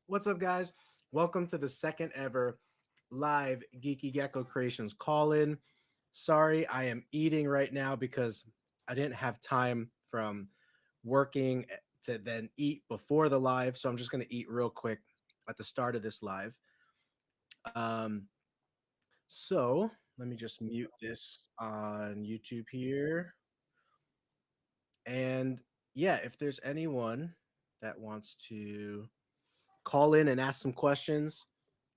What's up, guys? Welcome to the second ever live Geeky Gecko Creations call in. Sorry, I am eating right now because I didn't have time from working to then eat before the live. So I'm just going to eat real quick at the start of this live. Um, so let me just mute this on YouTube here. And yeah, if there's anyone that wants to call in and ask some questions,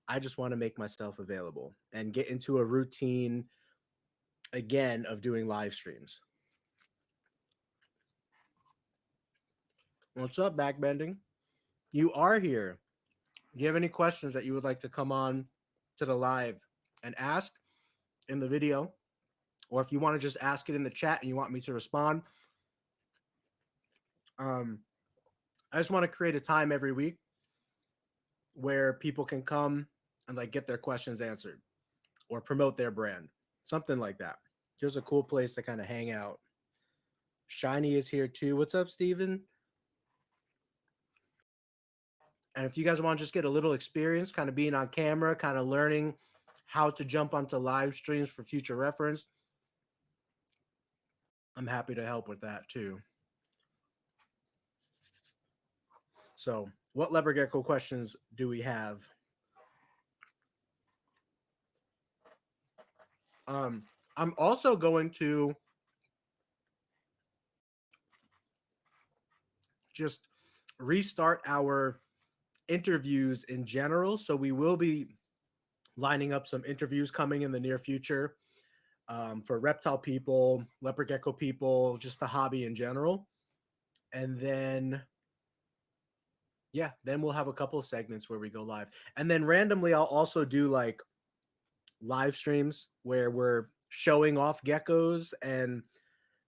I just want to make myself available and get into a routine again of doing live streams. What's up, Backbending? You are here. Do you have any questions that you would like to come on to the live and ask in the video? Or if you want to just ask it in the chat and you want me to respond, um, I just want to create a time every week where people can come and like get their questions answered or promote their brand, something like that. Just a cool place to kind of hang out. Shiny is here too. What's up, Steven? And if you guys want to just get a little experience, kind of being on camera, kind of learning how to jump onto live streams for future reference, I'm happy to help with that too. So, what leopard gecko questions do we have? Um, I'm also going to just restart our interviews in general. So, we will be lining up some interviews coming in the near future for reptile people, leopard gecko people, just the hobby in general. And then yeah, then we'll have a couple of segments where we go live. And then randomly I'll also do like live streams where we're showing off geckos and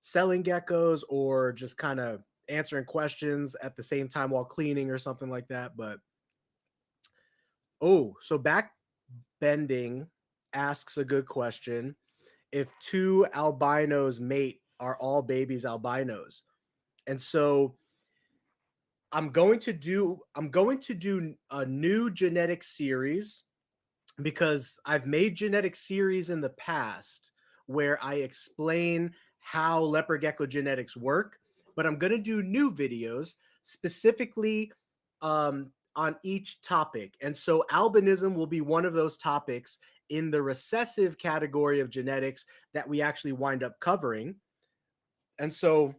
selling geckos or just kind of answering questions at the same time while cleaning or something like that. But oh, so back bending asks a good question. If two albinos mate, are all babies albinos? And so I'm going to do a new genetic series because I've made genetic series in the past where I explain how leopard gecko genetics work, but I'm going to do new videos specifically on each topic. And so albinism will be one of those topics in the recessive category of genetics that we actually wind up covering. And so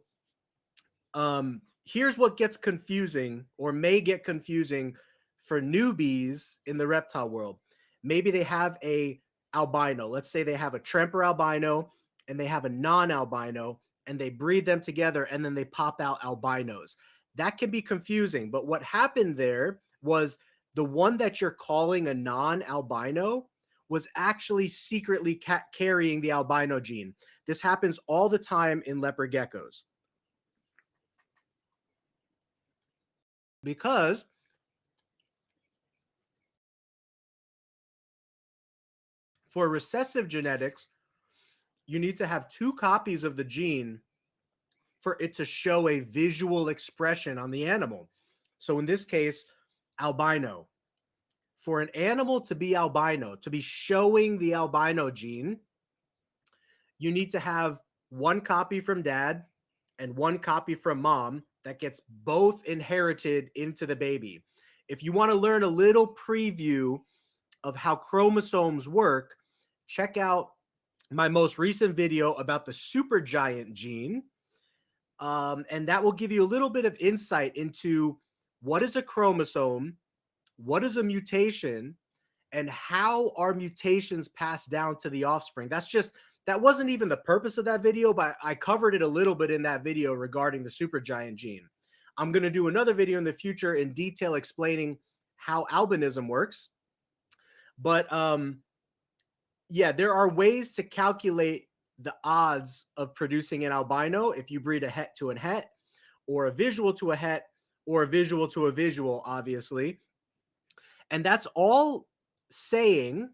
here's what gets confusing or may get confusing for newbies in the reptile world. Maybe they have a albino. Let's say they have a Tremper albino and they have a non-albino and they breed them together and then they pop out albinos. That can be confusing. But what happened there was the one that you're calling a non-albino was actually secretly carrying the albino gene. This happens all the time in leopard geckos. Because for recessive genetics, you need to have two copies of the gene for it to show a visual expression on the animal. So in this case, albino. For an animal to be albino, to be showing the albino gene, you need to have one copy from dad and one copy from mom that gets both inherited into the baby. If you want to learn a little preview of how chromosomes work, check out my most recent video about the supergiant gene. And that will give you a little bit of insight into what is a chromosome, what is a mutation, and how are mutations passed down to the offspring. That wasn't even the purpose of that video, but I covered it a little bit in that video regarding the supergiant gene. I'm going to do another video in the future in detail explaining how albinism works. But yeah, there are ways to calculate the odds of producing an albino if you breed a het to a het, or a visual to a het, or a visual to a visual, obviously. And that's all saying,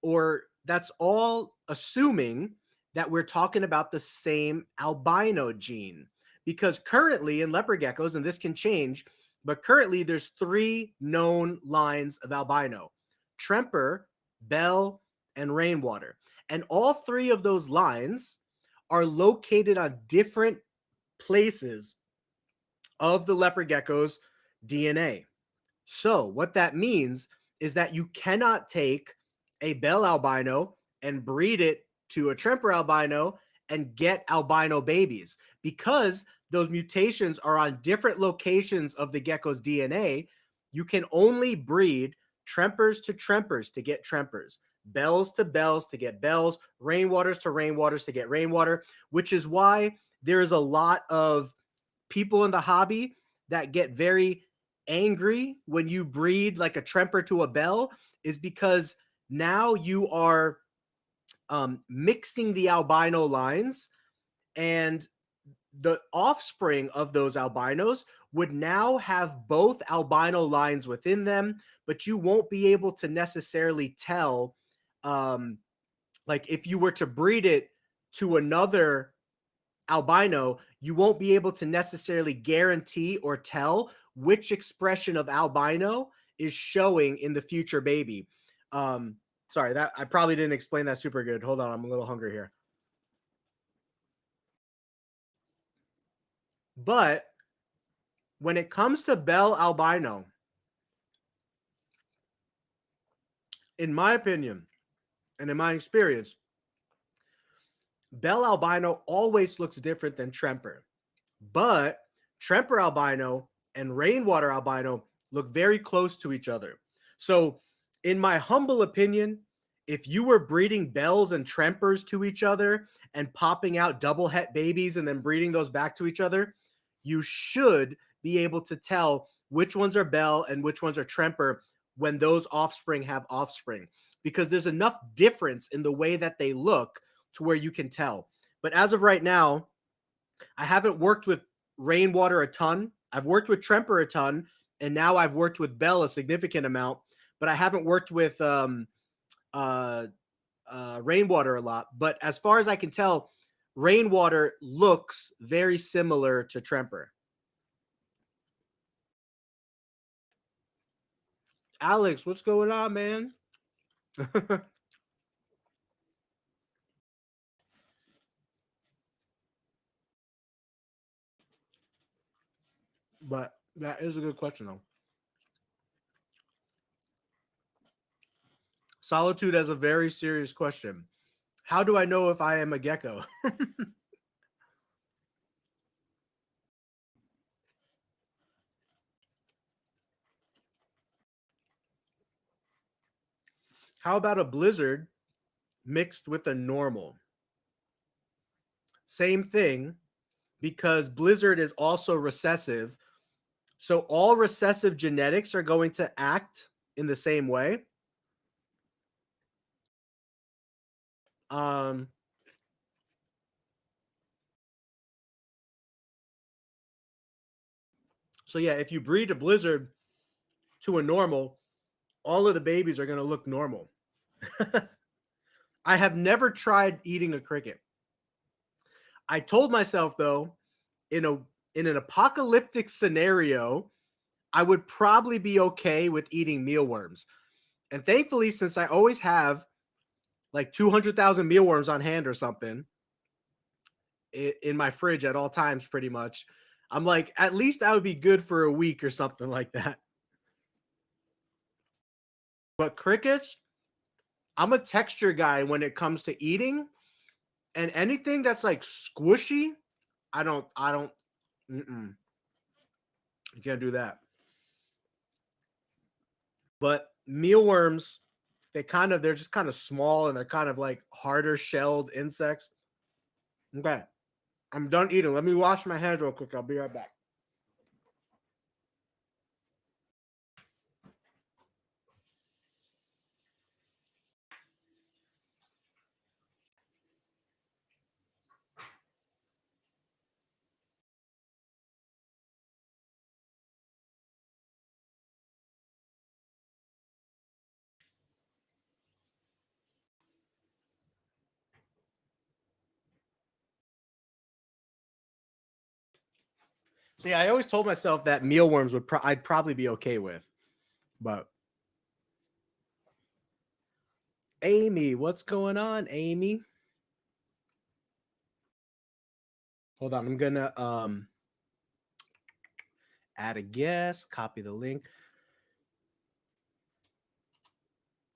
or that's all assuming that we're talking about the same albino gene. Because currently in leopard geckos, and this can change, But currently, there's 3 known lines of albino: Tremper, Bell, and Rainwater. And all 3 of those lines are located on different places of the leopard gecko's DNA. So, what that means is that you cannot take a Bell albino and breed it to a Tremper albino and get albino babies, because those mutations are on different locations of the gecko's DNA. You can only breed Trempers to get Trempers, Bells to Bells to get Bells, Rainwaters to get Rainwater, which is why there is a lot of people in the hobby that get very angry when you breed like a Tremper to a Bell, is because now you are mixing the albino lines, and the offspring of those albinos would now have both albino lines within them, but you won't be able to necessarily tell, um, like if you were to breed it to another albino, you won't be able to necessarily guarantee or tell which expression of albino is showing in the future baby. Sorry, that I probably didn't explain that super good. Hold on, I'm a little hungry here. But when it comes to Bell albino, in my opinion and in my experience, Bell albino always looks different than Tremper. But Tremper albino and Rainwater albino look very close to each other. So, in my humble opinion, if you were breeding Bells and Trempers to each other and popping out double het babies and then breeding those back to each other, you should be able to tell which ones are Bell and which ones are Tremper when those offspring have offspring, because there's enough difference in the way that they look to where you can tell. But as of right now, I haven't worked with Rainwater a ton. I've worked with Tremper a ton, and now I've worked with Bell a significant amount, but I haven't worked with Rainwater a lot. But as far as I can tell, Rainwater looks very similar to Tremper. Alex, what's going on, man? But that is a good question, though. Solitude has a very serious question. How do I know if I am a gecko? How about a blizzard mixed with a normal? Same thing, because blizzard is also recessive. So all recessive genetics are going to act in the same way. Um, so yeah, if you breed a blizzard to a normal, all of the babies are going to look normal. I have never tried eating a cricket. I told myself though, in a in an apocalyptic scenario, I would probably be okay with eating mealworms. And thankfully, since I always have like 200,000 mealworms on hand or something in my fridge at all times, pretty much, I'm like, at least I would be good for a week or something like that. But crickets, I'm a texture guy when it comes to eating, and anything that's like squishy, I don't, you can't do that. But mealworms, they're just kind of small and they're kind of like harder shelled insects. Okay, I'm done eating. Let me wash my hands real quick. I'll be right back. See, I always told myself that mealworms I'd probably be okay with, but Amy, what's going on, Amy? Hold on, I'm gonna add a guest, copy the link.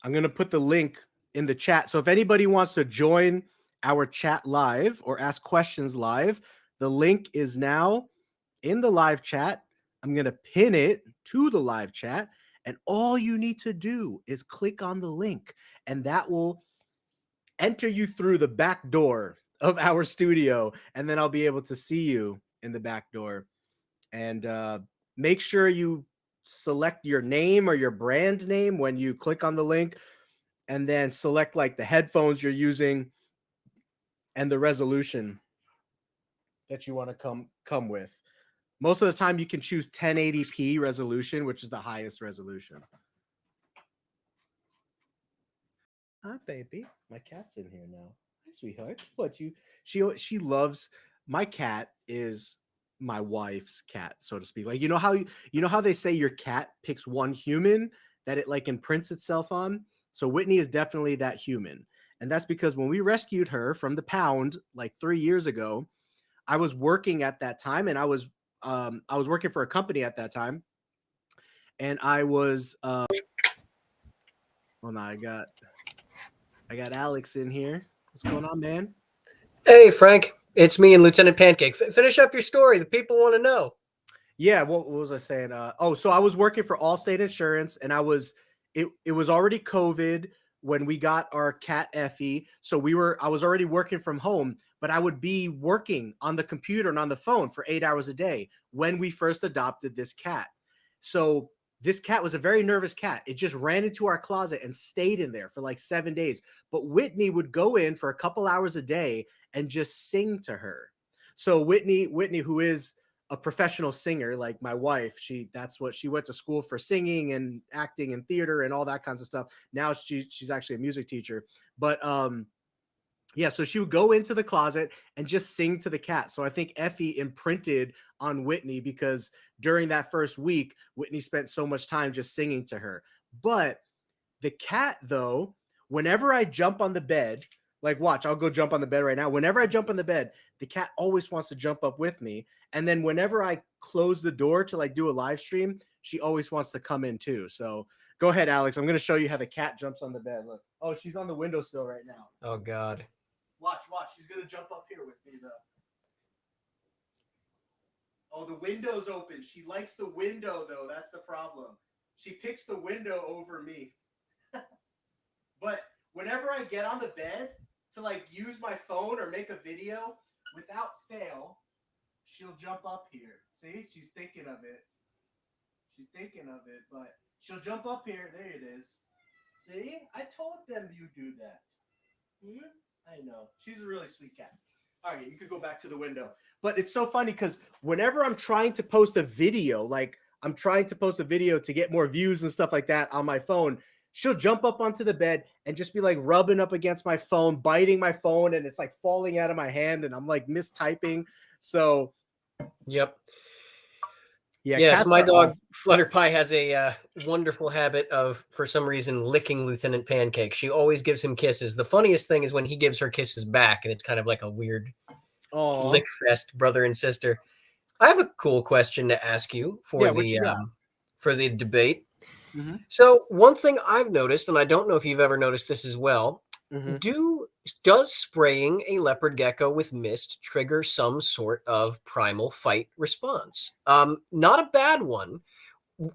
I'm gonna put the link in the chat. So if anybody wants to join our chat live or ask questions live, the link is now in the live chat. I'm gonna pin it to the live chat, and all you need to do is click on the link, and that will enter you through the back door of our studio, and then I'll be able to see you in the back door. And make sure you select your name or your brand name when you click on the link, and then select like the headphones you're using and the resolution that you want to come with. Most of the time you can choose 1080p resolution, which is the highest resolution. Hi, baby. My cat's in here now. Hi, sweetheart. What you? She loves. My cat is my wife's cat, so to speak. Like you know how they say your cat picks one human that it like imprints itself on. So Whitney is definitely that human, and that's because when we rescued her from the pound like 3 years ago, I was working at that time, and I was working for a company at that time, and I was. Well, now I got Alex in here. What's going on, man? Hey, Frank. It's me and Lieutenant Pancake. Finish up your story. The people want to know. Yeah, what was I saying? So I was working for Allstate Insurance, and it was already COVID when we got our cat Effie. So I was already working from home, but I would be working on the computer and on the phone for 8 hours a day when we first adopted this cat. So this cat was a very nervous cat. It just ran into our closet and stayed in there for like 7 days. But Whitney would go in for a couple hours a day and just sing to her. So Whitney, who is a professional singer like my wife, she went to school for singing and acting and theater and all that kinds of stuff. Now she's actually a music teacher. But yeah, so she would go into the closet and just sing to the cat. So I think Effie imprinted on Whitney because during that first week, Whitney spent so much time just singing to her. But the cat, though, whenever I jump on the bed, like watch, I'll go jump on the bed right now. Whenever I jump on the bed, the cat always wants to jump up with me. And then whenever I close the door to like do a live stream, she always wants to come in too. So go ahead, Alex. I'm going to show you how the cat jumps on the bed. Look. Oh, she's on the windowsill right now. Oh, God. Watch. She's going to jump up here with me, though. Oh, the window's open. She likes the window, though. That's the problem. She picks the window over me. But whenever I get on the bed to, like, use my phone or make a video, without fail, she'll jump up here. See? She's thinking of it. But she'll jump up here. There it is. See? I told them you do that. I know. She's a really sweet cat. All right, you could go back to the window. But it's so funny because whenever I'm trying to post a video, like I'm trying to post a video to get more views and stuff like that on my phone, she'll jump up onto the bed and just be like rubbing up against my phone, biting my phone, and it's like falling out of my hand, and I'm like mistyping. So, yep. Yeah, yes, my dog awesome. Flutterpie has a wonderful habit of, for some reason, licking Lieutenant Pancake. She always gives him kisses. The funniest thing is when he gives her kisses back, and it's kind of like a weird lick fest, brother and sister. I have a cool question to ask you for the debate. Mm-hmm. So one thing I've noticed, and I don't know if you've ever noticed this as well, does spraying a leopard gecko with mist trigger some sort of primal fight response? Not a bad one.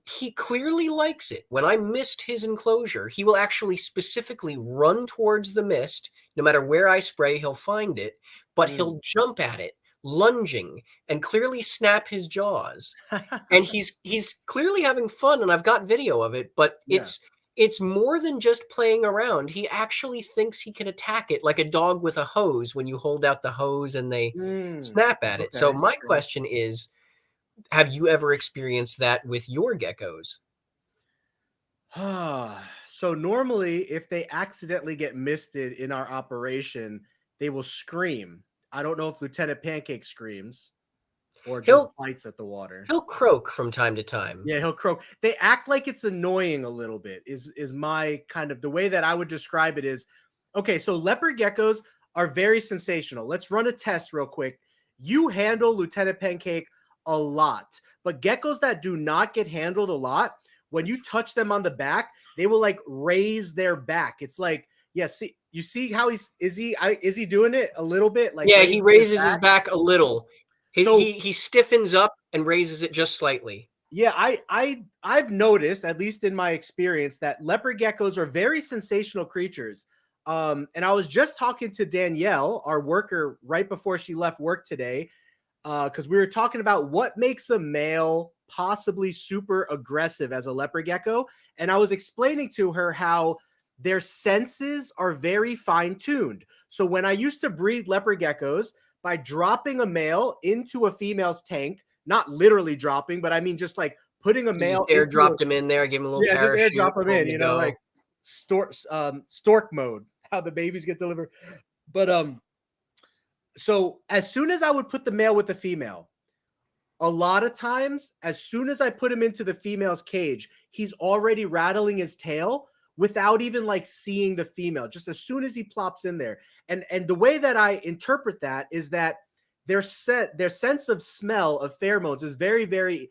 He clearly likes it. When I mist his enclosure, he will actually specifically run towards the mist. No matter where I spray, he'll find it, but he'll jump at it, lunging, and clearly snap his jaws. And he's clearly having fun, and I've got video of it, but it's more than just playing around. He actually thinks he can attack it like a dog with a hose when you hold out the hose and they snap at it. So my question is, have you ever experienced that with your geckos? So normally if they accidentally get misted in our operation, they will scream. I don't know if Lieutenant Pancake screams. or just He'll bites at the water. he'll croak from time to time. Yeah, he'll croak. They act like it's annoying a little bit. Is my kind of the way that I would describe it is, okay, so leopard geckos are very sensational. Let's run a test real quick. You handle Lieutenant Pancake a lot, but geckos that do not get handled a lot, when you touch them on the back, they will like raise their back. It's like, yeah, see, you see how is he doing it a little bit? Like, Yeah, he raises his back? back a little. So He stiffens up and raises it just slightly. yeah, I've noticed, at least in my experience, that leopard geckos are very sensational creatures. And I was just talking to Danielle, our worker, right before she left work today, because we were talking about what makes a male possibly super aggressive as a leopard gecko. And I was explaining to her how their senses are very fine-tuned. So when I used to breed leopard geckos, by dropping a male into a female's tank, not literally dropping, but I mean just like putting a male airdropped him in there, give him a little parachute. Just airdrop him in, you know, like stork mode, how the babies get delivered. But so as soon as I would put the male with the female, a lot of times, as soon as I put him into the female's cage, he's already rattling his tail without even like seeing the female, just as soon as he plops in there. And the way that I interpret that is that their sense of smell of pheromones is very, very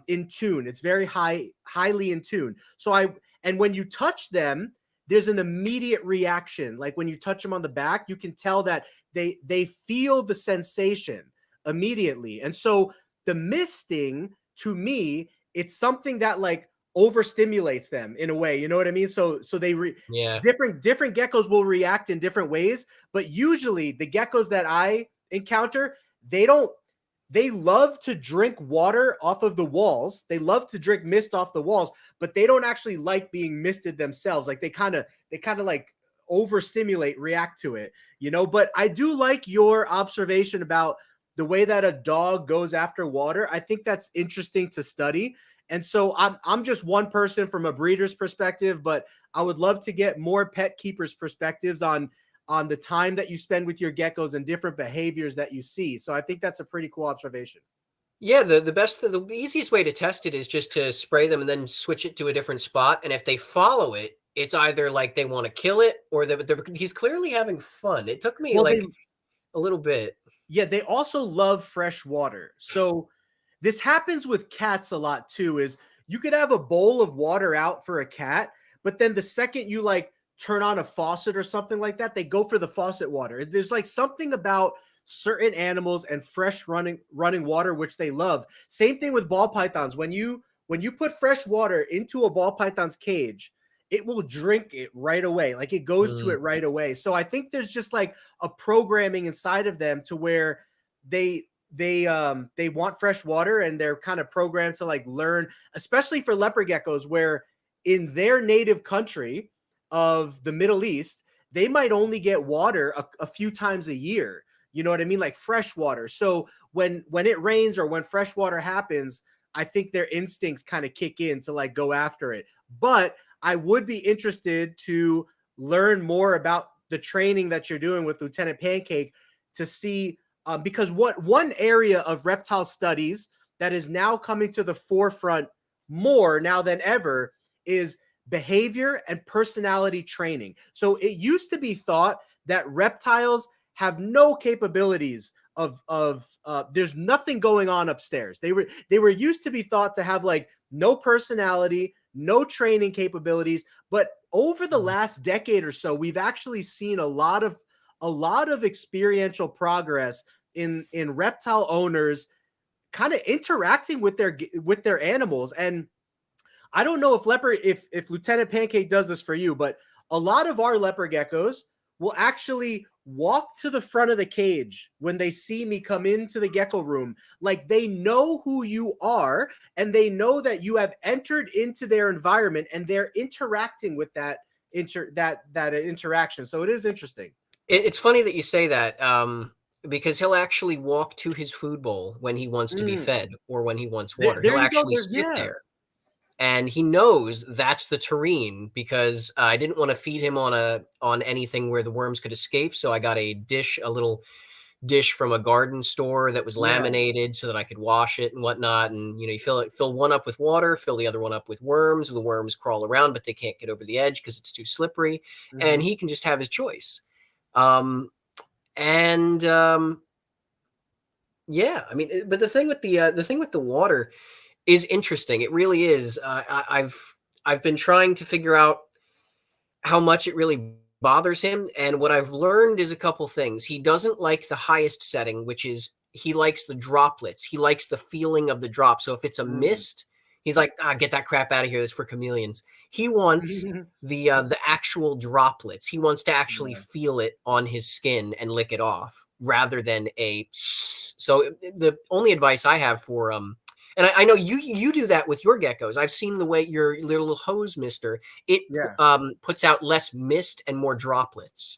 in tune. It's very highly in tune. And when you touch them, there's an immediate reaction. Like when you touch them on the back, you can tell that they feel the sensation immediately. And so the misting, to me, it's something that like overstimulates them in a way, you know what I mean? So they different geckos will react in different ways, but usually the geckos that I encounter, they love to drink water off of the walls. They love to drink mist off the walls, but they don't actually like being misted themselves. Like they kind of like overstimulate, react to it, you know? But I do like your observation about the way that a dog goes after water. I think that's interesting to study. And so I'm just one person from a breeder's perspective, but I would love to get more pet keepers' perspectives on the time that you spend with your geckos and different behaviors that you see. So I think that's a pretty cool observation. Yeah, the easiest way to test it is just to spray them and then switch it to a different spot. And if they follow it, it's either like they want to kill it or he's clearly having fun. It took me a little bit. Yeah, they also love fresh water. So this happens with cats a lot too, is you could have a bowl of water out for a cat, but then the second you like turn on a faucet or something like that, they go for the faucet water. There's like something about certain animals and fresh running water, which they love. Same thing with ball pythons. When you put fresh water into a ball python's cage, it will drink it right away. Like it goes to it right away. So I think there's just like a programming inside of them to where they want fresh water and they're kind of programmed to like learn, especially for leopard geckos, where in their native country of the Middle East, they might only get water a few times a year. You know what I mean? Like fresh water. So when it rains or when fresh water happens, I think their instincts kind of kick in to like go after it. But I would be interested to learn more about the training that you're doing with Lieutenant Pancake to see, because one area of reptile studies that is now coming to the forefront more now than ever is behavior and personality training. So it used to be thought that reptiles have no capabilities of there's nothing going on upstairs. They were used to be thought to have like no personality, no training capabilities. But over the last decade or so, we've actually seen a lot of experiential progress in reptile owners kind of interacting with their animals. And I don't know if Lieutenant Pancake does this for you, but a lot of our leopard geckos will actually walk to the front of the cage when they see me come into the gecko room. Like they know who you are and they know that you have entered into their environment and they're interacting with that interaction. So it is interesting. It's funny that you say that because he'll actually walk to his food bowl when he wants to be fed or when he wants water. He'll actually sit there. And he knows that's the tureen because I didn't want to feed him on anything where the worms could escape. So I got a little dish from a garden store that was Yeah. laminated so that I could wash it and whatnot. And you fill one up with water, fill the other one up with worms, and the worms crawl around, but they can't get over the edge because it's too slippery. And Mhm. he can just have his choice. Um, and yeah, I mean, but the thing with the water is interesting. It really is. I've been trying to figure out how much it really bothers him. And what I've learned is a couple things. He doesn't like the highest setting, which is he likes the droplets. He likes the feeling of the drop. So if it's a Mm. mist, he's like, get that crap out of here. This is for chameleons. He wants the actual droplets. He wants to actually Yeah. feel it on his skin and lick it off rather than a. So the only advice I have for and I know you do that with your geckos. I've seen the way your little hose mister, it Yeah. puts out less mist and more droplets.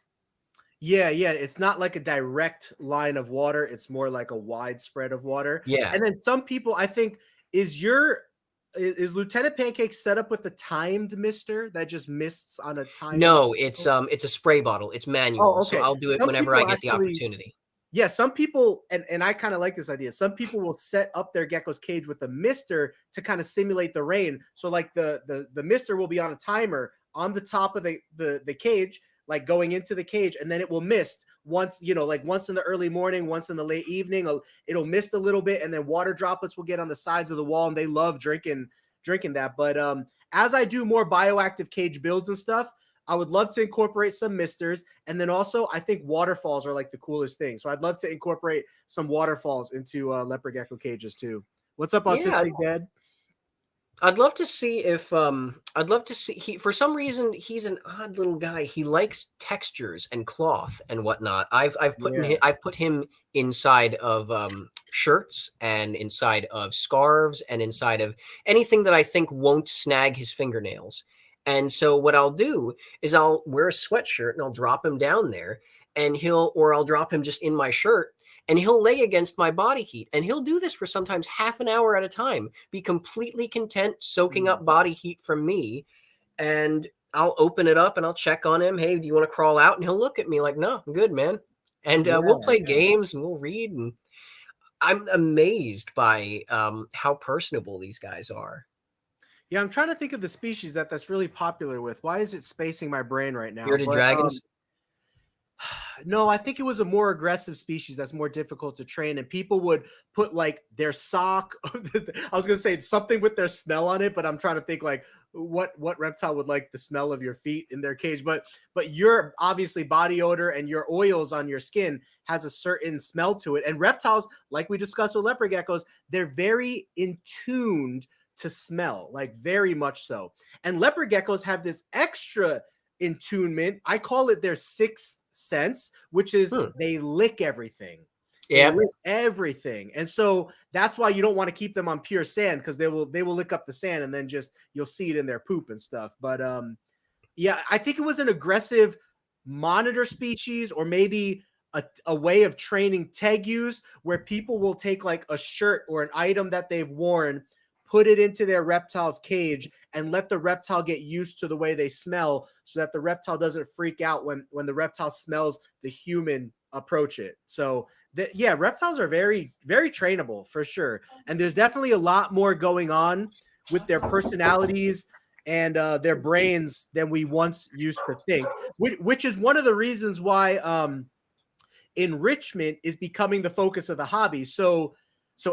Yeah, yeah. It's not like a direct line of water. It's more like a wide spread of water. Yeah. And then some people, I think, is Lieutenant Pancake set up with a timed mister that just mists on a timed? No, it's a spray bottle. It's Oh, manual. So okay. I'll do it Some whenever I people get the actually, opportunity. yeah, some people, and I kind of like this idea. Some people will set up their gecko's cage with a mister to kind of simulate the rain. So like the mister will be on a timer on the top of the cage, like going into the cage, and then it will mist once, like once in the early morning, once in the late evening. It'll mist a little bit, and then water droplets will get on the sides of the wall, and they love drinking that. But as I do more bioactive cage builds and stuff, I would love to incorporate some misters. And then also, I think waterfalls are like the coolest thing. So I'd love to incorporate some waterfalls into leopard gecko cages too. What's up, Yeah, Autistic Dad? I'd love to see if I'd love to see he for some reason he's an odd little guy. He likes textures and cloth and whatnot. Yeah. I've put him inside of shirts and inside of scarves and inside of anything that I think won't snag his fingernails. And so what I'll do is I'll wear a sweatshirt and I'll drop him down there and I'll drop him just in my shirt and he'll lay against my body heat. And he'll do this for sometimes half an hour at a time, be completely content soaking Mm. up body heat from me. And I'll open it up and I'll check on him. Hey, do you want to crawl out? And he'll look at me like, no, I'm good, man. And Yeah. we'll play Yeah. games and we'll read. And I'm amazed by how personable these guys are. Yeah. I'm trying to think of the species that's really popular with. Why is it spacing my brain right now? Bearded But dragons. no, I think it was a more aggressive species that's more difficult to train, and people would put like their sock. I was gonna say something with their smell on it, but I'm trying to think like what reptile would like the smell of your feet in their cage. But your obviously body odor and your oils on your skin has a certain smell to it. And reptiles, like we discussed with leopard geckos, they're very in tuned to smell, like very much so. And leopard geckos have this extra intunement. I call it their sixth sense, which is they lick everything. They Yeah. lick everything. And so that's why you don't want to keep them on pure sand, because they will lick up the sand and then just you'll see it in their poop and stuff. But yeah, I think it was an aggressive monitor species, or maybe a way of training tegus, where people will take like a shirt or an item that they've worn, put it into their reptile's cage, and let the reptile get used to the way they smell, so that the reptile doesn't freak out when the reptile smells the human approach it. So yeah, reptiles are very, very trainable for sure. And there's definitely a lot more going on with their personalities and their brains than we once used to think, which is one of the reasons why enrichment is becoming the focus of the hobby. So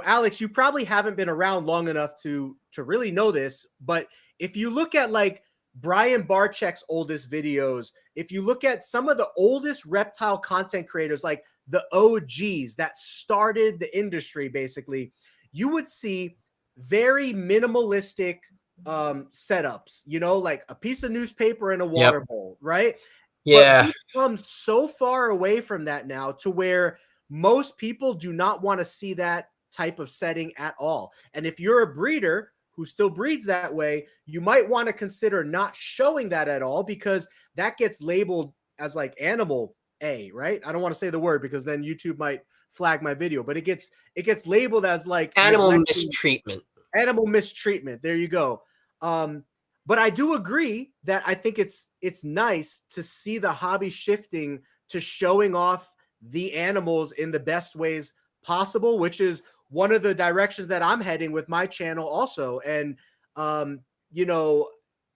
Alex, you probably haven't been around long enough to really know this, but if you look at like Brian Barczyk's oldest videos, if you look at some of the oldest reptile content creators, like the OGs that started the industry, basically, you would see very minimalistic setups, like a piece of newspaper and a water bowl, right? But Yeah. we've come so far away from that now to where most people do not want to see that type of setting at all. And if you're a breeder who still breeds that way, you might want to consider not showing that at all, because that gets labeled as like animal A, right? I don't want to say the word because then YouTube might flag my video, but it gets labeled as like Animal mistreatment. Animal mistreatment. There you go. But I do agree that I think it's nice to see the hobby shifting to showing off the animals in the best ways possible, which is one of the directions that I'm heading with my channel also. And, you know,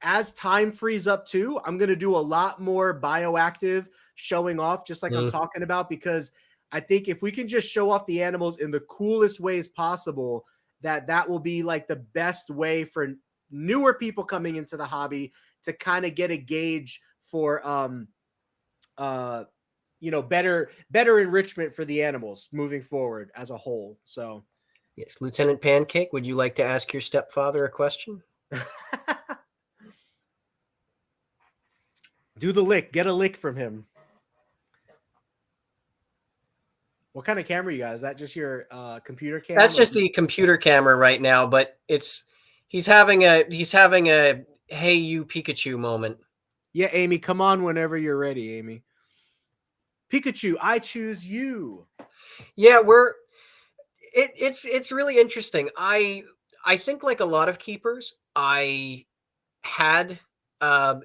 as time frees up too, I'm going to do a lot more bioactive showing off, just like I'm talking about, because I think if we can just show off the animals in the coolest ways possible, that will be like the best way for newer people coming into the hobby to kind of get a gauge for, you know, better enrichment for the animals moving forward as a whole. So yes, Lieutenant Pancake, would you like to ask your stepfather a question? Do the lick, get a lick from him. What kind of camera you got? Is that just your computer camera? That's just the computer camera right now, but he's having a hey you Pikachu moment. Yeah, Amy, come on whenever you're ready, Amy. Pikachu, I choose you. Yeah, it's really interesting. I think, like a lot of keepers, I had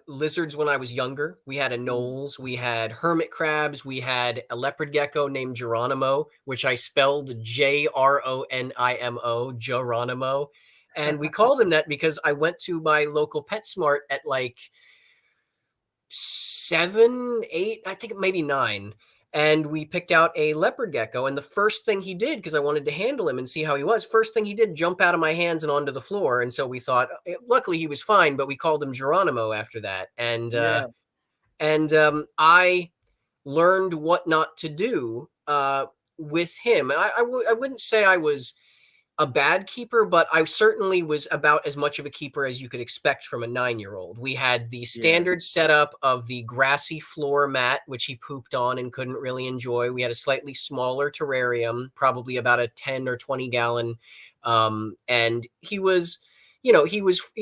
lizards when I was younger. We had anoles, we had hermit crabs, we had a leopard gecko named Geronimo, which I spelled J-R-O-N-I-M-O, Geronimo. And we called him that because I went to my local PetSmart at like 7, 8, I think maybe 9. And we picked out a leopard gecko. And the first thing he did, because I wanted to handle him and see how he was, first thing he did, jump out of my hands and onto the floor. And so we thought, luckily he was fine, but we called him Geronimo after that. And I learned what not to do with him. I wouldn't say I was a bad keeper, but I certainly was about as much of a keeper as you could expect from a 9-year-old. We had the standard setup of the grassy floor mat, which he pooped on and couldn't really enjoy. We had a slightly smaller terrarium, probably about a 10 or 20 gallon. And he was, you know,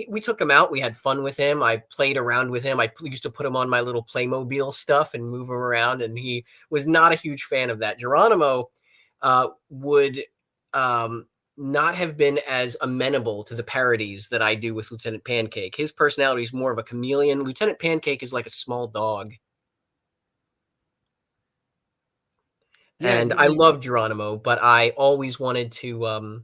we took him out. We had fun with him. I played around with him. I used to put him on my little Playmobil stuff and move him around. And he was not a huge fan of that. Geronimo would not have been as amenable to the parodies that I do with Lieutenant Pancake. His personality is more of a chameleon. Lieutenant Pancake is like a small dog. Yeah, and I love Geronimo, but I always wanted to,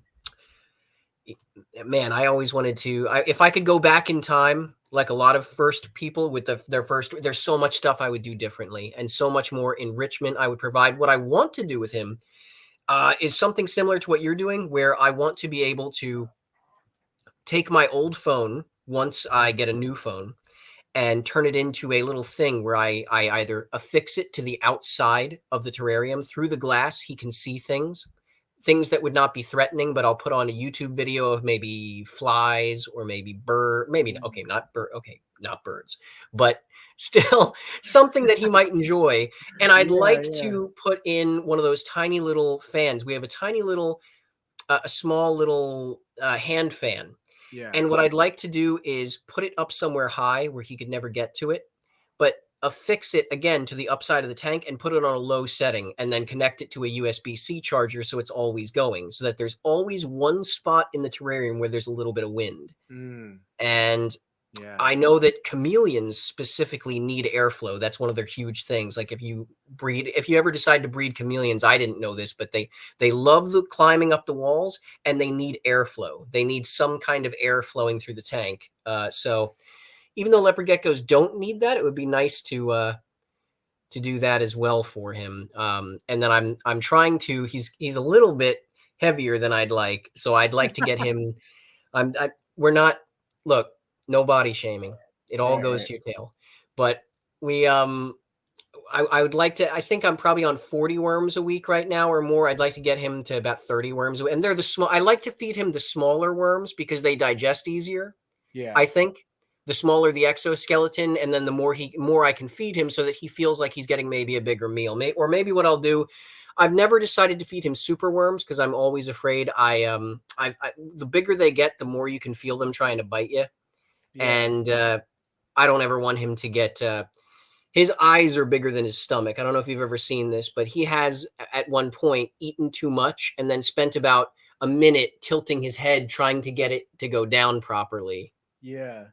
if I could go back in time, like a lot of first people with there's so much stuff I would do differently and so much more enrichment I would provide. What I want to do with him is something similar to what you're doing, where I want to be able to take my old phone once I get a new phone and turn it into a little thing where I either affix it to the outside of the terrarium through the glass. He can see things that would not be threatening, but I'll put on a YouTube video of maybe flies or maybe not birds, but still something that he might enjoy. And I'd like to put in one of those tiny little fans. We have a tiny little, a small little hand fan. Yeah. And what I'd like to do is put it up somewhere high where he could never get to it, but affix it again to the upside of the tank and put it on a low setting and then connect it to a USB-C charger so it's always going, so that there's always one spot in the terrarium where there's a little bit of wind. And I know that chameleons specifically need airflow. That's one of their huge things. Like if you ever decide to breed chameleons, I didn't know this, but they love the climbing up the walls and they need airflow. They need some kind of air flowing through the tank. So even though leopard geckos don't need that, it would be nice to do that as well for him. And then I'm trying to. He's a little bit heavier than I'd like, so I'd like to get him. We're not. Look, no body shaming. It all goes to your tail. But we I would like to. I think I'm probably on 40 worms a week right now or more. I'd like to get him to about 30 worms, and they're the small. I like to feed him the smaller worms because they digest easier. Yeah, I think. The smaller the exoskeleton, and then the more I can feed him so that he feels like he's getting maybe a bigger meal. Or maybe what I'll do, I've never decided to feed him super worms because I'm always afraid the bigger they get, the more you can feel them trying to bite you. Yeah. And I don't ever want him to get, his eyes are bigger than his stomach. I don't know if you've ever seen this, but he has at one point eaten too much and then spent about a minute tilting his head trying to get it to go down properly. Yeah.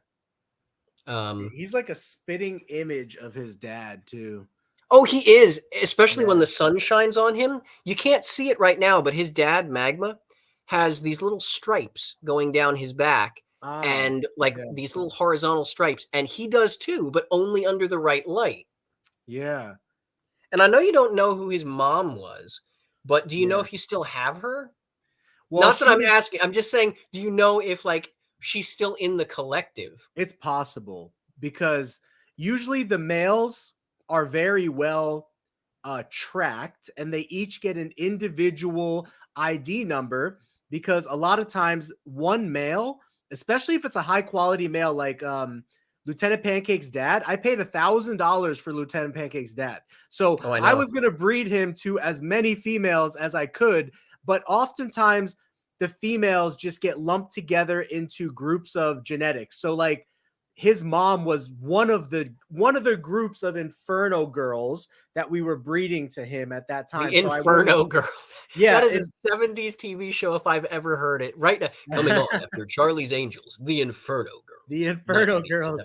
He's like a spitting image of his dad too. Oh, he is, especially when Yeah. the sun shines on him. You can't see it right now, but his dad, Magma, has these little stripes going down his back Ah, and like yeah. these little horizontal stripes. And he does too, but only under the right light. Yeah. And I know you don't know who his mom was, but do you know Yeah. if you still have her? Well, Not that she I'm was asking. I'm just saying, do you know if like she's still in the collective? it's possible because usually the males are very well tracked and they each get an individual ID number because a lot of times one male, especially if it's a high quality male like Lieutenant Pancake's dad, I paid $1,000 for Lieutenant Pancake's dad. So Oh, I I know. was going to breed him to as many females as I could, but oftentimes the females just get lumped together into groups of genetics. So like his mom was one of the groups of Inferno girls that we were breeding to him at that time. The So I wouldn't. Inferno Girl. Yeah, That is and a 70s TV show if I've ever heard it. Right now, coming on after Charlie's Angels, The Inferno the Girls. Inferno girls.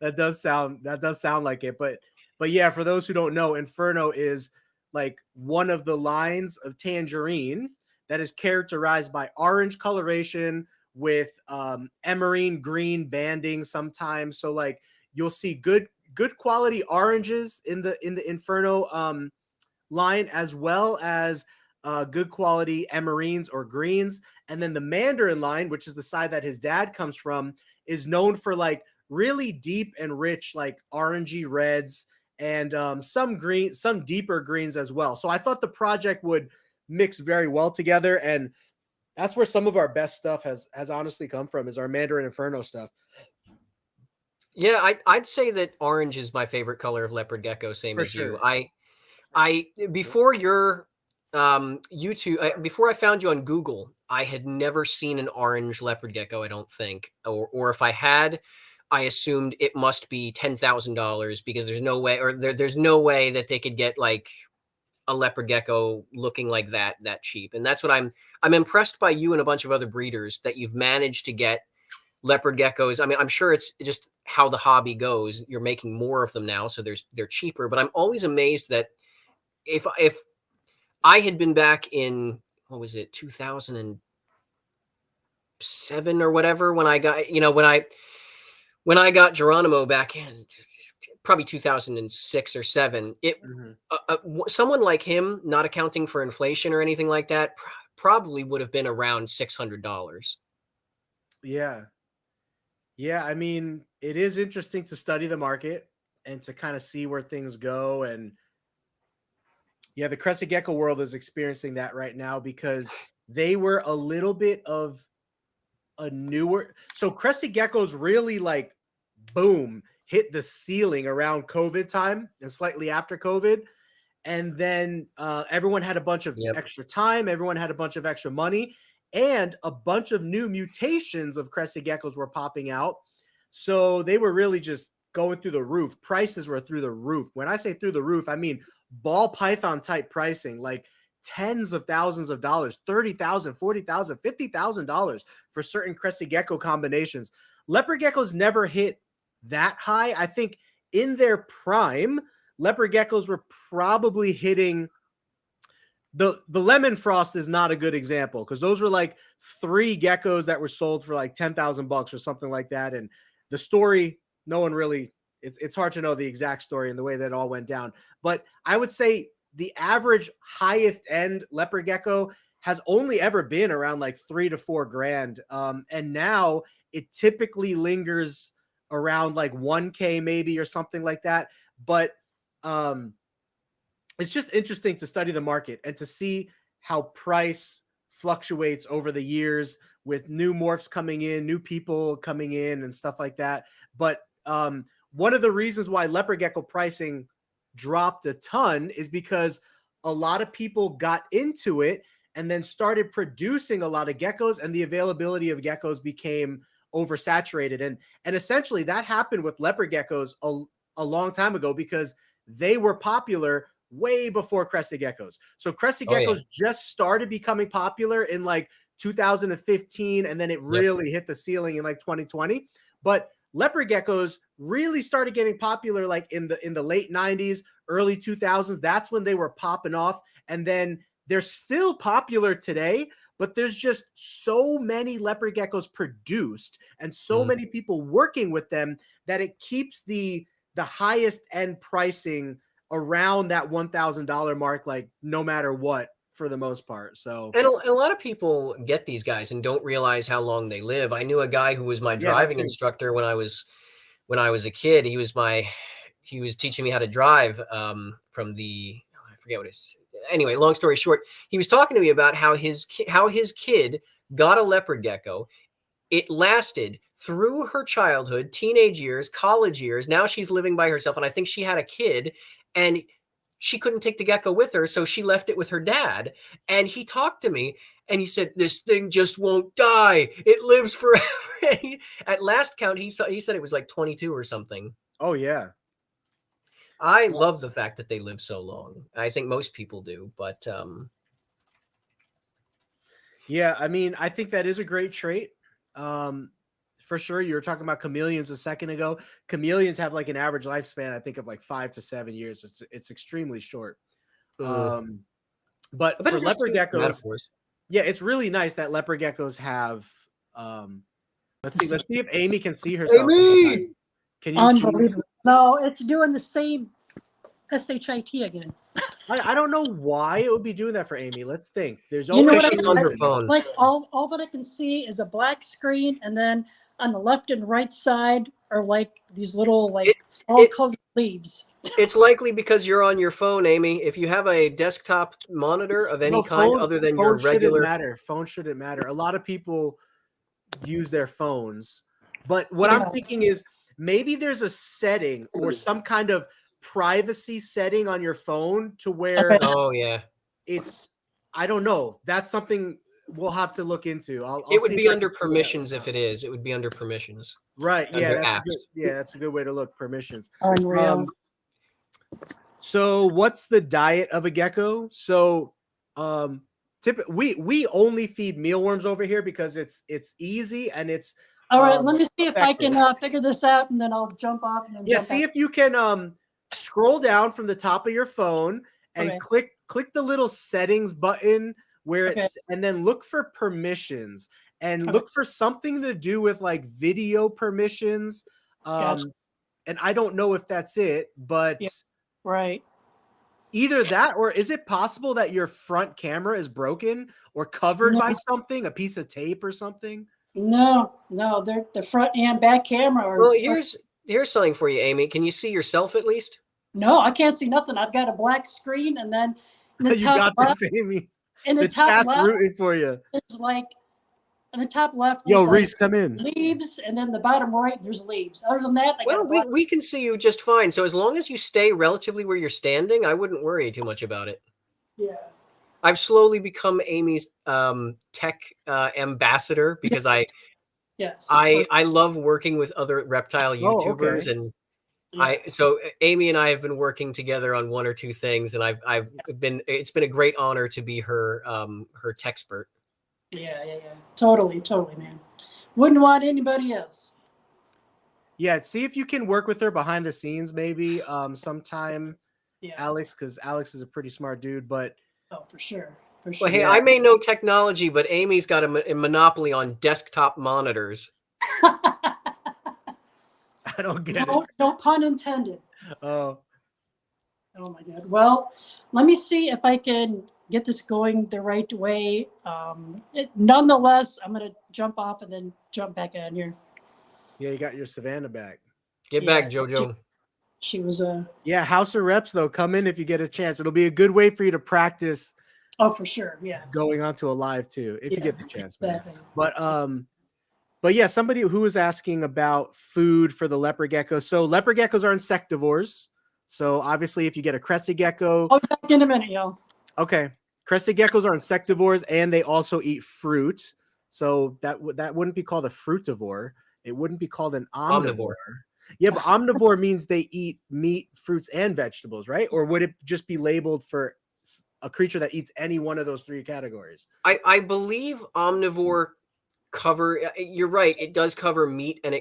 1987. That does sound like it. But yeah, for those who don't know, Inferno is like one of the lines of Tangerine that is characterized by orange coloration with emerine green banding sometimes. So like you'll see good quality oranges in the Inferno line as well as good quality emerines or greens. And then the Mandarin line, which is the side that his dad comes from, is known for like really deep and rich, like orangey reds and some green, some deeper greens as well. So I thought the project would mix very well together. And that's where some of our best stuff has honestly come from is our Mandarin Inferno stuff. Yeah, I'd say that orange is my favorite color of leopard gecko, same For as you. sure. I before your YouTube before I found you on Google, I had never seen an orange leopard gecko, I don't think. Or if I had, I assumed it must be $10,000 because there's no way or there's no way that they could get like a leopard gecko looking like that cheap. And that's what I'm impressed by you and a bunch of other breeders that you've managed to get leopard geckos. I mean, I'm sure it's just how the hobby goes. You're making more of them now, so they're cheaper, but I'm always amazed that if I had been back in what was it 2007 or whatever when I got when I got Geronimo back in probably 2006 or 7 it Mhm. someone like him not accounting for inflation or anything like that probably would have been around $600. Yeah. Yeah, I mean, it is interesting to study the market and to kind of see where things go. And yeah, the crested gecko world is experiencing that right now because they were a little bit of a newer. So crested geckos really like boom hit the ceiling around COVID time and slightly after COVID. And then everyone had a bunch of Yep. extra time, everyone had a bunch of extra money, and a bunch of new mutations of crested geckos were popping out. So they were really just going through the roof. Prices were through the roof. When I say through the roof, I mean ball python type pricing, like tens of thousands of dollars, $30,000, $40,000, $50,000 for certain crested gecko combinations. Leopard geckos never hit that high. I think in their prime, leopard geckos were probably hitting the lemon frost is not a good example because those were like 3 geckos that were sold for like $10,000 or something like that. And the story, no one really, it's hard to know the exact story and the way that it all went down. But I would say the average highest end leopard gecko has only ever been around like 3 to 4 grand. And now it typically lingers around like 1K maybe or something like that. But it's just interesting to study the market and to see how price fluctuates over the years with new morphs coming in, new people coming in, and stuff like that. But one of the reasons why leopard gecko pricing dropped a ton is because a lot of people got into it and then started producing a lot of geckos, and the availability of geckos became oversaturated. And essentially that happened with leopard geckos a long time ago because they were popular way before crested geckos. So crested Oh yeah. geckos just started becoming popular in like 2015, and then it Yep. really hit the ceiling in like 2020. But leopard geckos really started getting popular like in the late 90s, early 2000s. That's when they were popping off. And then they're still popular today, but there's just so many leopard geckos produced and so many people working with them that it keeps the highest end pricing around that $1,000 mark, like no matter what, for the most part. So, and a lot of people get these guys and don't realize how long they live. I knew a guy who was my driving instructor when I was a kid. He was teaching me how to drive from I forget what it is. Anyway, long story short, he was talking to me about how his kid got a leopard gecko. It lasted through her childhood, teenage years, college years. Now she's living by herself, and I think she had a kid, and she couldn't take the gecko with her, so she left it with her dad. And he talked to me, and he said, "This thing just won't die. It lives forever." At last count, he said it was like 22 or something. Oh yeah. I love the fact that they live so long. I think most people do, but yeah, I mean, I think that is a great trait. For sure. You were talking about chameleons a second ago. Chameleons have like an average lifespan, I think, of like 5 to 7 years. It's extremely short. But for leopard geckos, metaphors. Yeah, it's really nice that leopard geckos have. Let's see if Amy can see herself. Amy! Can you? Unbelievable. No, it's doing the same SHIT again. I don't know why it would be doing that for Amy. Let's think. There's You know always what she's on her phone. Like all that I can see is a black screen, and then on the left and right side are like these little all colored leaves. It's likely because you're on your phone, Amy. If you have a desktop monitor of any kind other than your regular, phone shouldn't matter. A lot of people use their phones, but what I'm thinking is maybe there's a setting or some kind of privacy setting on your phone to where it's, I don't know. That's something we'll have to look into. It would be under permissions if it is. It would be under permissions. Right. Yeah, that's a good way to look. Permissions. Unreal. So what's the diet of a gecko? So we only feed mealworms over here because it's easy and it's all right. Let me see if I can figure this out, and then I'll jump off. And then see if you can scroll down from the top of your phone and click the little settings button where it's and then look for permissions and look for something to do with like video permissions. And I don't know if that's it, but either that, or is it possible that your front camera is broken or covered by something, a piece of tape or something? No, they're the front and back camera. Well, here's something for you, Amy. Can you see yourself at least? No, I can't see nothing. I've got a black screen, and then in the you top got left, this, Amy. In the top chat's left, rooting for you. It's like in the top left. Yo, Reese, come in. Leaves, and then the bottom right, there's leaves. Other than that, we can see you just fine. So as long as you stay relatively where you're standing, I wouldn't worry too much about it. Yeah. I've slowly become Amy's tech ambassador because I love working with other reptile YouTubers and so Amy and I have been working together on one or two things, and it's been a great honor to be her tech expert. Yeah. Totally, man. Wouldn't want anybody else. Yeah, see if you can work with her behind the scenes, maybe sometime, Alex, because Alex is a pretty smart dude. But for sure. Well, hey, I may know technology, but Amy's got a monopoly on desktop monitors. I don't get it. No pun intended. Oh my God. Well, let me see if I can get this going the right way. Nonetheless, I'm going to jump off and then jump back on here. Yeah, you got your Savannah back. Get back, JoJo. She was House of Reps, though. Come in if you get a chance. It'll be a good way for you to practice. Oh, for sure. Yeah. Going on to a live too, if you get the chance. Exactly. But yeah, somebody who was asking about food for the leopard gecko. So leopard geckos are insectivores. So obviously, if you get a crested gecko, I'll be back in a minute, y'all. Okay, crested geckos are insectivores, and they also eat fruit. So that wouldn't be called a fruitivore. It wouldn't be called an omnivore. Yeah, but omnivore means they eat meat, fruits, and vegetables, right? Or would it just be labeled for a creature that eats any one of those three categories? I believe omnivore cover. You're right. It does cover meat, and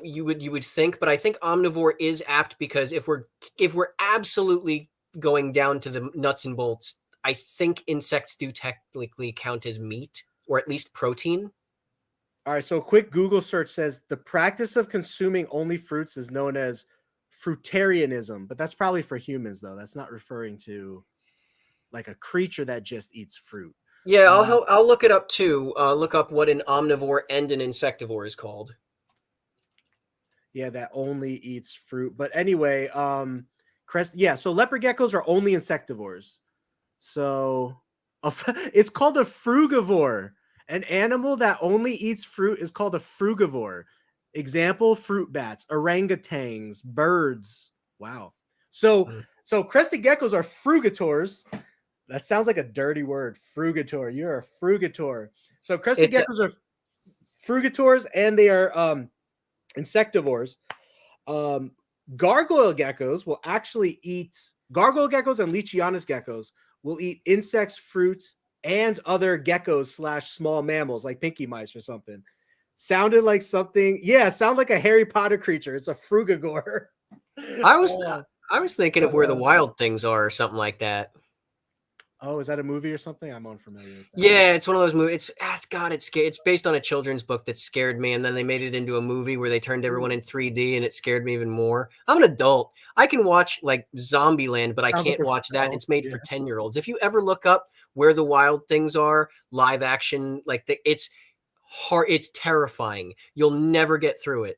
you would think, but I think omnivore is apt because if we're absolutely going down to the nuts and bolts, I think insects do technically count as meat or at least protein. All right, so a quick Google search says the practice of consuming only fruits is known as fruitarianism, but that's probably for humans though. That's not referring to like a creature that just eats fruit. Yeah, I'll look it up too. Look up what an omnivore and an insectivore is called. Yeah, that only eats fruit. But anyway, so leopard geckos are only insectivores. So it's called a frugivore. An animal that only eats fruit is called a frugivore. Example, fruit bats, orangutans, birds. Wow. So crested geckos are frugators. That sounds like a dirty word. Frugator. You're a frugator. So crested geckos are frugators, and they are insectivores. Gargoyle geckos will actually eat. Gargoyle geckos and Leachianus geckos will eat insects, fruit, and other geckos / small mammals like pinky mice or something. Sounded like something. Yeah, sound like a Harry Potter creature. It's a frugagore. I was thinking of where the wild things are or something like that. Oh, is that a movie or something? I'm unfamiliar with that. Yeah, it's one of those movies. It's based on a children's book that scared me, and then they made it into a movie where they turned everyone in 3D, and it scared me even more. I'm an adult. I can watch like Zombieland, but I can't watch that. It's made for 10-year-olds. If you ever look up where the wild things are, live action, it's hard. It's terrifying. You'll never get through it.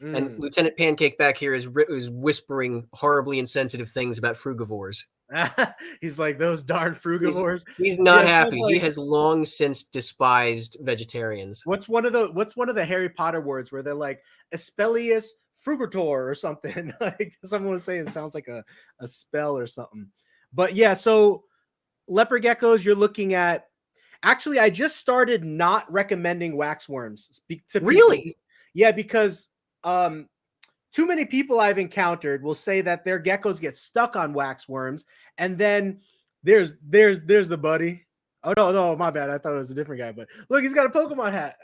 And Lieutenant Pancake back here is whispering horribly insensitive things about frugivores. He's like, those darn frugivores. He's not happy. He has long since despised vegetarians. What's one of the Harry Potter words where they're like Espelius frugator or something? Like someone was saying, it sounds like a spell or something. But yeah, so leopard geckos, you're looking at. Actually, I just started not recommending waxworms to people. Really? Yeah, because too many people I've encountered will say that their geckos get stuck on waxworms, and then there's the buddy. Oh no, my bad. I thought it was a different guy, but look, he's got a Pokemon hat.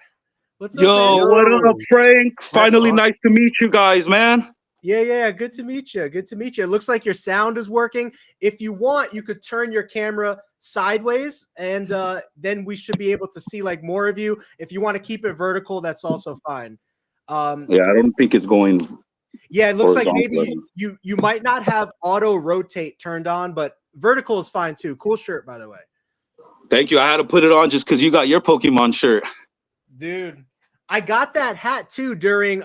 What's up, man? What up, Frank? Finally, awesome. Nice to meet you guys, man. Yeah, good to meet you. Good to meet you. It looks like your sound is working. If you want, you could turn your camera sideways, and then we should be able to see like more of you. If you want to keep it vertical, that's also fine. Yeah, I don't think it's going. Yeah, it looks like maybe you might not have auto rotate turned on, but vertical is fine too. Cool shirt, by the way. Thank you. I had to put it on just because you got your Pokemon shirt. Dude, I got that hat too during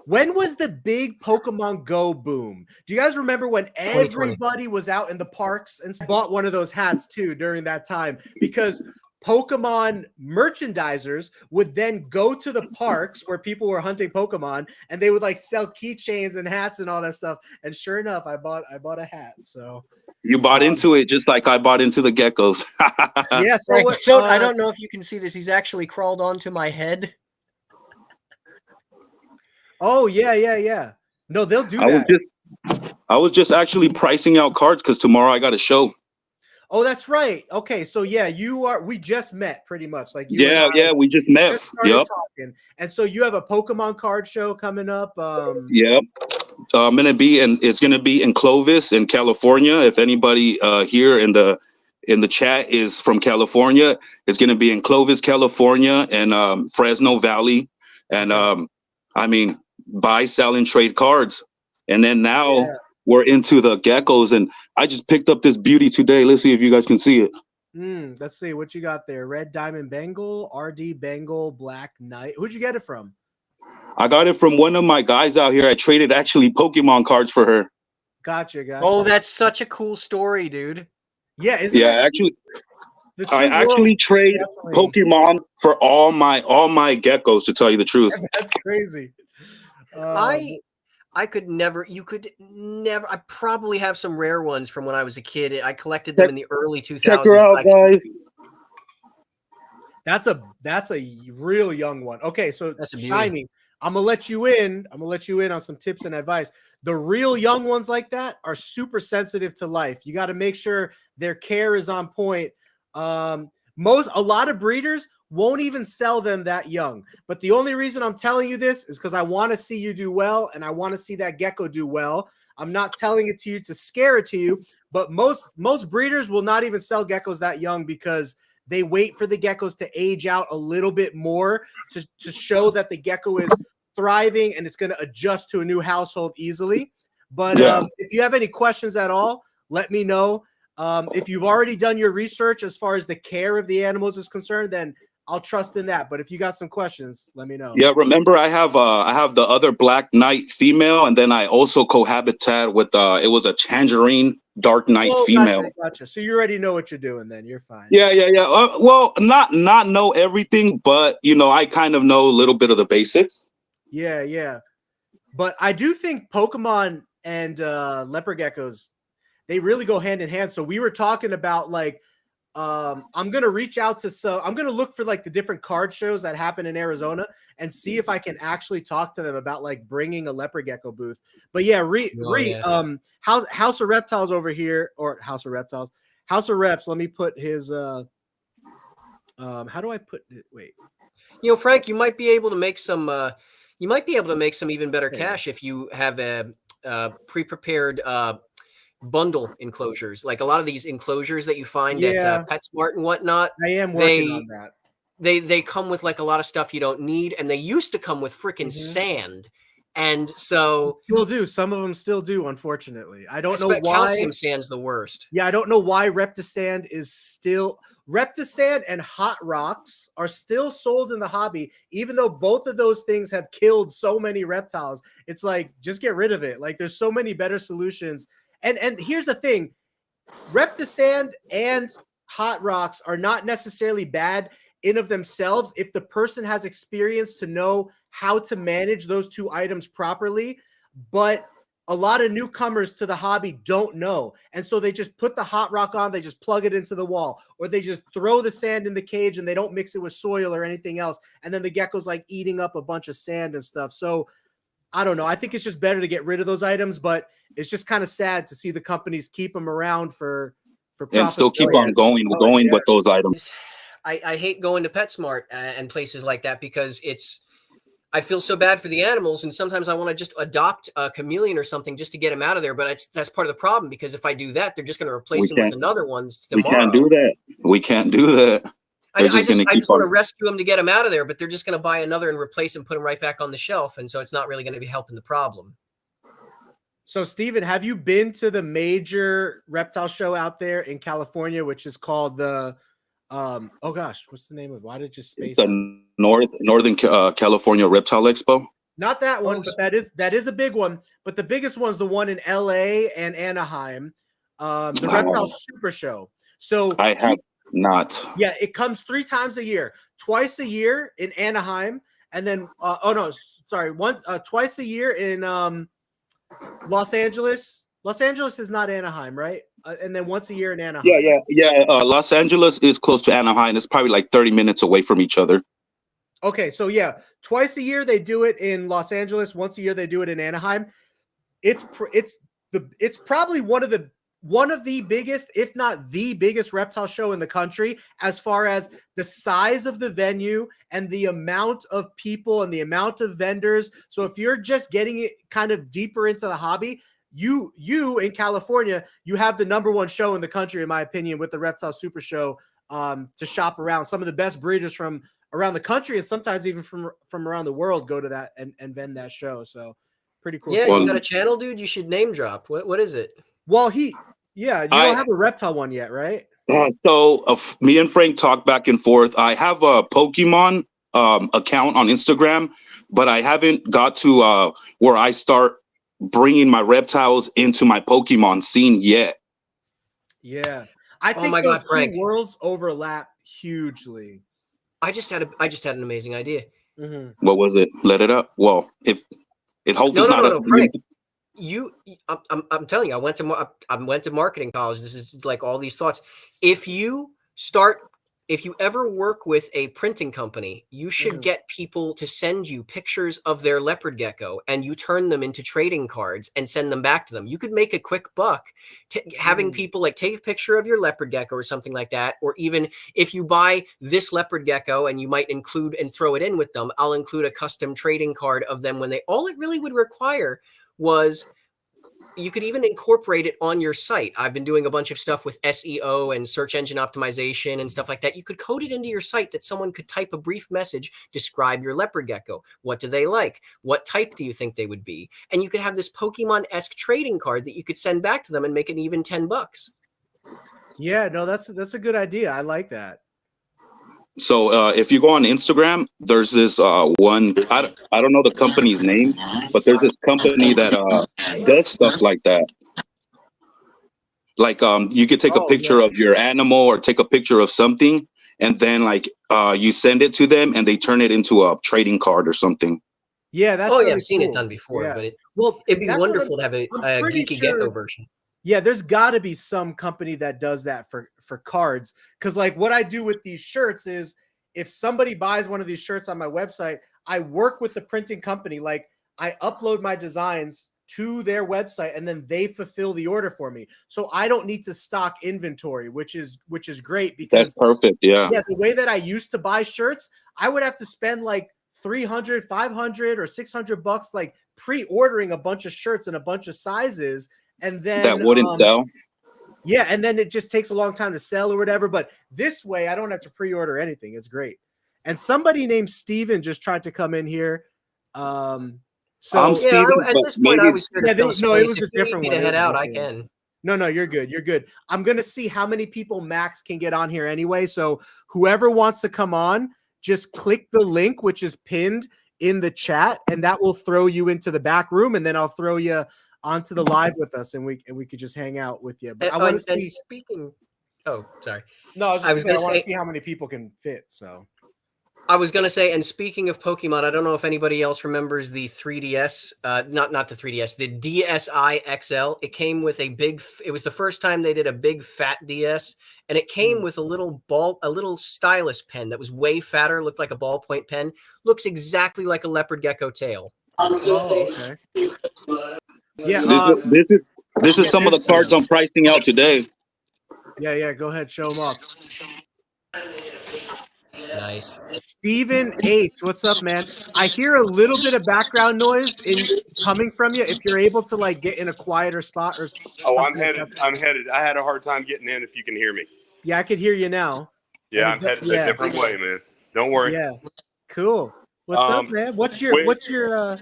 when was the big Pokemon Go boom? Do you guys remember when everybody was out in the parks and bought one of those hats too during that time? Because Pokemon merchandisers would then go to the parks where people were hunting Pokemon, and they would like sell keychains and hats and all that stuff. And sure enough, I bought a hat. So you bought into it just like I bought into the geckos. Yeah. So I don't know if you can see this. He's actually crawled onto my head. Oh yeah. No, they'll do that. I was just actually pricing out cards because tomorrow I got a show. Oh, that's right. Okay, so yeah, we just met pretty much. Like we just met. Yep. Talking. And so you have a Pokemon card show coming up. Yep. It's gonna be in Clovis in California. If anybody here in the chat is from California, it's gonna be in Clovis, California, and Fresno Valley. And buy, sell, and trade cards. And then now we're into the geckos, and I just picked up this beauty today. Let's see if you guys can see it. Let's see what you got there. Red Diamond Bengal, RD Bengal, Black Knight. Who'd you get it from? I got it from one of my guys out here. I traded actually Pokemon cards for her. Gotcha. Oh, that's such a cool story, dude. Yeah, I actually trade Pokemon for all my geckos, to tell you the truth. That's crazy. I could never. You could never. I probably have some rare ones from when I was a kid. I collected them in the early 2000s. Check her out, guys. That's a real young one. Okay, so that's a shiny. I'm gonna let you in on some tips and advice. The real young ones like that are super sensitive to life. You got to make sure their care is on point. A lot of breeders won't even sell them that young. But the only reason I'm telling you this is because I want to see you do well, and I want to see that gecko do well. I'm not telling it to you to scare it to you, but most breeders will not even sell geckos that young because they wait for the geckos to age out a little bit more to show that the gecko is thriving and it's going to adjust to a new household easily. But if you have any questions at all, let me know. If you've already done your research as far as the care of the animals is concerned, then I'll trust in that. But if you got some questions, let me know. Yeah, remember I have the other Black Knight female, and then I also cohabitat with it was a Tangerine Dark Knight female. Gotcha. So you already know what you're doing. Then you're fine. Yeah. Well, not know everything, but I kind of know a little bit of the basics. Yeah. But I do think Pokemon and leopard geckos, they really go hand in hand. So we were talking about like, I'm going to reach out to I'm going to look for like the different card shows that happen in Arizona and see if I can actually talk to them about like bringing a leopard gecko booth. But yeah, House of Reptiles over here, or House of Reptiles, House of Reps. Let me put his, how do I put it? Wait, Frank, you might be able to make some, even better cash if you have a pre-prepared, bundle enclosures, like a lot of these enclosures that you find at PetSmart and whatnot. I am working on that. They come with like a lot of stuff you don't need, and they used to come with freaking sand, and so still do. Some of them still do, unfortunately. I don't know why. Calcium sand's the worst. Yeah, I don't know why Reptisand and Hot Rocks are still sold in the hobby, even though both of those things have killed so many reptiles. It's like, just get rid of it. Like, there's so many better solutions. And here's the thing, Reptisand and Hot Rocks are not necessarily bad in of themselves if the person has experience to know how to manage those two items properly. But a lot of newcomers to the hobby don't know. And so they just put the Hot Rock on, they just plug it into the wall, or they just throw the sand in the cage and they don't mix it with soil or anything else. And then the gecko's like eating up a bunch of sand and stuff. So I don't know. I think it's just better to get rid of those items, but it's just kind of sad to see the companies keep them around for and still keep on going with those items. I hate going to PetSmart and places like that because I feel so bad for the animals, and sometimes I want to just adopt a chameleon or something just to get them out of there. But that's part of the problem, because if I do that, they're just going to replace them with another ones tomorrow. We can't do that. I just want to rescue them to get them out of there, but they're just going to buy another and replace them, put them right back on the shelf. And so it's not really going to be helping the problem. So, Steven, have you been to the major reptile show out there in California, which is called the, oh gosh, what's the name of it? Why did it just space? It's the Northern California Reptile Expo? Not that one, but that is a big one. But the biggest one's the one in LA and Anaheim, the Reptile Super Show. So I have not. Yeah, it comes 3 times a year, twice a year in Anaheim, and then twice a year in Los Angeles. Los Angeles is not Anaheim, right? And then once a year in Anaheim. Yeah. Los Angeles is close to Anaheim. It's probably like 30 minutes away from each other. Okay, so yeah, twice a year they do it in Los Angeles. Once a year they do it in Anaheim. It's probably one of the biggest, if not the biggest, reptile show in the country as far as the size of the venue and the amount of people and the amount of vendors. So if you're just getting it kind of deeper into the hobby, you in California, you have the #1 show in the country, in my opinion, with the Reptile Super Show to shop around. Some of the best breeders from around the country and sometimes even from around the world go to that and vend that show. So pretty cool. Yeah, you got a channel, dude? You should name drop. What is it? Well, you don't have a reptile one yet, right? So me and Frank talk back and forth. I have a Pokemon account on Instagram, but I haven't got to where I start bringing my reptiles into my Pokemon scene yet. Yeah, I think those two worlds overlap hugely. I just had an amazing idea. Mm-hmm. What was it? Let it up. Well, if hopefully no, Frank. I'm telling you, I went to marketing college. This is like all these thoughts. If you start if you ever work with a printing company, you should get people to send you pictures of their leopard gecko, and you turn them into trading cards and send them back to them. You could make a quick buck having people like take a picture of your leopard gecko or something like that. Or even if you buy this leopard gecko and you might include and throw it in with them, I'll include a custom trading card of them when all it really would require was you could even incorporate it on your site. I've been doing a bunch of stuff with SEO and search engine optimization and stuff like that. You could code it into your site that someone could type a brief message, describe your leopard gecko. What do they like? What type do you think they would be? And you could have this Pokemon-esque trading card that you could send back to them and make it even $10. Yeah, no, that's a good idea. I like that. So if you go on Instagram, there's this one, I don't know the company's name, but there's this company that does stuff like that. Like you could take a picture of your animal or take a picture of something, and then like you send it to them and they turn it into a trading card or something. Yeah, that's yeah, really I've seen cool. it done before, Yeah. but that's it'd be what wonderful to have a I'm pretty Geeky sure- Gecko version. Yeah, there's got to be some company that does that for cards. Because like what I do with these shirts is, if somebody buys one of these shirts on my website, I work with the printing company. Like I upload my designs to their website and then they fulfill the order for me. So I don't need to stock inventory, which is great because that's perfect. Yeah. Yeah, the way that I used to buy shirts, I would have to spend like $300, $500 or $600 like pre-ordering a bunch of shirts in a bunch of sizes, and then That wouldn't sell. Yeah, and then it just takes a long time to sell or whatever. But this way, I don't have to pre-order anything. It's great. And somebody named Steven just tried to come in here. So I'm Steven, at but this point, I was here to fill no, it space. was a If you need different me one. to It was head a out, I different one. can. No, you're good. You're good. I'm going to see how many people max can get on here anyway. So whoever wants to come on, just click the link, which is pinned in the chat, and that will throw you into the back room. And then I'll throw you onto the live with us, and we could just hang out with you. But I want to see. Speaking, oh, sorry. No, I was gonna want to say- see how many people can fit. So I was going to say, and speaking of Pokemon, I don't know if anybody else remembers the 3DS, not the 3DS, the DSi XL. It came with a big, it was the first time they did a big fat DS, and it came with a little stylus pen that was way fatter, looked like a ballpoint pen, looks exactly like a leopard gecko tail. okay. Yeah, This is some of the cards I'm pricing out today. yeah. Go ahead, show them off. Nice. Stephen H, what's up, man? I hear a little bit of background noise coming from you. If you're able to like get in a quieter spot or I'm headed. I had a hard time getting in. If you can hear me. Yeah, I could hear you now. Yeah, I'm headed a different way, man. Don't worry. Yeah, cool. What's up, man? What's your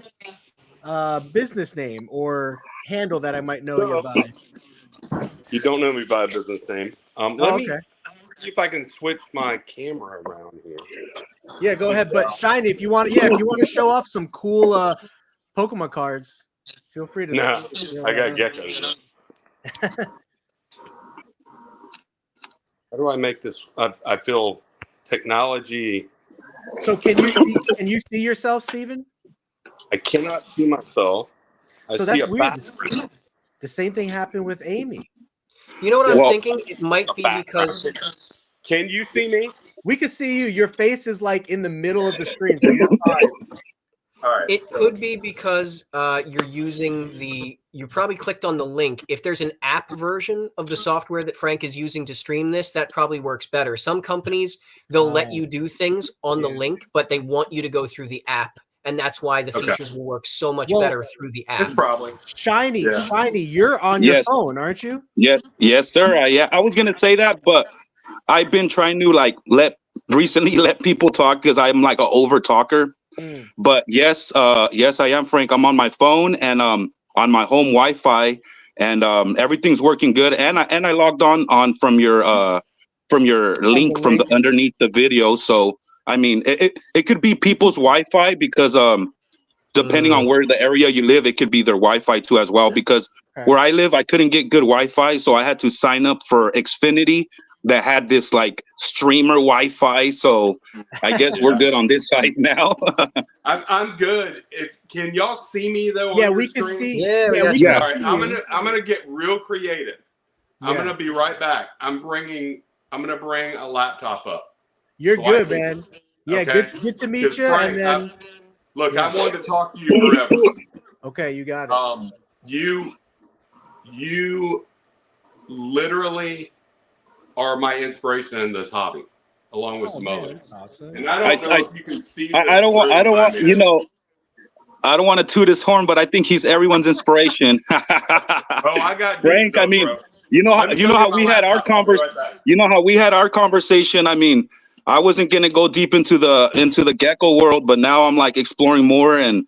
business name or handle that I might know you by? You don't know me by a business name. Let me see if I can switch my camera around here. Yeah, go ahead. But Shiny, if you want to show off some cool Pokemon cards, feel free to. No, I got geckos. How do I make this? I feel technology. So can you see yourself, Steven? I cannot see myself. So that's weird. The same thing happened with Amy. You know what I'm thinking? It might be because. Can you see me? We can see you. Your face is like in the middle of the screen, so you're fine. All right. It could be because you're using you probably clicked on the link. If there's an app version of the software that Frank is using to stream this, that probably works better. Some companies, they'll let you do things on the link, but they want you to go through the app. And that's why the features will work so much better through the app. It's probably Shiny, you're on your phone, aren't you? Yes, sir. I was gonna say that, but I've been trying to like let people talk because I'm like an over talker. But yes, I am, Frank. I'm on my phone and on my home Wi-Fi, and everything's working good. And I logged on from your link from the underneath the video. So I mean, it could be people's Wi-Fi because depending on where the area you live, it could be their Wi-Fi too as well. Because where I live, I couldn't get good Wi-Fi, so I had to sign up for Xfinity that had this like streamer Wi-Fi. So I guess we're good on this side now. I'm good. Can y'all see me though? Yeah, we can see. Yeah, we can All see right, you. I'm gonna get real creative. I'm gonna be right back. I'm gonna bring a laptop up. You're good, slightly. man. Yeah, Okay. good to meet 'Cause you. Frank, And then, look, yeah. I wanted to talk to you forever. Okay, you got it. You literally are my inspiration in this hobby, along with some others. Awesome. And I don't know if you can see this. I don't want. I don't want. room I'm You in. know. I don't want to toot his horn, but I think he's everyone's inspiration. Oh, I got Frank. deep, I mean, bro. you know Let me go how get my we had our laptop. I'll be right back. You know how we had our conversation. I mean, I wasn't gonna go deep into the gecko world, but now I'm like exploring more, and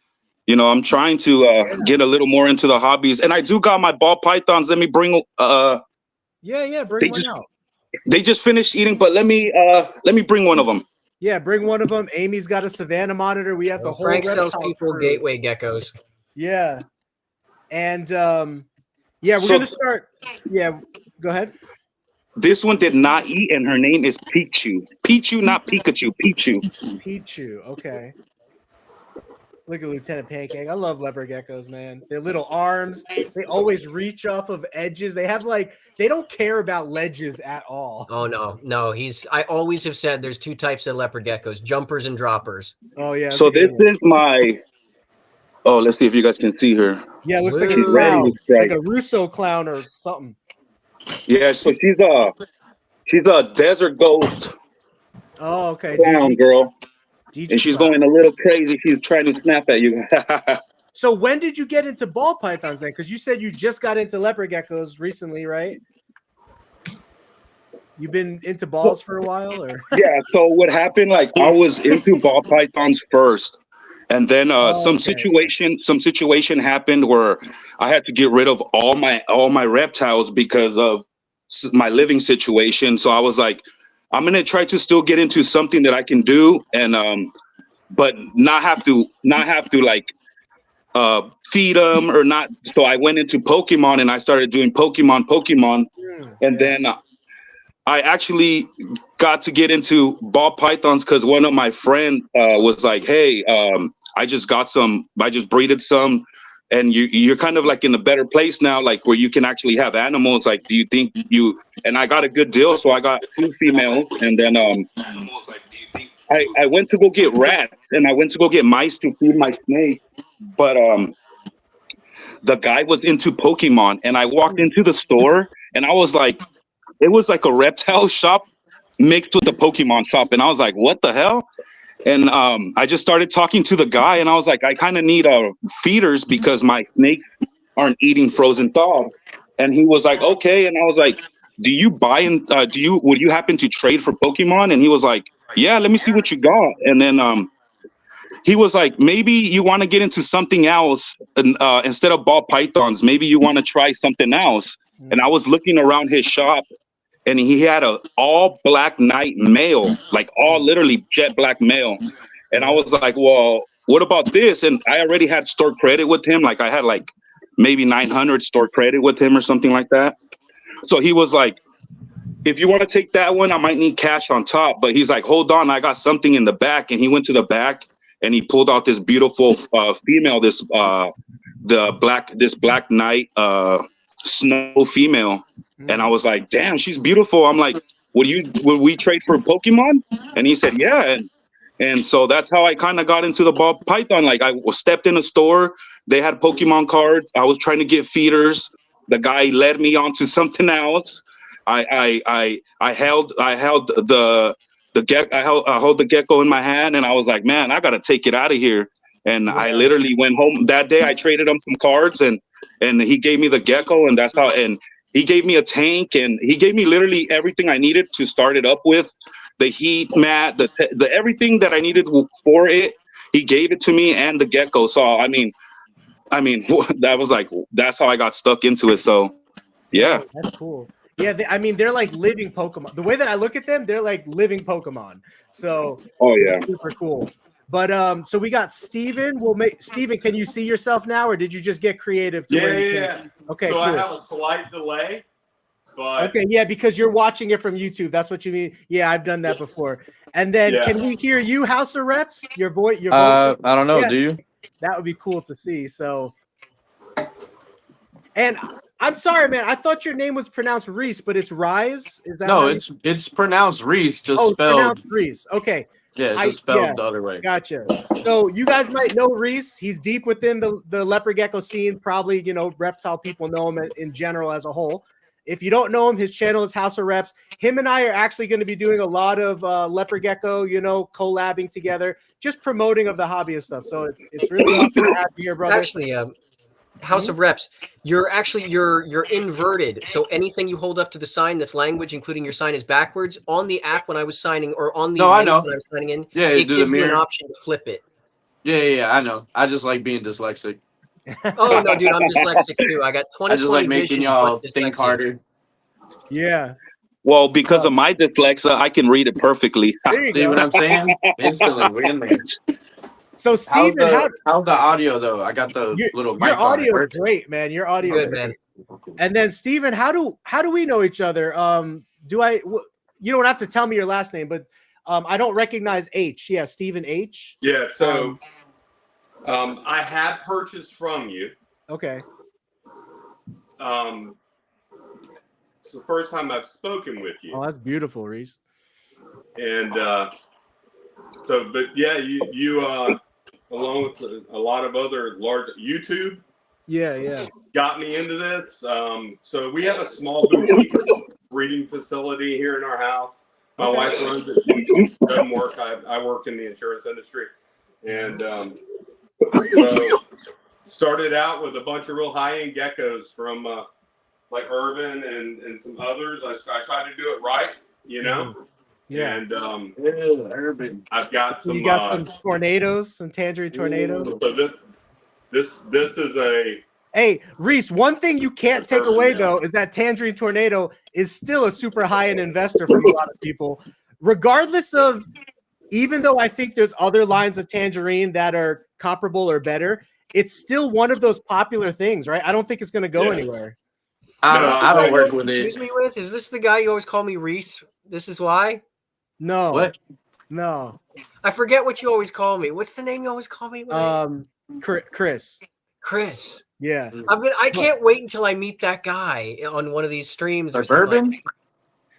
you know, I'm trying to get a little more into the hobbies. And I do got my ball pythons. Let me bring. Bring one out. They just finished eating, but let me bring one of them. Yeah, bring one of them. Amy's got a Savannah monitor. We have the whole Frank sells reptile people crew. gateway geckos. Yeah. And we're gonna start. Yeah, go ahead. This one did not eat, and her name is Pichu. Pichu, not Pikachu. Pichu. Pichu. Okay. Look at Lieutenant Pancake. I love leopard geckos, man. Their little arms. They always reach off of edges. They have they don't care about ledges at all. Oh no. I always have said there's two types of leopard geckos: jumpers and droppers. Oh yeah. So this is my. Oh, let's see if you guys can see her. Yeah, it looks like a She's ready clown, to strike. like a Russo clown or something. Yeah, so she's a desert ghost Oh, okay. clown girl, and she's clown. going a little crazy. She's trying to snap at you. So when did you get into ball pythons then? Because you said you just got into leopard geckos recently, right? You've been into balls for a while, or? Yeah. So what happened? Like I was into ball pythons first, and then some situation happened where I had to get rid of all my reptiles because of my living situation. So I was like, I'm gonna try to still get into something that I can do, and but not have to like feed them or not. So I went into Pokemon and I started doing Pokemon, and then I actually got to get into ball pythons because one of my friends was like, hey, I just breeded some, and you're kind of like in a better place now, like where you can actually have animals. Like, do you think you? And I got a good deal, so I got 2 females, and then I went to go get rats, and I went to go get mice to feed my snake, but the guy was into Pokemon, and I walked into the store, and I was like, it was like a reptile shop mixed with a Pokemon shop, and I was like, what the hell? And I just started talking to the guy, and I was like, I kind of need feeders because my snakes aren't eating frozen thawed. And he was like, okay. And I was like, do you buy and would you happen to trade for Pokemon? And he was like, yeah, let me see what you got. And then he was like, maybe you want to get into something else, and instead of ball pythons, maybe you want to try something else. And I was looking around his shop, and he had a all black night male, like all literally jet black male. And I was like, well, what about this? And I already had store credit with him. Like I had like maybe 900 store credit with him or something like that. So he was like, if you want to take that one, I might need cash on top. But he's like, hold on, I got something in the back. And he went to the back and he pulled out this beautiful female, this black night snow female. And I was like, damn, she's beautiful. I'm like, would we trade for Pokemon? And he said, yeah. And so that's how I kind of got into the ball python. Like I stepped in a store, they had Pokemon cards. I was trying to get feeders. The guy led me onto something else. I held the gecko in my hand, and I was like, man, I gotta take it out of here. And I literally went home that day. I traded him some cards, and he gave me the gecko, and that's how. And he gave me a tank, and he gave me literally everything I needed to start it up with. The heat mat, the everything that I needed for it, he gave it to me, and the gecko. So I mean, that was like, that's how I got stuck into it. So yeah, that's cool. Yeah, they're like living Pokemon. The way that I look at them, they're like living Pokemon. So yeah, super cool. But so we got Steven. Steven, can you see yourself now, or did you just get creative? Yeah. Okay, so cool. I have a slight delay. But okay, yeah, because you're watching it from YouTube. That's what you mean. Yeah, I've done that before. And then can we hear you, House of Reps? Your voice. I don't know. Yeah, do you? That would be cool to see. So, and I'm sorry, man. I thought your name was pronounced Reese, but it's Rise. Is that No, how it's pronounced Reese, just it's spelled. pronounced Reese. Okay. Yeah, just spelled the other way. Gotcha. So you guys might know Reese. He's deep within the leopard gecko scene. Probably, reptile people know him in general as a whole. If you don't know him, his channel is House of Reps. Him and I are actually going to be doing a lot of leopard gecko, collabing together, just promoting of the hobby and stuff. So it's really awesome to have you here, brother. Actually, House of Reps, you're inverted. So anything you hold up to the sign that's language, including your sign, is backwards. On the app when I was signing, or on the I know. when I was signing in, Yeah, it do gives the you an mirror. option to flip it. Yeah, I know. I just like being dyslexic. Oh no, dude, I'm dyslexic too. I got 20/20 I just like making vision, y'all but think dyslexia. harder. Yeah. Well, because of my dyslexia, I can read it perfectly. There you See go. what I'm saying? Instantly, we're in there. So Steven, how's the audio though? I got the little mic your on. audio is great, man. Your audio is Good, great. man. And then Steven, how do we know each other? You don't have to tell me your last name, but I don't recognize H. Yeah, Steven H. Yeah. So I have purchased from you. Okay. It's the first time I've spoken with you. Oh, that's beautiful, Reese. And but yeah, you along with a lot of other large YouTube. Yeah. Got me into this. So we have a small boutique breeding facility here in our house. My wife runs it. She doesn't work. I work in the insurance industry. And so started out with a bunch of real high-end geckos from like Urban and some others. I tried to do it right, Yeah. And Urban. I've got some. You got some tornadoes, some tangerine tornadoes. So this is a. Hey, Reese, one thing you can't take away, though, is that Tangerine Tornado is still a super high-end investor from a lot of people, regardless of, even though I think there's other lines of Tangerine that are comparable or better, it's still one of those popular things, right? I don't think it's going to go anywhere. I don't work with it. Excuse me with? Is this the guy you always call me Reese? This is why? No. What? No. I forget what you always call me. What's the name you always call me? Chris. Chris. Yeah. I can't wait until I meet that guy on one of these streams or Bourbon?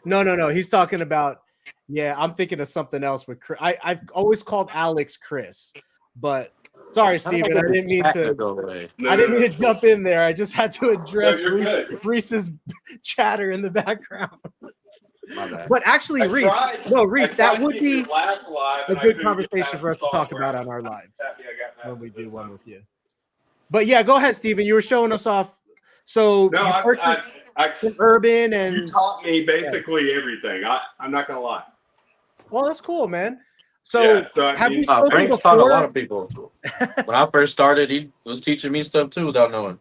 something. No. He's talking about, I'm thinking of something else with Chris. I've always called Alex Chris, but sorry, Steven, I didn't mean to jump in there. I just had to address Reese's chatter in the background. But actually, Reese, that would be a good conversation for us to talk about on our live when we do one with you. But yeah, go ahead, Steven. You were showing us off. So No, you purchased Urban, and you taught me basically everything. I'm not gonna lie. Well, that's cool, man. So have you spoken Frank's before? taught a lot of people. When I first started, he was teaching me stuff too without knowing.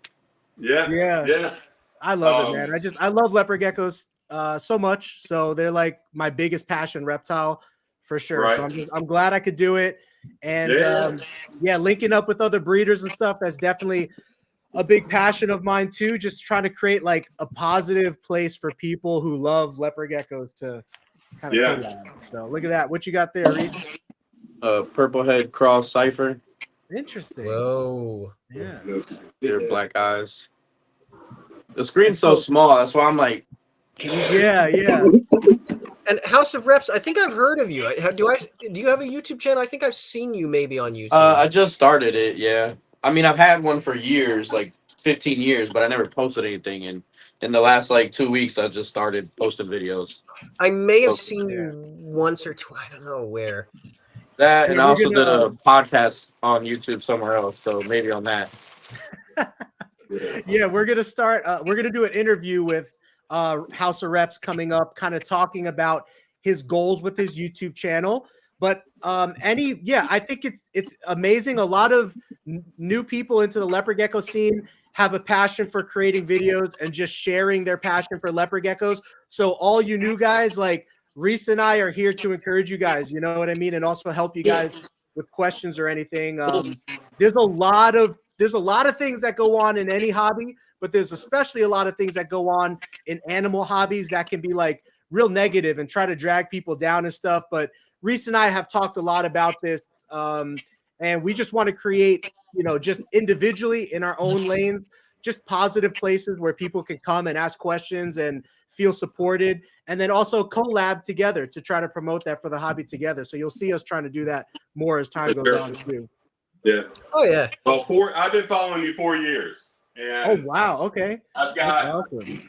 Yeah. I love it, man. I love leopard geckos so much. So they're like my biggest passion reptile for sure. Right. So I'm glad I could do it. And linking up with other breeders and stuff, that's definitely a big passion of mine too. Just trying to create like a positive place for people who love leopard geckos to kind of collab. So look at that. What you got there, Reed? Purple head cross cipher. Interesting. Whoa. Yeah. They're black eyes. The screen's so small. That's why I'm like, Yeah. And House of Reps, I think I've heard of you. Do you have a YouTube channel? I think I've seen you maybe on YouTube. I just started it. Yeah. I mean, I've had one for years, like 15 years, but I never posted anything. And in the last like 2 weeks, I just started posting videos. I may have seen you once or twice. I don't know where. That, and I also did a podcast on YouTube somewhere else. So maybe on that. Yeah, we're gonna start. We're gonna do an interview with House of Reps coming up, kind of talking about his goals with his YouTube channel. But I think it's amazing. A lot of new people into the leopard gecko scene have a passion for creating videos and just sharing their passion for leopard geckos. So all you new guys, like Reese and I, are here to encourage you guys. You know what I mean, and also help you guys with questions or anything. There's a lot of things that go on in any hobby, but there's especially a lot of things that go on in animal hobbies that can be like real negative and try to drag people down and stuff. But Reese and I have talked a lot about this, and we just want to create, just individually in our own lanes, just positive places where people can come and ask questions and feel supported, and then also collab together to try to promote that for the hobby together. So you'll see us trying to do that more as time goes on too. Yeah. Oh yeah. Well, I've been following you 4 years, Oh and wow, okay. I've got. Awesome.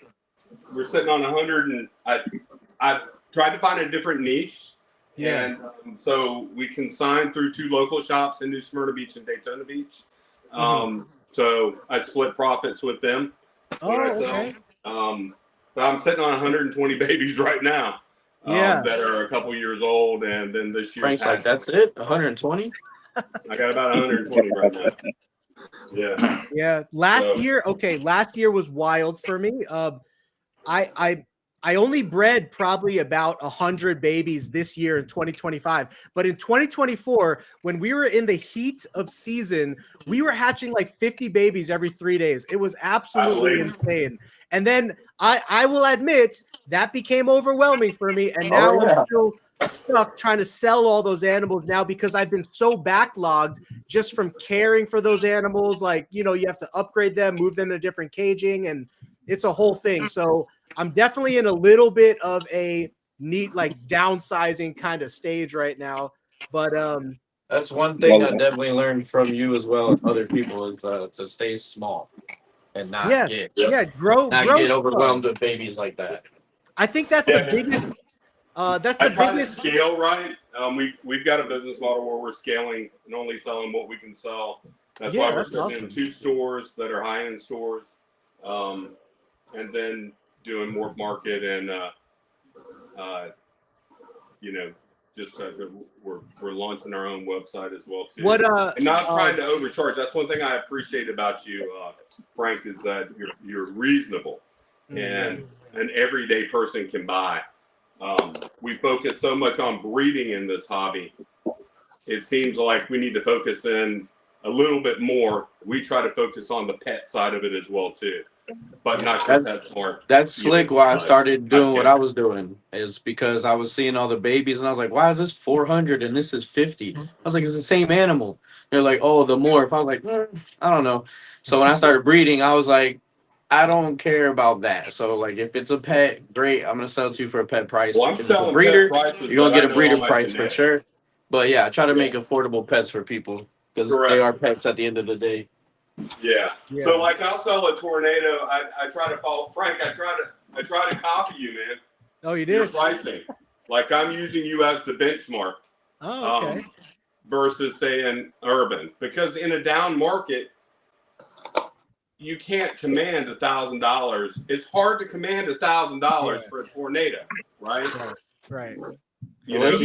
We're sitting on 100, and I tried to find a different niche. Yeah. And so we consign through 2 local shops in New Smyrna Beach and Daytona Beach. So I split profits with them. Oh, okay. But I'm sitting on 120 babies right now. That are a couple years old, and then this year. Frank's like, that's it? 120? I got about 120 right now. Yeah. Yeah. Last year was wild for me. I only bred probably about 100 babies this year in 2025. But in 2024, when we were in the heat of season, we were hatching like 50 babies every 3 days. It was absolutely insane. And then I will admit that became overwhelming for me. And now I'm still stuck trying to sell all those animals now because I've been so backlogged just from caring for those animals. Like, you have to upgrade them, move them to different caging, and it's a whole thing. So I'm definitely in a little bit of a neat, like downsizing kind of stage right now. But that's one thing I definitely learned from you as well as other people is to stay small and not get overwhelmed with babies like that. I think that's the biggest. That's the biggest scale, right? We've got a business model where we're scaling and only selling what we can sell. That's why we're sitting in 2 stores that are high-end stores, and then doing more market and we're launching our own website as well too. And not trying to overcharge. That's one thing I appreciate about you, Frank, is that you're reasonable and an everyday person can buy. We focus so much on breeding in this hobby. It seems like we need to focus in a little bit more. We try to focus on the pet side of it as well too. But not that smart. That's slick. Why I started doing what I was doing is because I was seeing all the babies and I was like, why is this 400 and this is 50? I was like, it's the same animal. They're like, oh, the morph. I was like, I don't know. So when I started breeding, I was like, I don't care about that. So like, if it's a pet, great. I'm gonna sell it to you for a pet price. Well, if it's a breeder, you're gonna get a breeder price for sure. But yeah, I try to make affordable pets for people because they are pets at the end of the day. Yeah. So like I'll sell a tornado. I try to follow Frank. I try to copy you, man. Oh, you did? Your pricing. Like I'm using you as the benchmark. Oh, okay. Versus saying urban. Because in a down market, you can't command $1,000. It's hard to command $1,000 for a tornado, right? Right. You might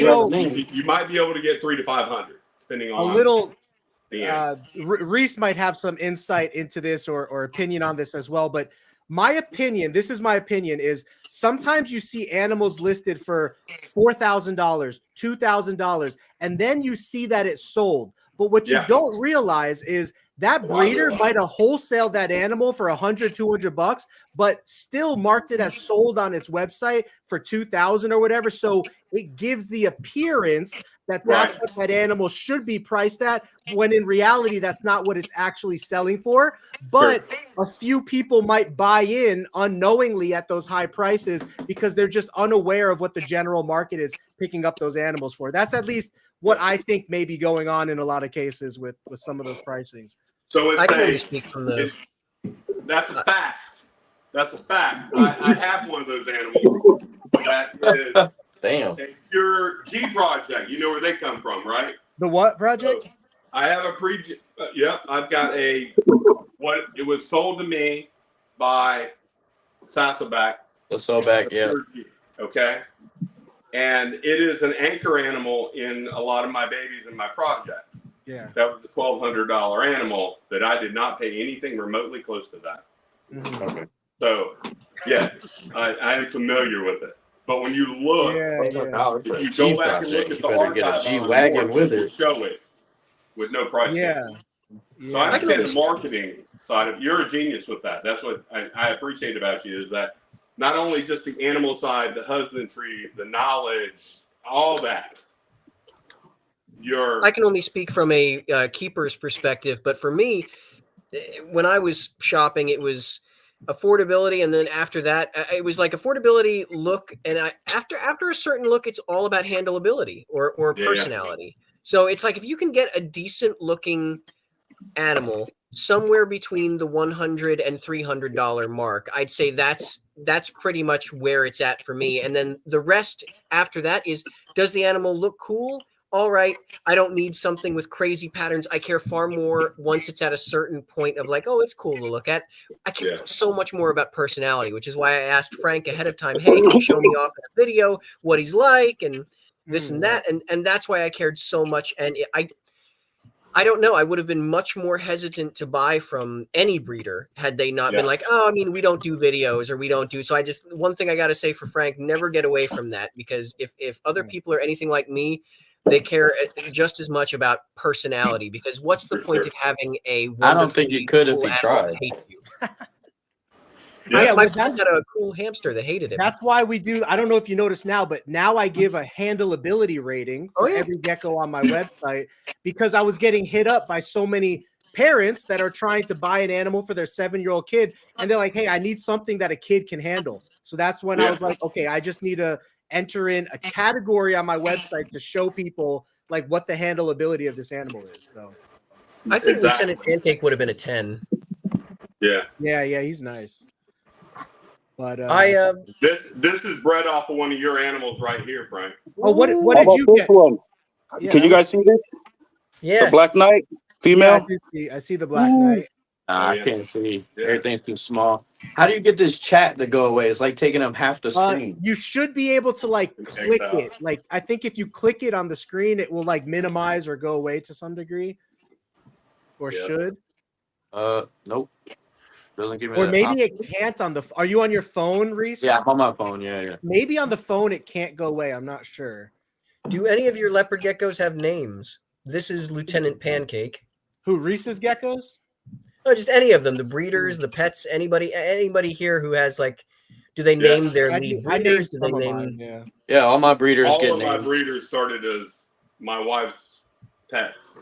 be able to get 300 to 500, depending on a little. Reese might have some insight into this or opinion on this as well, but my opinion, is sometimes you see animals listed for $4,000, $2,000, and then you see that it's sold. But what you don't realize is that breeder might have wholesaled that animal for $100, $200, but still marked it as sold on its website for $2,000 or whatever. So it gives the appearance that that's what that animal should be priced at, when in reality, that's not what it's actually selling for. But a few people might buy in unknowingly at those high prices because they're just unaware of what the general market is picking up those animals for. That's at least what I think may be going on in a lot of cases with some of those pricings. So I can only speak from that's a fact. That's a fact. I have one of those animals that is damn. a pure key project. You know where they come from, right? The what project? So I have a I've got it was sold to me by Saddleback. The Saddleback, Okay. And it is an anchor animal in a lot of my babies and my projects. Yeah. That was a $1,200 animal that I did not pay anything remotely close to that. Okay. So, yes, I am familiar with it. But when you look, if you go back and look at the archive, G-Wagon with it. Show it with no price. So I understand the marketing side of. You're a genius with that. That's what I appreciate about you, is that not only just the animal side, the husbandry, the knowledge, all that. I can only speak from a keeper's perspective, but for me, when I was shopping, it was affordability, and then after that, it was like affordability, look, and after a certain look, it's all about handleability or Yeah. personality. So it's like if you can get a decent looking animal somewhere between the $100 and $300 mark, I'd say that's pretty much where it's at for me. And then the rest after that is, does the animal look cool? All right, I don't need something with crazy patterns. I care far more once it's at a certain point of like, oh, it's cool to look at. I care so much more about personality, which is why I asked Frank ahead of time, hey, can you show me off in a video what he's like and this and that? And that's why I cared so much. And I don't know. I would have been much more hesitant to buy from any breeder had they not been like, oh, I mean, we don't do videos or we don't do. So one thing I got to say for Frank, never get away from that, because if other people are anything like me, they care just as much about personality, because what's the point of having a wonderful, I don't think you could if cool you animal tried. that hates you? Yeah, my friend had a cool hamster that hated him. That's why we do. I don't know if you noticed now, but now I give a handleability rating for every gecko on my website, because I was getting hit up by so many parents that are trying to buy an animal for their 7-year-old kid. And they're like, hey, I need something that a kid can handle. So that's when I was like, okay, I just need to enter in a category on my website to show people like what the handleability of this animal is. So I think Lieutenant Pancake would have been a 10. Yeah, he's nice. But this is bred off of one of your animals right here, Frank. Oh, what did you get? One? Yeah, Can you guys see this? Yeah. The Black Knight female? Yeah, I see the Black Knight. I can't see. Everything's too small. How do you get this chat to go away? It's like taking up half the screen. You should be able to like click it. Like I think if you click it on the screen, it will like minimize or go away to some degree. Or should. Nope. Doesn't give me or that maybe option. it can't on the. Are you on your phone, Reese? Yeah, I'm on my phone. Yeah. Maybe on the phone it can't go away. I'm not sure. Do any of your leopard geckos have names? This is Lieutenant Pancake. Who, Reese's geckos? No, just any of them. The breeders, the pets. Anybody here who has like, do they name their lead breeders? Do they name? Mine, yeah, all my breeders all get of names. my breeders started as my wife's pets,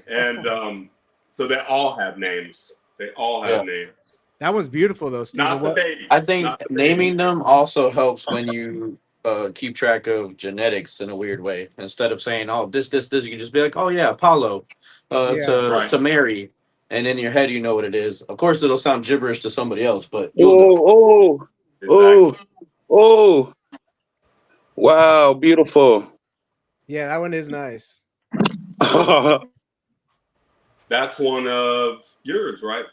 and so they all have names. They all have names. That one's beautiful though, Steve. Not the babies. I think naming them also helps when you keep track of genetics in a weird way. Instead of saying, "Oh, this," you can just be like, "Oh yeah, Apollo," to Mary, and in your head you know what it is. Of course, it'll sound gibberish to somebody else, but oh, wow, beautiful. Yeah, that one is nice. That's one of yours, right,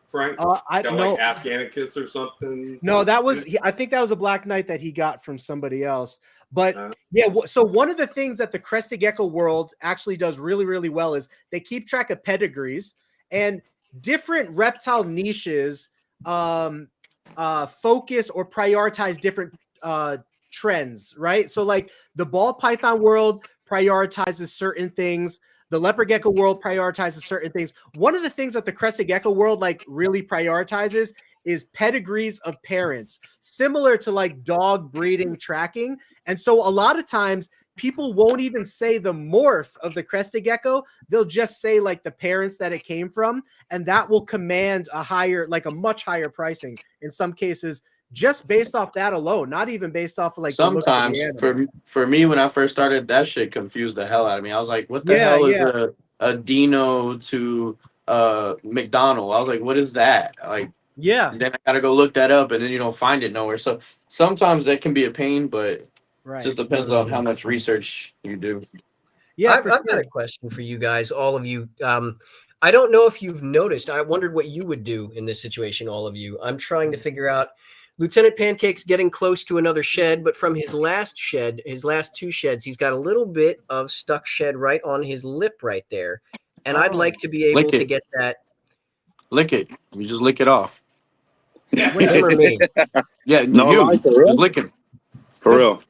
Frank? I don't know. Like Afghanicus or something. No, that was. I think that was a Black Knight that he got from somebody else. But yeah, so one of the things that the crested gecko world actually does really, really well is they keep track of pedigrees, and different reptile niches focus or prioritize different trends, right? So like the ball python world prioritizes certain things. The leopard gecko world prioritizes certain things. One of the things that the crested gecko world like really prioritizes is pedigrees of parents, similar to like dog breeding tracking. And so a lot of times people won't even say the morph of the crested gecko. They'll just say like the parents that it came from, and that will command a higher, like a much higher pricing in some cases, just based off that alone, not even based off of like sometimes for me when I first started, that shit confused the hell out of me. I was like, what the hell is a Dino to McDonald? I was like, what is that? Like, then I gotta go look that up, and then you don't find it nowhere. So sometimes that can be a pain, but it just depends on how much research you do. Yeah, I've got a question for you guys, all of you. I don't know if you've noticed. I wondered what you would do in this situation, all of you. I'm trying to figure out. Lieutenant Pancake's getting close to another shed, but from his last shed, his last two sheds, he's got a little bit of stuck shed right on his lip right there. And I'd like to be able to get that. Lick it. You just lick it off. Him or me? Yeah, just lick it. For real.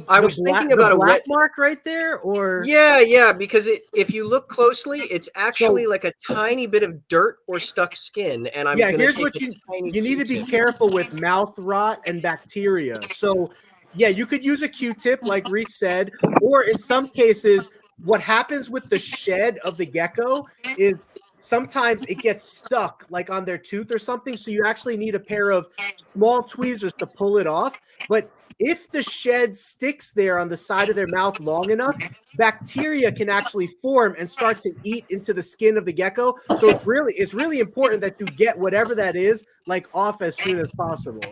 I was thinking about a black mark right there, or yeah, because if you look closely, it's actually like a tiny bit of dirt or stuck skin. And I'm here's what you need to be careful with: mouth rot and bacteria. So yeah, you could use a Q-tip, like Reese said, or in some cases, what happens with the shed of the gecko is sometimes it gets stuck like on their tooth or something. So you actually need a pair of small tweezers to pull it off. But if the shed sticks there on the side of their mouth long enough, bacteria can actually form and start to eat into the skin of the gecko. So it's really important that you get whatever that is like off as soon as possible.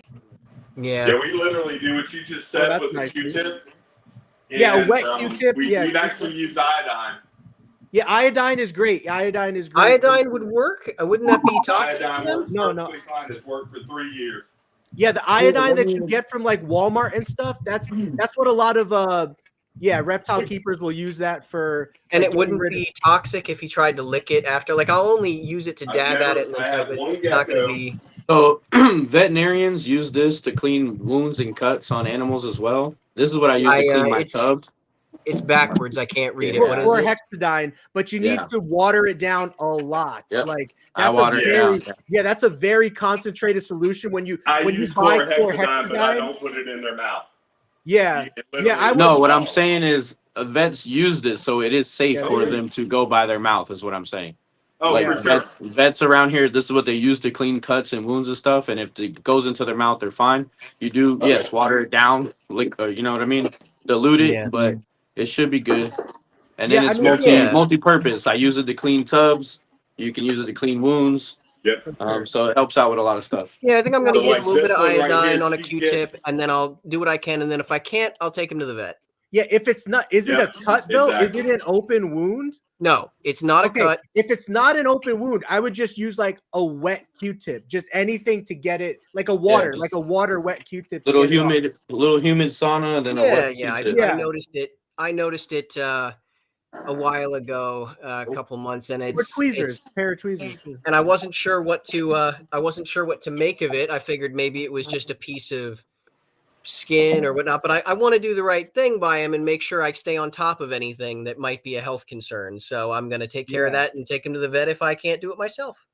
Yeah. We literally do what you just said with the Q-tip. Yeah, a wet Q-tip. We'd actually use iodine. Yeah, iodine is great. Iodine is great. Iodine would work. Wouldn't that be toxic? Iodine works No. fine. It's worked for 3 years. Yeah, the iodine that you get from like Walmart and stuff, that's what a lot of reptile keepers will use that for. And like, it wouldn't be toxic if you tried to lick it after. Like I'll only use it to dab at it and then stuff. It's not going to be. So veterinarians use this to clean wounds and cuts on animals as well. This is what I use to clean my tub. It's backwards. I can't read it. Or, What is or it? hexadine, but you need to water it down a lot. Yep. Like I water it down. Yeah, that's a very concentrated solution. When you use buy chlorhexidine, but I don't put it in their mouth. Yeah, I no. What I'm saying is vets use this, so it is safe for them to go by their mouth. Is what I'm saying. Oh, like for sure. Vets around here, this is what they use to clean cuts and wounds and stuff. And if it goes into their mouth, they're fine. You do, yes, water it down, you know what I mean? Dilute it, but it should be good. And then it's multi-purpose. I use it to clean tubs. You can use it to clean wounds. Yep. So it helps out with a lot of stuff. Yeah, I think I'm going to use like a little bit of this one right iodine here, on a you Q-tip, and then I'll do what I can. And then if I can't, I'll take him to the vet. Yeah, if it's not, is it a cut though? Exactly. Is it an open wound? No, it's not a cut. If it's not an open wound, I would just use like a wet Q-tip, just anything to get it, like a water wet Q-tip. Little humid sauna, then a wet Q-tip. I noticed it. I noticed it a while ago, a couple months, and it's pair of tweezers. And I wasn't sure what to make of it. I figured maybe it was just a piece of skin or whatnot, but I want to do the right thing by him and make sure I stay on top of anything that might be a health concern. So I'm going to take care of that and take him to the vet if I can't do it myself.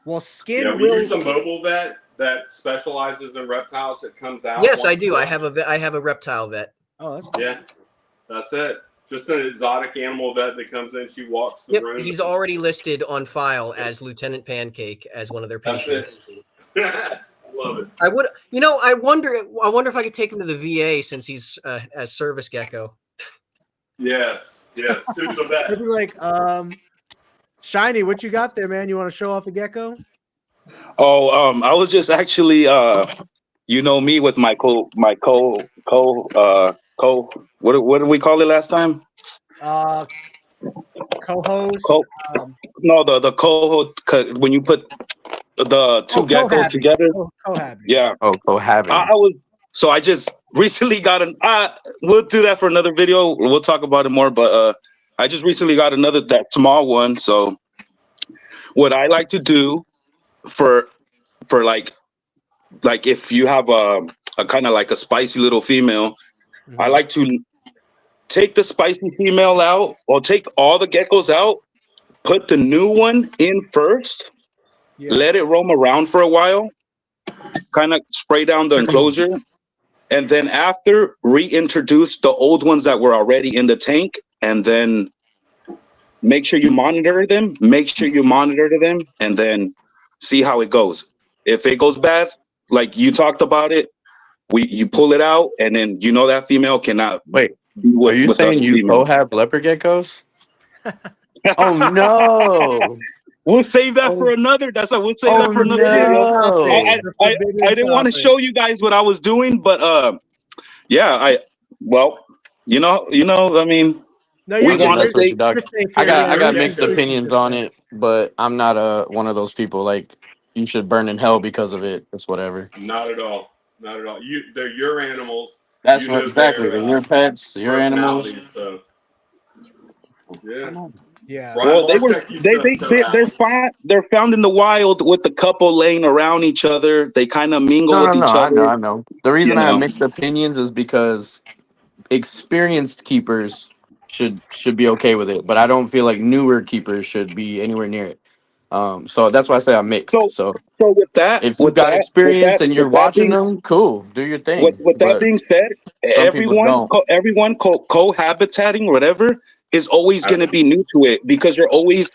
Well, skin we use a mobile vet that specializes in reptiles that comes out. Yes, I do. I have a reptile vet. Oh, that's cool. Yeah, that's it. Just an exotic animal vet that comes in. She walks the room. He's already listed on file as Lieutenant Pancake as one of their patients. Love it. I would, I wonder if I could take him to the VA since he's a service gecko. Yes. To the vet. I'd be like, Shiny, what you got there, man? You want to show off a gecko? Oh, I was just actually, me with my co what did we call it last time? Co-host. No, the co-host, when you put the two geckos together. Cohabiting. Yeah. Oh, cohabiting. I just recently got we'll do that for another video. We'll talk about it more, but I just recently got that small one. So what I like to do for like if you have a kind of like a spicy little female, I like to take the spicy female out, or take all the geckos out, put the new one in first, let it roam around for a while, kind of spray down the enclosure, and then after reintroduce the old ones that were already in the tank, and then make sure you monitor them, and then see how it goes. If it goes bad, like you talked about it, you pull it out, and then that female cannot. Wait, are you saying you cohab leopard geckos? Oh no! We'll save that for another. That's why we'll save that for another video. I didn't want to show you guys what I was doing, but I mean. No, we want to say. I got mixed opinions on it, but I'm not one of those people like you should burn in hell because of it. It's whatever. Not at all. They're your animals. That's what exactly. They're your pets, your animals. So. Yeah. Yeah. Well, they're fine. They're found in the wild with the couple laying around each other. They kind of mingle with each other. I know. The reason I have mixed opinions is because experienced keepers should be okay with it, but I don't feel like newer keepers should be anywhere near it. So that's why I say I'm mixed. So with that, if you've got experience and you're watching them, cool, do your thing. With that being said, everyone cohabitating, whatever, is always going to be new to it, because you're always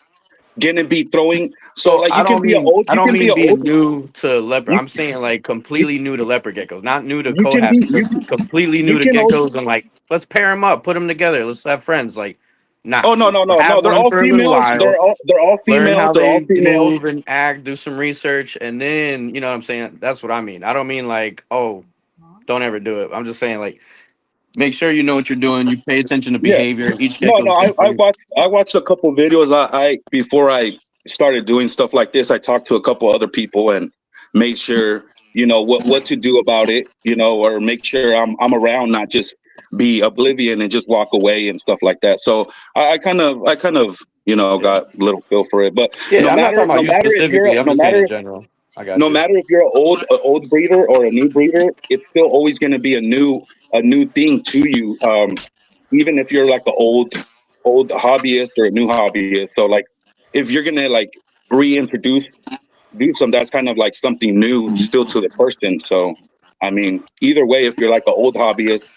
gonna be throwing. So like I you can don't be an mean old. I You don't can be mean an being old. new to leopard. You, I'm saying like you, completely new to leopard geckos, not new to you can be. cohabit, just completely new You to can. geckos and like let's pair them up, put them together, let's have friends. Like, nah, Oh no no no no! have They're one all for a little females. while, They're all learn females. how They're all they females. move and act, do some research, and then you know what I'm saying. That's what I mean. I don't mean like, oh, don't ever do it. I'm just saying like, make sure you know what you're doing. You pay attention to Yeah. behavior. Each No gecko no. is different. I watched a couple videos. I before I started doing stuff like this, I talked to a couple other people and made sure what to do about it. Or make sure I'm around, not just be oblivion and just walk away and stuff like that. So I kind of got a little feel for it. But Yeah, I'm not talking about you specifically. I'm just saying in general. I got no you. matter if you're an old breeder or a new breeder, it's still always going to be a new thing to you. Even if you're like an old hobbyist or a new hobbyist. So like if you're gonna like reintroduce do some, that's kind of like something new still to the person. So I mean, either way, if you're like an old hobbyist,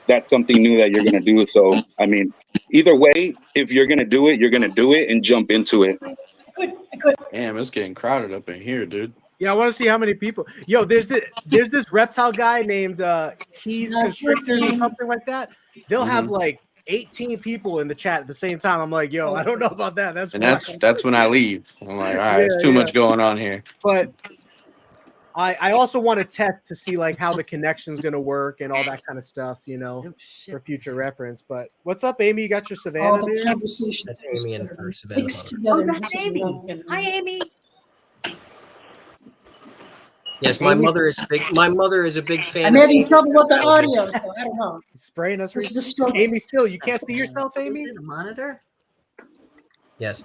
that's something new that you're gonna do. So I mean, either way, if you're gonna do it, you're gonna do it and jump into it. Damn, it's getting crowded up in here, dude. Yeah, I want to see how many people. Yo, there's this reptile guy named Keys Constrictors or something like that. They'll have like 18 people in the chat at the same time. I'm like, yo, I don't know about that. That's when I leave. I'm like, all right, it's too much going on here. But I also want to test to see like how the connection's gonna work and all that kind of stuff, for future reference. But what's up, Amy? You got your Savannah All the there? conversations. That's Amy and her Savannah. Mixed Oh, together. that's This is Amy. really- Hi, Amy. Yes, my mother is a big fan. I'm of having Amy. trouble with the audio, so I don't know. He's spraying us. This is a struggle. Amy, still, you can't see yourself, Amy? Is it a monitor? Yes,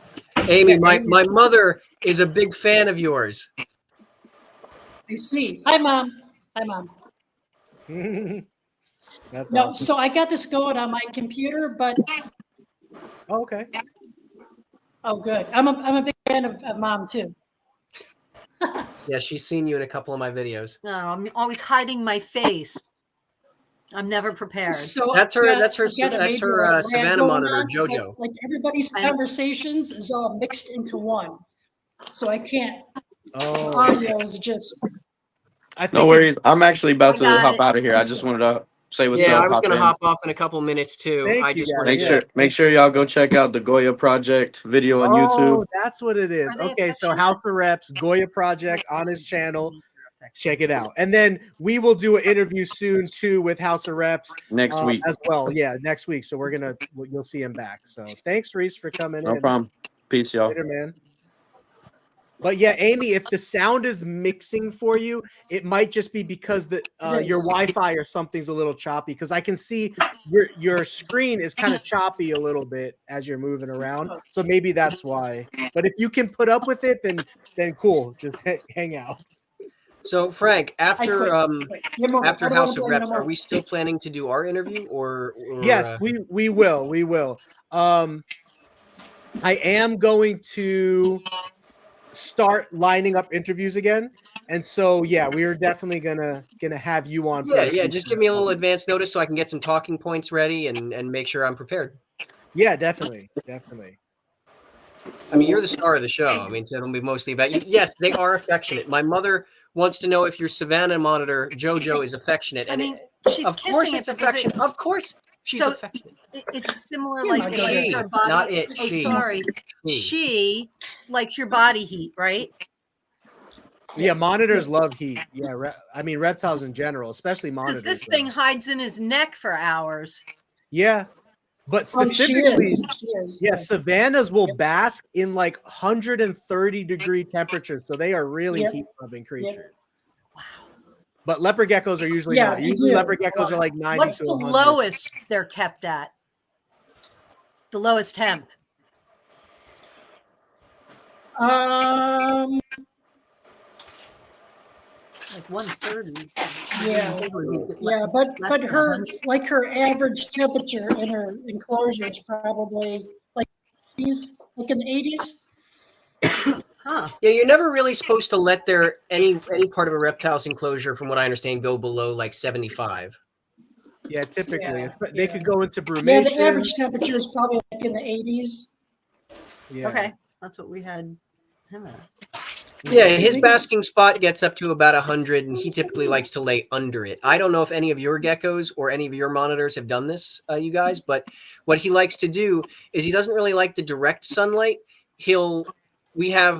Amy. My mother is a big fan of yours. I see. Hi, Mom. Hi, Mom. That's No, awesome. so I got this going on my computer, but Oh, okay. oh, good. I'm a big fan of Mom too. Yeah, she's seen you in a couple of my videos. No, I'm always hiding my face. I'm never prepared. So That's her. I've got- That's her. I've got a That's major her rant Savannah going monitor, on, JoJo. Like everybody's conversations is all mixed into one, so I can't. Oh, Audio is just. I think No worries. I'm actually about to got hop it. out of here. I just wanted to say what's Yeah, up. I was hop gonna in. hop off in a couple minutes too. Thank I you, just guys. wanted Yeah. Make sure y'all go check out the Goya Project video on YouTube. Oh, that's what it is. Are they Okay, so affectionate? House of Reps, Goya Project on his channel. Check it out. And then we will do an interview soon too with House of Reps Next week. as well. Yeah, next week. So you'll see him back. So thanks, Reese, for coming No in. problem. Peace, y'all. Later, man. But yeah, Amy, if the sound is mixing for you, it might just be because your Wi-Fi or something's a little choppy. Because I can see your screen is kind of choppy a little bit as you're moving around. So maybe that's why. But if you can put up with it, then cool. Just hang out. So Frank, after After House of Reps, are we still planning to do our interview or Yes, we will. We will. I am going to start lining up interviews again, and so yeah, we are definitely gonna have you on. Yeah. Just give me a little advance notice so I can get some talking points ready and make sure I'm prepared. Yeah, definitely. I mean, you're the star of the show. I mean, it'll be mostly about you. Yes, they are affectionate. My mother wants to know if your Savannah monitor JoJo is affectionate, I and mean, she's of course kissing it's it because affectionate. Of course she's So- affectionate. it's similar Yeah, like my it God. likes She, her body. not it, Oh, she. sorry. She. She likes your body heat, right? Yeah, monitors love heat. Yeah, reptiles in general, especially monitors. Because this thing hides in his neck for hours. Yeah, but Oh, she specifically, is. She is. yeah, savannas will bask in like 130-degree temperatures, so they are really Yep. heat-loving creatures. But leopard geckos are usually Yeah, not. they Usually do. leopard geckos are like 90 What's to the 100. lowest they're kept at? The lowest temp. Like 130. Yeah, but Less than her 100. like her average temperature in her enclosure is probably like like in the 80s. Huh. Yeah, you're never really supposed to let any part of a reptile's enclosure, from what I understand, go below like 75. Yeah, typically Yeah, They yeah. could go into Yeah, brumation. the average temperature is probably like in the 80s. Yeah. Okay. That's what we had him at. Yeah, his basking spot gets up to about 100, and he typically likes to lay under it. I don't know if any of your geckos or any of your monitors have done this, you guys, but what he likes to do is he doesn't really like the direct sunlight. The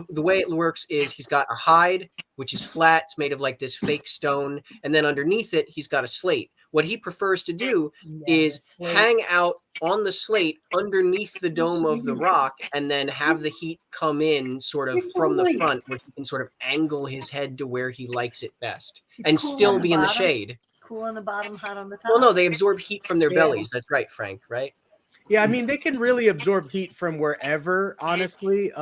way it works is he's got a hide, which is flat. It's made of like this fake stone. And then underneath it, he's got a slate. What he prefers to do is hang out on the slate underneath the dome of the rock and then have the heat come in sort of from the front where he can sort of angle his head to where he likes it best and cool still on the be in the bottom. shade. Cool on the bottom, hot on the top. Well, no, they absorb heat from their bellies. That's right, Frank, right? Yeah, I mean, they can really absorb heat from wherever, honestly.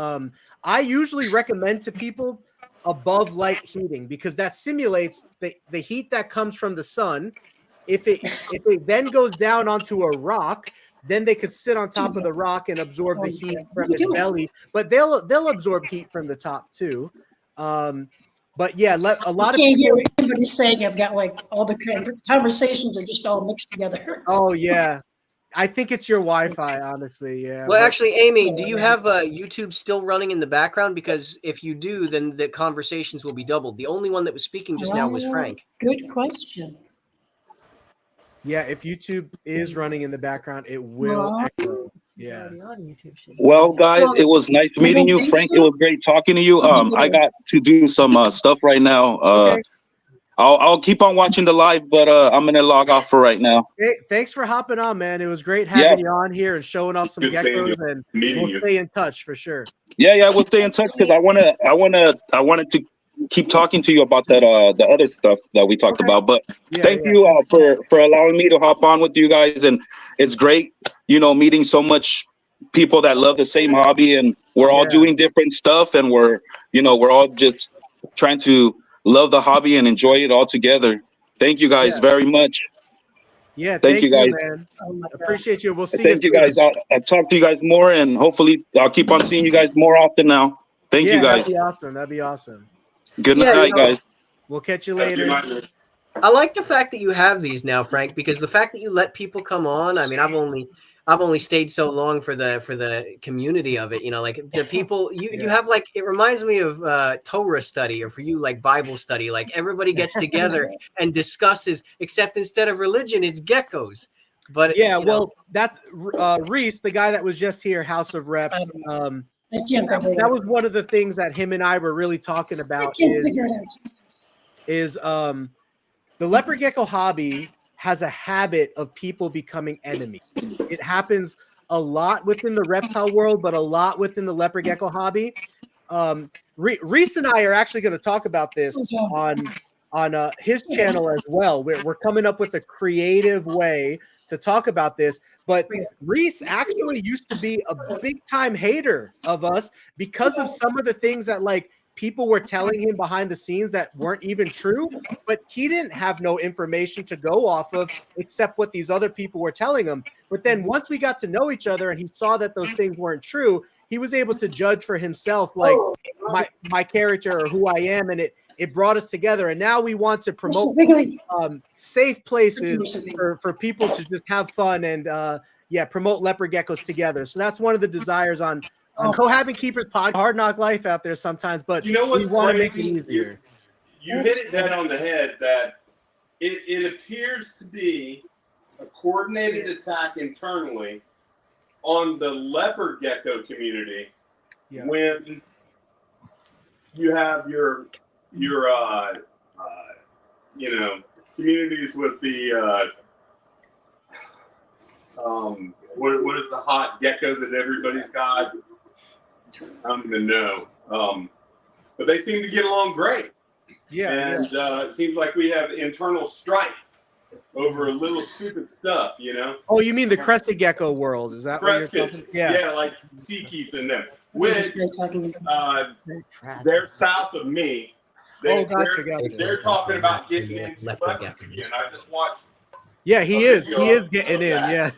I usually recommend to people above light heating because that simulates the heat that comes from the sun. If it then goes down onto a rock, then they could sit on top of the rock and absorb the heat from its belly. But they'll absorb heat from the top too. But yeah, a lot of people. Everybody's saying I've got like all the conversations are just all mixed together. Oh yeah, I think it's your Wi-Fi, honestly. Yeah. Well, actually, Amy, do you have YouTube still running in the background? Because if you do, then the conversations will be doubled. The only one that was speaking just now was Frank. Good question. Yeah, if YouTube is running in the background, it will echo. Yeah. Well, guys, it was nice meeting you, Frank. It was great talking to you. I got to do some stuff right now. Okay. I'll keep on watching the live, but I'm gonna log off for right now. Hey, thanks for hopping on, man. It was great having you on here and showing off some geckos, and we'll stay in touch for sure. Yeah, we'll stay in touch because I wanted to keep talking to you about that the other stuff that we talked about. But thank you for allowing me to hop on with you guys, and it's great, meeting so much people that love the same hobby, and we're all doing different stuff, and we're all just trying to love the hobby and enjoy it all together. Thank you guys very much. Yeah, thank you guys, man. Appreciate you. We'll see thank you guys. I'll talk to you guys more, and hopefully I'll keep on seeing you guys more often now. Thank you guys. That'd be awesome. Good night, guys. We'll catch you later. I like the fact that you have these now, Frank, because the fact that you let people come on. I mean, I've only stayed so long for the community of it. Like the people you have, like, it reminds me of Torah study, or for you, like Bible study. Like everybody gets together and discusses, except instead of religion, it's geckos. But well, that Reese, the guy that was just here, House of Reps. That was one of the things that him and I were really talking about. Is the leopard gecko hobby has a habit of people becoming enemies. It happens a lot within the reptile world, but a lot within the leopard gecko hobby. Reese and I are actually going to talk about this on his channel as well. We're coming up with a creative way to talk about this, but Reese actually used to be a big time hater of us because of some of the things that people were telling him behind the scenes that weren't even true, but he didn't have no information to go off of except what these other people were telling him. But then once we got to know each other and he saw that those things weren't true, he was able to judge for himself, like my character or who I am. And it brought us together. And now we want to promote safe places for people to just have fun and promote leopard geckos together. So that's one of the desires on Co-Having Keepers Pod. Hard knock life out there sometimes, but we want to make it easier. You hit it dead on the head that it appears to be a coordinated attack internally on the leopard gecko community when you have your communities with the what is the hot gecko that everybody's got? I don't even know. But they seem to get along great. And it seems like we have internal strife over a little stupid stuff, Oh, you mean the crested gecko world? Is that what you're talking? Yeah, like Tiki's and them. Which they're south of me. They're talking about getting into leopard again. I just watched. Yeah, he is getting in. Yeah.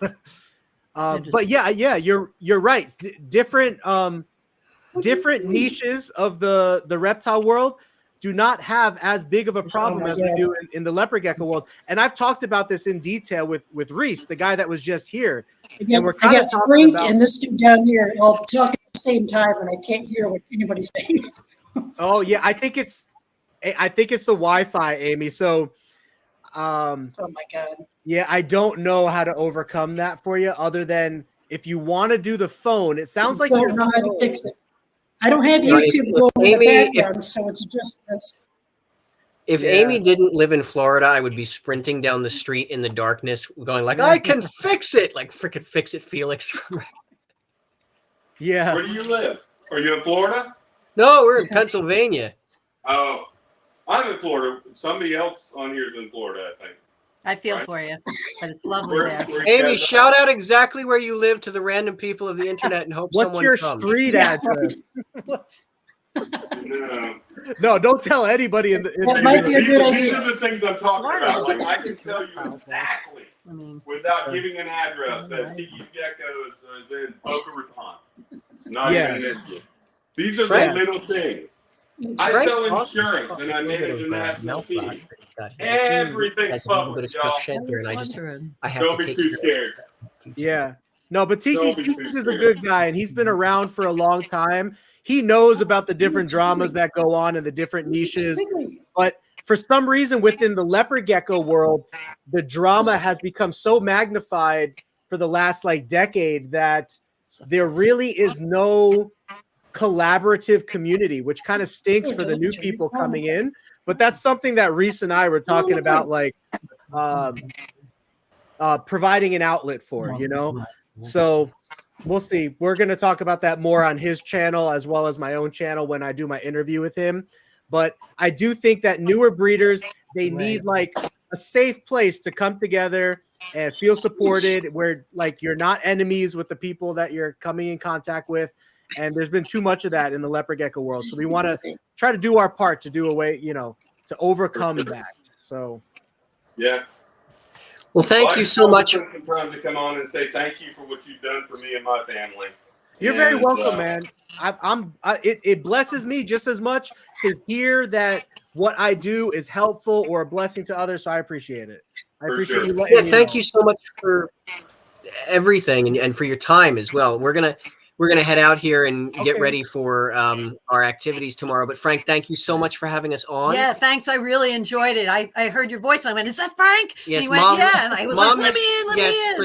But you're right. Different niches of the reptile world do not have as big of a problem as we do in the leopard gecko world. And I've talked about this in detail with Reese, the guy that was just here. And we're kind of talking about, and this dude down here all talking the same time, and I can't hear what anybody's saying. Oh yeah, I think it's the Wi-Fi, Amy. So, Oh my God. yeah, I don't know how to overcome that for you, other than if you want to do the phone. It sounds like I your don't know how to fix it. I don't have No, YouTube going in the Amy, background, so it's just this. If Yeah. Amy didn't live in Florida, I would be sprinting down the street in the darkness, going like, "I can fix it!" Like freaking fix it, Felix. Yeah. Where do you live? Are you in Florida? No, we're in Pennsylvania. Oh, I'm in Florida. Somebody else on here is in Florida, I think. I feel Right. for you, but it's lovely Where- there. where you Amy, guys at? shout out exactly where you live to the random people of the internet and hope What's someone your comes. street Yeah, address? No. No, don't tell anybody in the. That might be a good These idea. are the things I'm talking about. Like I can tell you exactly I mean, without giving an address that Geeky Geckos is in Boca Raton. It's not Yeah. even an issue. These are Frank- the little things. I Frank's sell awesome. insurance and I A little bit manage a of, national mouth team. rot that he's got here. Everything's Guys, a little bit public, of y'all. script here, and I have Don't to be take too care of scared. Yeah. No, but Tiki Don't be too is a scared. good guy, and he's been around for a long time. He knows about the different dramas that go on in the different niches. But for some reason, within the leopard gecko world, the drama has become so magnified for the last like decade that there really is no collaborative community, which kind of stinks for the new people coming in. But that's something that Reese and I were talking about, like providing an outlet for, you know. So we'll see. We're going to talk about that more on his channel as well as my own channel when I do my interview with him. But I do think that newer breeders, they need like a safe place to come together and feel supported, where like you're not enemies with the people that you're coming in contact with. And there's been too much of that in the leopard gecko world. So we want to try to do our part to do away, you know, to overcome that. So Yeah. Well, thank Well, I you just so wanted much. to take some time to come on and say thank you for what you've done for me and my family. you're very And, welcome, man. It blesses me just as much to hear that what I do is helpful or a blessing to others. So I appreciate it. I For appreciate sure. you letting Yeah, me thank know. you so much for everything and for your time as well. We're gonna head out here and get Okay. ready for our activities tomorrow. But Frank, thank you so much for having us on. yeah, thanks. I really enjoyed it. I heard your voice. And I went, "Is that Frank?" And Yes, he went, Mom. "Yeah." And I was Mom like, "Let me used- in, let yes, me in."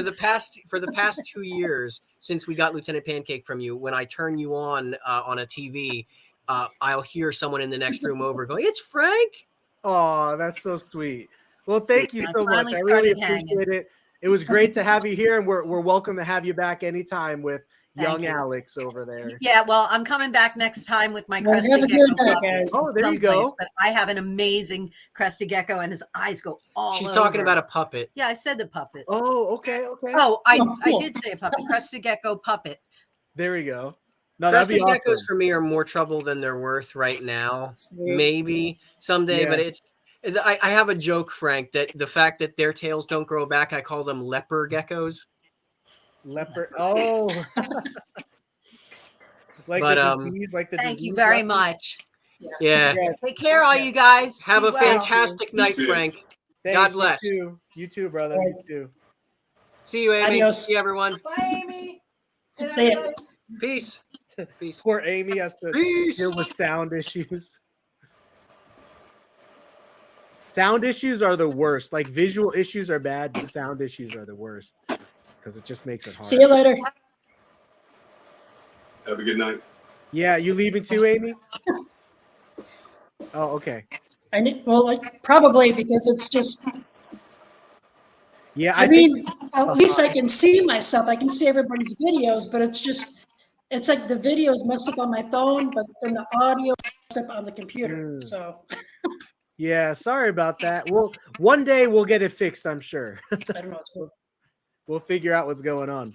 for the past 2 years since we got Lieutenant Pancake from you, when I turn you on a TV, I'll hear someone in the next room over going, "It's Frank." Oh, that's so sweet. Well, thank you I so much. finally I really started hanging. appreciate it. It was great to have you here, and we're welcome to have you back anytime with Thank young you. Alex over there. Yeah, well, I'm coming back next time with my Well, crested have a gecko good night, puppy guys. Oh, there you someplace, go. But I have an amazing crested gecko, and his eyes go all She's over. talking about a puppet. Yeah, I said the puppet. Oh, okay, okay. Oh, Oh, I cool. did say a puppet. Crested gecko puppet. There we go. No, that'd Crested be geckos awesome. for me are more trouble than they're worth right now. Sweet. Maybe someday, Yeah. but I have a joke, Frank, that the fact that their tails don't grow back, I call them leopard geckos. Leopard. Oh, like But, the disease, like the Thank you disease very leopard? much. Yeah. Yeah. Take care, all you guys. Have Be a well. fantastic night, too. Frank. Thanks, God bless. You too, brother. Right. You too. See you, Amy. Adios. See you, everyone. Bye, Amy. See ya. Peace. Peace. Poor Amy has to Peace. deal with sound issues. Sound issues are the worst. Like visual issues are bad, but sound issues are the worst because it just makes it hard. See you later. Have a good night. Yeah, you leaving too, Amy? Oh, okay. I need, well, like, probably because it's just, Yeah, I think mean, at least I can see myself. I can see everybody's videos, but it's just, it's like the videos messed up on my phone, but then the audio messed up on the computer. Mm. So yeah, sorry about that. Well, one day we'll get it fixed, I'm sure. I don't know. It's cool. We'll figure out what's going on.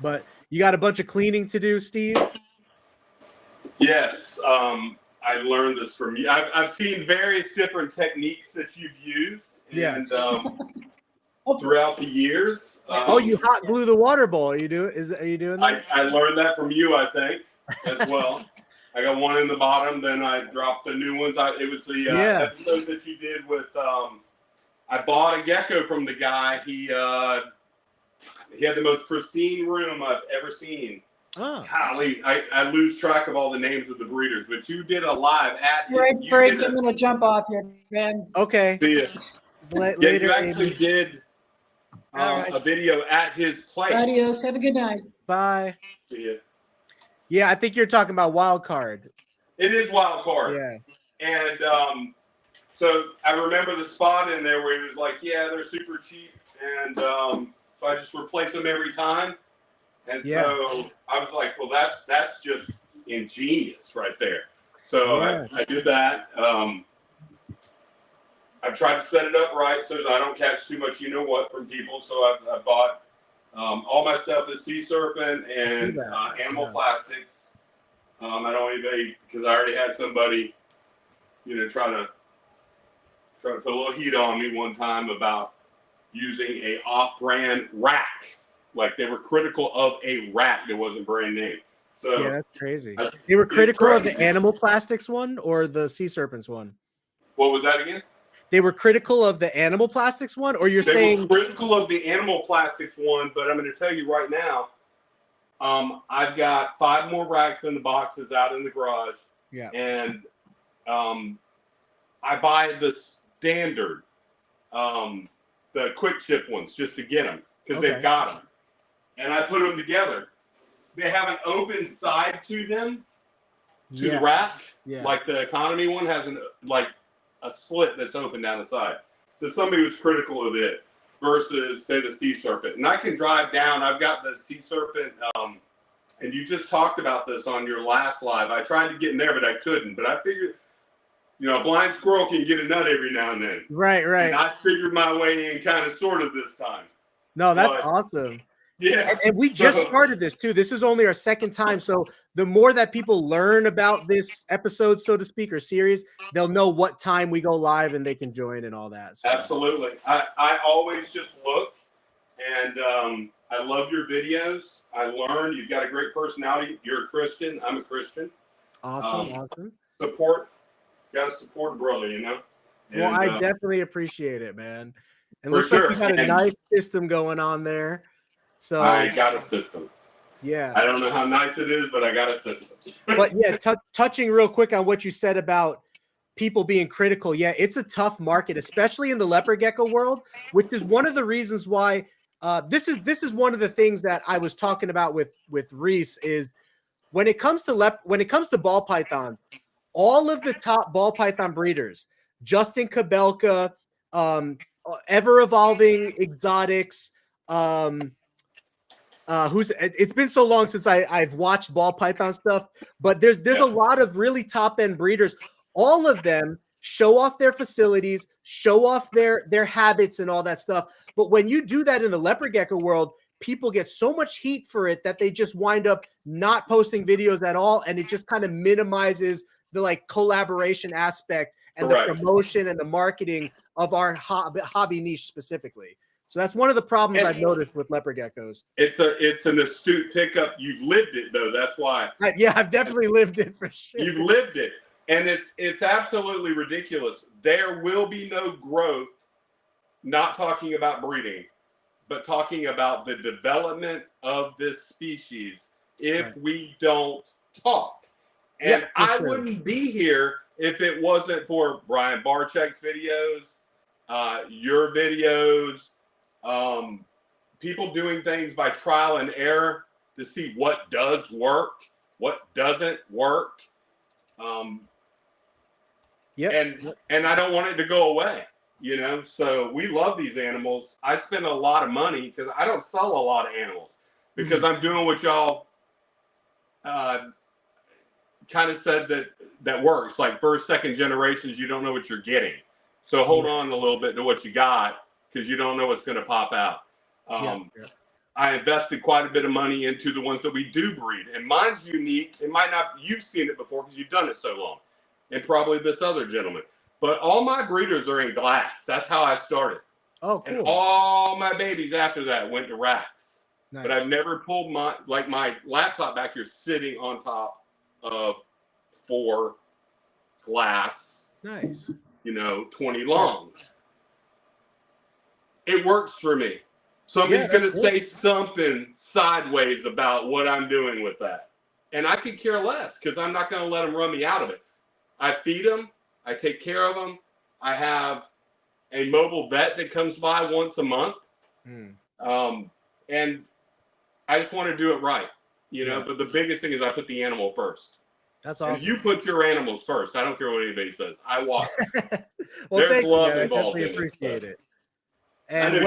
But you got a bunch of cleaning to do, Steve? Yes, I learned this from you. I've seen various different techniques that you've used, Yeah. and throughout the years. Oh, you hot glue the water bowl. Are you doing that? I learned that from you, I think, as well. I got one in the bottom, then I dropped the new ones. It was the episode that you did with. I bought a gecko from the guy. He had the most pristine room I've ever seen, Oh. Golly, I lose track of all the names of the breeders, but you did a live at Frank, you Frank, did I'm gonna jump off here, man. Okay. see ya. Yeah, Later, you actually Amy. did All right. a video at his place. Adios. Have a good night. Bye. See ya. Yeah, I think you're talking about Wild Card. It is wild card. Yeah. And so I remember the spot in there where he was like, yeah, they're super cheap. And so I just replace them every time. And so I was like, well, that's just ingenious right there. So I did that. I tried to set it up right so that I don't catch too much you-know-what from people. So I bought all my stuff is sea serpent and animal plastics. I don't even, because I already had somebody, try to put a little heat on me one time about using a off-brand rack. Like they were critical of a rack that wasn't brand name. So yeah, that's crazy. They were critical of the animal plastics one or the sea serpents one. What was that again? They were critical of the animal plastics one, or you're They saying were critical of the animal plastics one, but I'm going to tell you right now, I've got 5 more racks in the boxes out in the garage. Yeah. And I buy the standard, the quick ship ones just to get them because they've got them. And I put them together. They have an open side to them, to the rack. Yeah. Like the economy one has a slit that's open down the side. So somebody was critical of it versus, say, the sea serpent. And I can drive down. I've got the sea serpent, and you just talked about this on your last live. I tried to get in there, but I couldn't. But I figured, a blind squirrel can get a nut every now and then. Right. And I figured my way in kind of sort of this time. No, that's awesome. Yeah. And we just started this too. This is only our second time. So the more that people learn about this episode, so to speak, or series, they'll know what time we go live and they can join and all that. So. Absolutely. I always just look and I love your videos. I learn. You've got a great personality. You're a Christian. I'm a Christian. Awesome. Got to support a brother, And, well, I definitely appreciate it, man. And for looks sure. like you got a nice system going on there. So I got a system. Yeah. I don't know how nice it is, but I got a system. But yeah, touching real quick on what you said about people being critical. Yeah, it's a tough market, especially in the leopard gecko world, which is one of the reasons why this is one of the things that I was talking about with Reese is when it comes to ball pythons, all of the top ball python breeders, Justin Kabelka, ever evolving exotics, it's been so long since I've watched ball python stuff, but there's a lot of really top end breeders. All of them show off their facilities, show off their habits and all that stuff. But when you do that in the leopard gecko world, people get so much heat for it that they just wind up not posting videos at all, and it just kind of minimizes the collaboration aspect and the promotion and the marketing of our hobby niche specifically. So that's one of the problems I've noticed with leopard geckos. It's an astute pickup. You've lived it though. That's why. Yeah, I've definitely lived it for sure. You've lived it. And it's absolutely ridiculous. There will be no growth, not talking about breeding, but talking about the development of this species if we don't talk. And I wouldn't be here if it wasn't for Brian Barczyk's videos, your videos, people doing things by trial and error to see what does work, what doesn't work. And I don't want it to go away, so we love these animals. I spend a lot of money because I don't sell a lot of animals because I'm doing what y'all kind of said that works. Like first, second generations, you don't know what you're getting. So hold on a little bit to what you got because you don't know what's going to pop out. I invested quite a bit of money into the ones that we do breed, and mine's unique. It might not, you've seen it before because you've done it so long, and probably this other gentleman. But all my breeders are in glass. That's how I started. Oh, cool. And all my babies after that went to racks. Nice. But I've never pulled my laptop back here sitting on top of 4 glass. Nice. 20 longs. It works for me. Somebody's going to say something sideways about what I'm doing with that. And I could care less because I'm not going to let them run me out of it. I feed them. I take care of them. I have a mobile vet that comes by once a month. And I just want to do it right, you know, but the biggest thing is I put the animal first. That's awesome. And you put your animals first. I don't care what anybody says. I watch. Well, There's love I involved definitely in appreciate it. And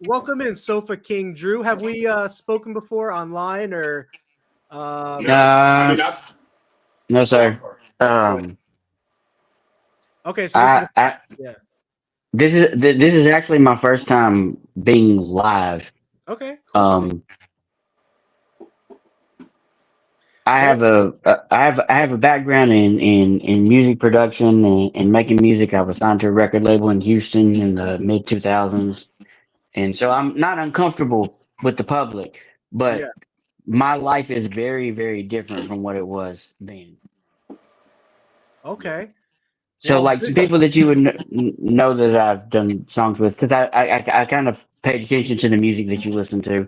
welcome in Sofa King Drew. Have we spoken before online or? No, sir. Okay, so this is actually my first time being live. Okay. Cool. I have a background in music production and making music. I was signed to a record label in Houston in the mid 2000s, and so I'm not uncomfortable with the public, but my life is very, very different from what it was then. Okay. So, like some people that you would know that I've done songs with, because I kind of paid attention to the music that you listen to.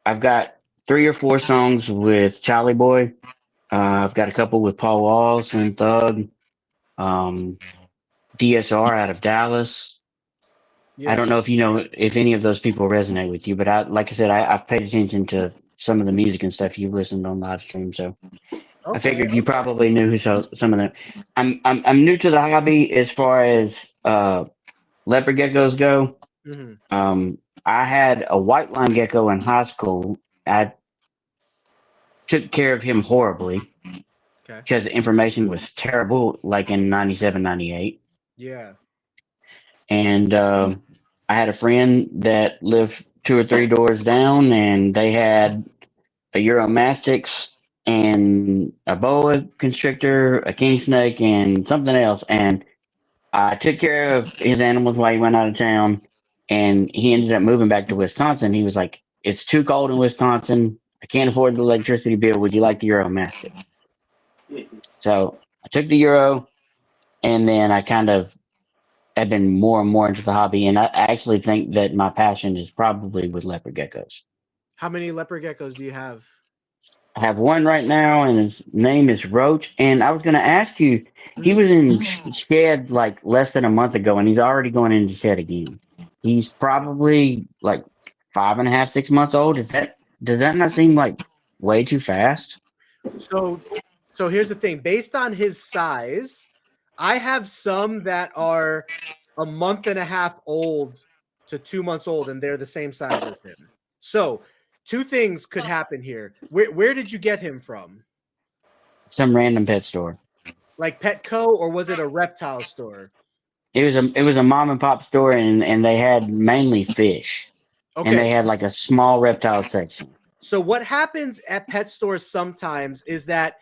I've got 3 or 4 songs with Charlie Boy. I've got a couple with Paul Wall, Slim Thug, DSR out of Dallas. I don't know if you know if any of those people resonate with you, but like I said, I've paid attention to some of the music and stuff you've listened on live stream, so I figured you probably knew who some of them. I'm new to the hobby as far as leopard geckos go. I had a white line gecko in high school. I took care of him horribly because the information was terrible, like in 97, 98. Yeah. And I had a friend that lived 2 or 3 doors down, and they had a Euromastix and a boa constrictor, a king snake, and something else. And I took care of his animals while he went out of town, and he ended up moving back to Wisconsin. He was like, "It's too cold in Wisconsin. I can't afford the electricity bill. Would you like the Euromastix?" So I took the Euro, and then I kind of have been more and more into the hobby. And I actually think that my passion is probably with leopard geckos. How many leopard geckos do you have? I have one right now, and his name is Roach. And I was going to ask you, he was in shed like less than a month ago, and he's already going into shed again. He's probably like 5.5, 6 months old. Does that not seem like way too fast? So here's the thing. Based on his size, I have some that are a month and a half old to 2 months old, and they're the same size as him. So 2 things could happen here. Where did you get him from? Some random pet store. Like Petco, or was it a reptile store? It was a mom and pop store, and they had mainly fish. Okay. And they had like a small reptile section. So what happens at pet stores sometimes is that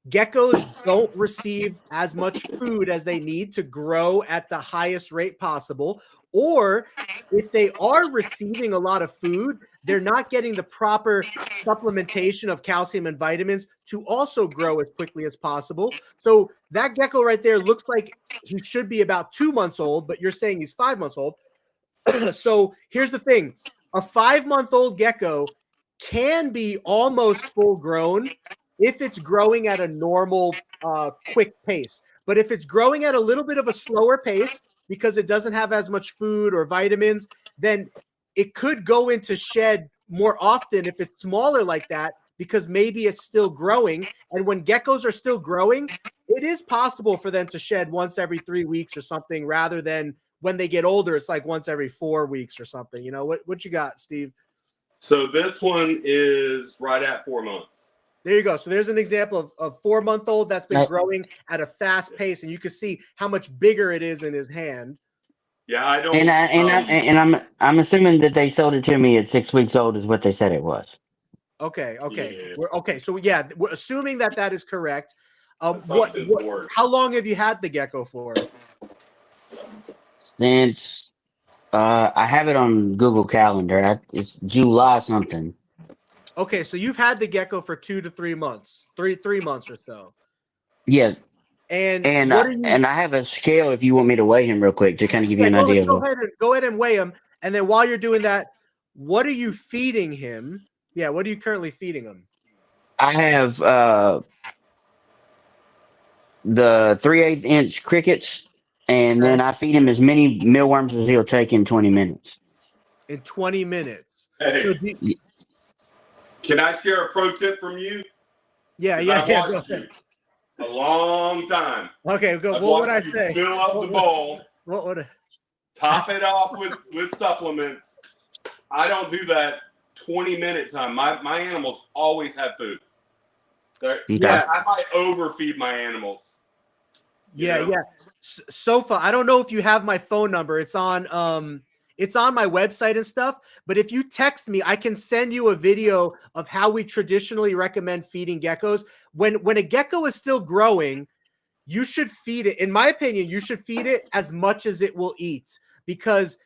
geckos don't receive as much food as they need to grow at the highest rate possible. Or if they are receiving a lot of food, they're not getting the proper supplementation of calcium and vitamins to also grow as quickly as possible. So that gecko right there looks like he should be about 2 months old, but you're saying he's 5 months old. So here's the thing. A 5-month-old gecko can be almost full grown if it's growing at a normal, quick pace. But if it's growing at a little bit of a slower pace because it doesn't have as much food or vitamins, then it could go into shed more often if it's smaller like that, because maybe it's still growing. And when geckos are still growing, it is possible for them to shed once every 3 weeks or something, rather than when they get older, it's like once every 4 weeks or something. You know, what you got, Steve? So this one is right at 4 months. There you go. So there's an example of 4-month-old that's been growing at a fast pace, and you can see how much bigger it is in his hand. Yeah, I don't. And I'm assuming that they sold it to me at 6 weeks old is what they said it was. Okay. Yeah. Okay. So yeah, we're assuming that is correct. How long have you had the gecko for? Since I have it on Google Calendar. It's July something. Okay, so you've had the gecko for 2 to 3 months, three months or so. Yeah. And I have a scale if you want me to weigh him real quick to kind of give you an idea. Go ahead and weigh him. And then while you're doing that, what are you feeding him? Yeah, what are you currently feeding him? I have the 3/8 inch crickets, and then I feed him as many mealworms as he'll take in 20 minutes. In 20 minutes. Hey, So can I share a pro tip from you? yeah. I've watched you a long time. Okay, go. I've What would I watched you say? fill up the bowl, What would top it off with supplements. I don't do that 20-minute time. My animals always have food. Yeah. I might overfeed my animals. Yeah. Sofa, I don't know if you have my phone number. It's on my website and stuff, but if you text me, I can send you a video of how we traditionally recommend feeding geckos. When a gecko is still growing, you should feed it. In my opinion, you should feed it as much as it will eat, because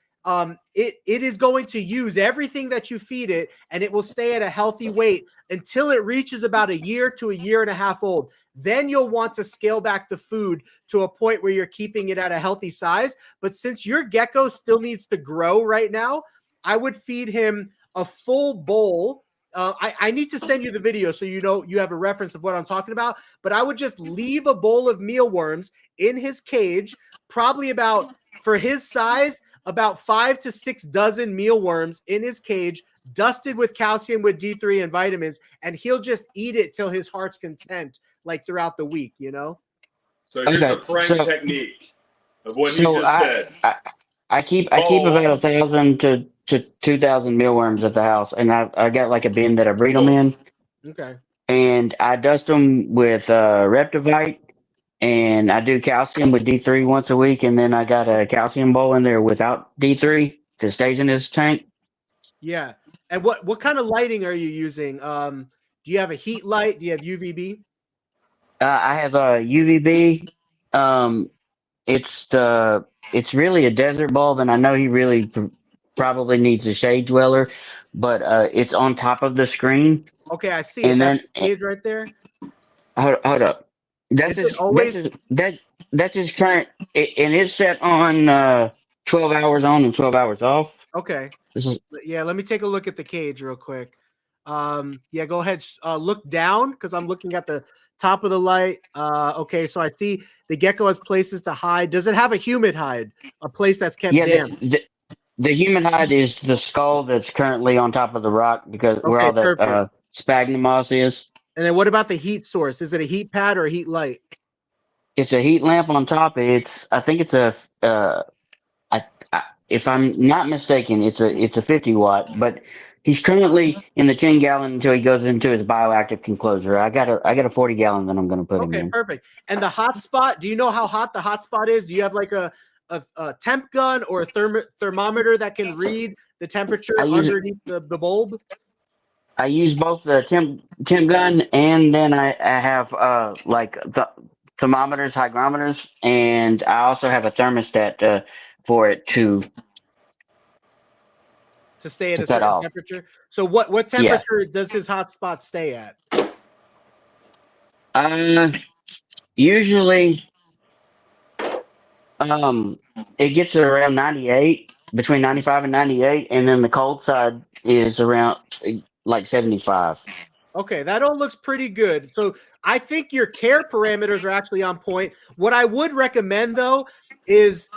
it is going to use everything that you feed it, and it will stay at a healthy weight until it reaches about a year to a year and a half old. Then you'll want to scale back the food to a point where you're keeping it at a healthy size. But since your gecko still needs to grow right now, I would feed him a full bowl. I need to send you the video so you have a reference of what I'm talking about. But I would just leave a bowl of mealworms in his cage, probably about, for his size, about 5 to 6 dozen mealworms in his cage, dusted with calcium, with D3 and vitamins, and he'll just eat it till his heart's content, like throughout the week, So here's a prank technique of what he just said. I keep about 1,000 to 2,000 mealworms at the house, and I got like a bin that I breed them in. Okay. And I dust them with Reptivite, and I do calcium with D3 once a week, and then I got a calcium bowl in there without D3 that stays in his tank. Yeah. And what kind of lighting are you using? Do you have a heat light? Do you have UVB? I have a UVB. It's really a desert bulb, and I know he really probably needs a shade dweller, but it's on top of the screen. Okay, I see And it. then That's the cage right there. Hold up. That's his current, and it's set on 12 hours on and 12 hours off. Okay. This is Yeah, let me take a look at the cage real quick. Yeah, go ahead. Look down, because I'm looking at the top of the light. Okay, so I see the gecko has places to hide. Does it have a humid hide? A place that's kept damp? The human hide is the skull that's currently on top of the rock, because where all that sphagnum moss is. And then what about the heat source? Is it a heat pad or a heat light? It's a heat lamp on top. I think it's a if I'm not mistaken, it's a 50 watt, but he's currently in the 10 gallon until he goes into his bioactive enclosure. I got a 40 gallon that I'm going to put him in. Okay, perfect. And the hot spot, do you know how hot the hot spot is? Do you have like a temp gun or a thermometer that can read the temperature underneath the bulb? I use both the temp gun, and then I have like the thermometers, hygrometers, and I also have a thermostat for it to stay at a certain temperature. So what temperature does his hotspot stay at? Usually it gets around 98, between 95 and 98, and then the cold side is around like 75. Okay, that all looks pretty good. So I think your care parameters are actually on point. What I would recommend, though, is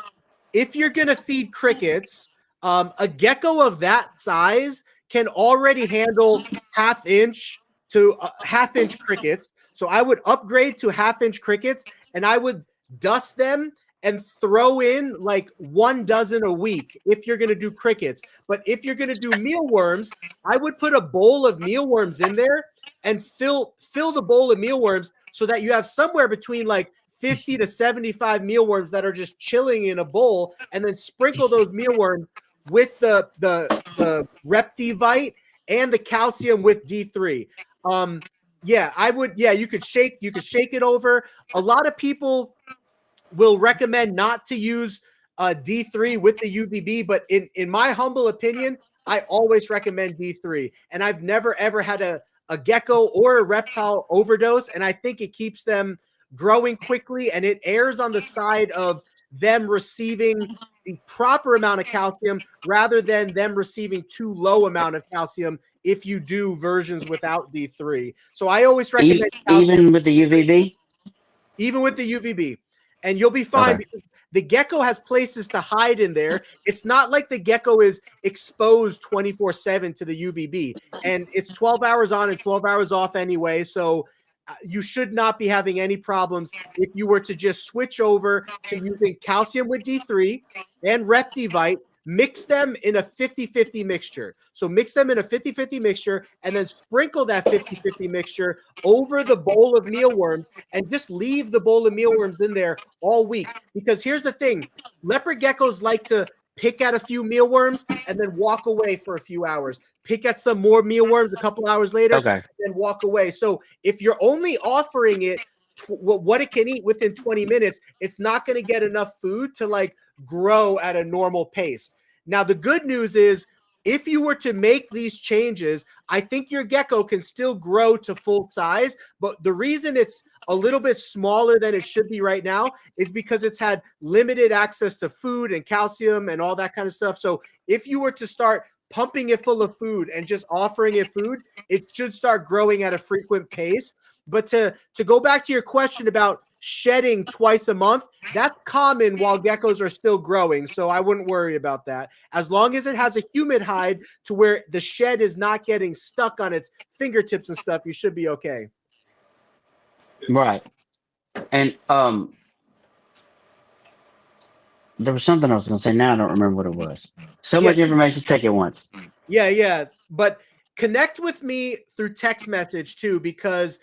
if you're going to feed crickets, a gecko of that size can already handle half-inch to half-inch crickets. So I would upgrade to half-inch crickets, and I would dust them and throw in like 1 dozen a week if you're going to do crickets. But if you're going to do mealworms, I would put a bowl of mealworms in there and fill the bowl of mealworms so that you have somewhere between like 50 to 75 mealworms that are just chilling in a bowl, and then sprinkle those mealworms with the Reptivite and the calcium with D3. Yeah, I would. Yeah, you could shake it over. A lot of people will recommend not to use D3 with the UVB, but in my humble opinion, I always recommend D3. And I've never ever had a gecko or a reptile overdose, and I think it keeps them growing quickly, and it errs on the side of them receiving the proper amount of calcium rather than them receiving too low amount of calcium if you do versions without D3. So I always recommend calcium even with the UVB. Even with the UVB, and you'll be fine because the gecko has places to hide in there. It's not like the gecko is exposed 24/7 to the UVB, and it's 12 hours on and 12 hours off anyway. So you should not be having any problems if you were to just switch over to using calcium with D3 and Reptivite. Mix them in a 50-50 mixture. So mix them in a 50-50 mixture and then sprinkle that 50-50 mixture over the bowl of mealworms and just leave the bowl of mealworms in there all week. Because here's the thing, leopard geckos like to pick at a few mealworms and then walk away for a few hours. Pick at some more mealworms a couple hours later and then walk away. So if you're only offering it what it can eat within 20 minutes, it's not going to get enough food to like grow at a normal pace. Now, the good news is if you were to make these changes, I think your gecko can still grow to full size. But the reason it's a little bit smaller than it should be right now is because it's had limited access to food and calcium and all that kind of stuff. So if you were to start pumping it full of food and just offering it food, it should start growing at a frequent pace. But to go back to your question about shedding twice a month, that's common while geckos are still growing. So I wouldn't worry about that. As long as it has a humid hide to where the shed is not getting stuck on its fingertips and stuff, you should be okay. Right. And there was something I was going to say. Now I don't remember what it was. So much information, take it once. Yeah. But connect with me through text message too, because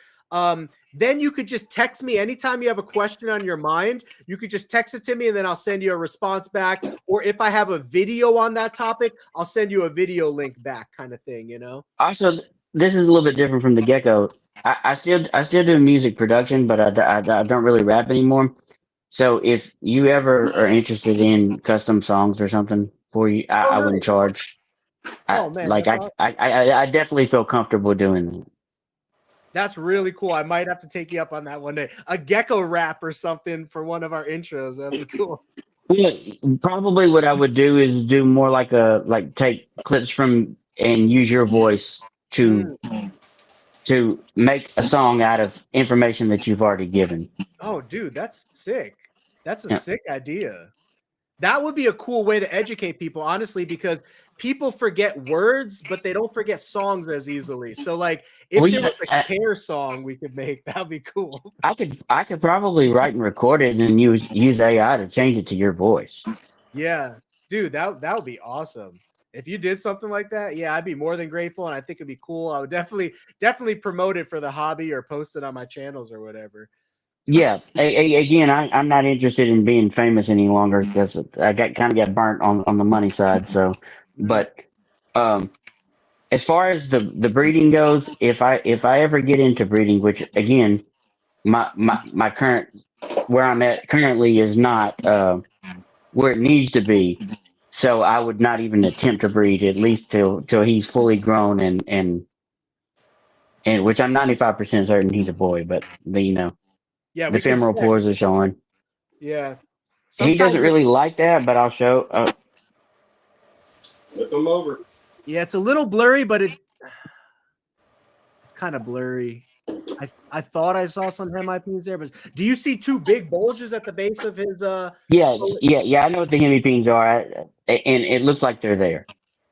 then you could just text me anytime you have a question on your mind. You could just text it to me and then I'll send you a response back. Or if I have a video on that topic, I'll send you a video link back, kind of thing, you know? Also, this is a little bit different from the gecko. I still do music production, but I don't really rap anymore. So if you ever are interested in custom songs or something for you, I wouldn't charge. Oh man, I definitely feel comfortable doing that. That's really cool. I might have to take you up on that one day. A gecko rap or something for one of our intros. That'd be cool. Yeah, probably what I would do is do more like take clips from and use your voice to make a song out of information that you've already given. Oh, dude, that's sick. That's a sick idea. That would be a cool way to educate people, honestly, because people forget words, but they don't forget songs as easily. So, like, if there was a care song we could make, that'd be cool. I could probably write and record it and use AI to change it to your voice. Yeah, dude, that would be awesome. If you did something like that, yeah, I'd be more than grateful, and I think it'd be cool. I would definitely promote it for the hobby or post it on my channels or whatever. Yeah. Again, I'm not interested in being famous any longer because I kind of got burnt on the money side. So, but as far as the breeding goes, if I ever get into breeding, which again, my current where I'm at currently is not where it needs to be. So I would not even attempt to breed at least till he's fully grown and which I'm 95% certain he's a boy, but yeah, the femoral pores are showing. Yeah. He doesn't really like that, but I'll show. Flip him over. Yeah, it's a little blurry, but it's kind of blurry. I thought I saw some hemipenes there, but do you see two big bulges at the base of his? Yeah. I know what the hemipenes are, and it looks like they're there.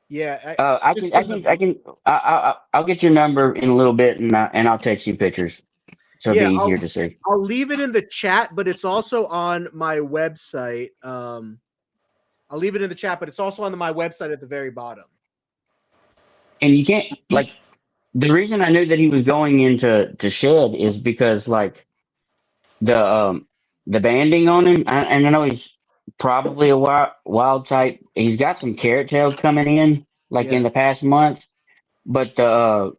Yeah. I'll get your number in a little bit, and I'll text you pictures. So it'll be easier to see. I'll leave it in the chat, but it's also on my website. I'll leave it in the chat, but it's also on my website at the very bottom. And you can't the reason I knew that he was going into shed is because the banding on him, and I know he's probably a wild type. He's got some carrot tails coming in in the past months, but the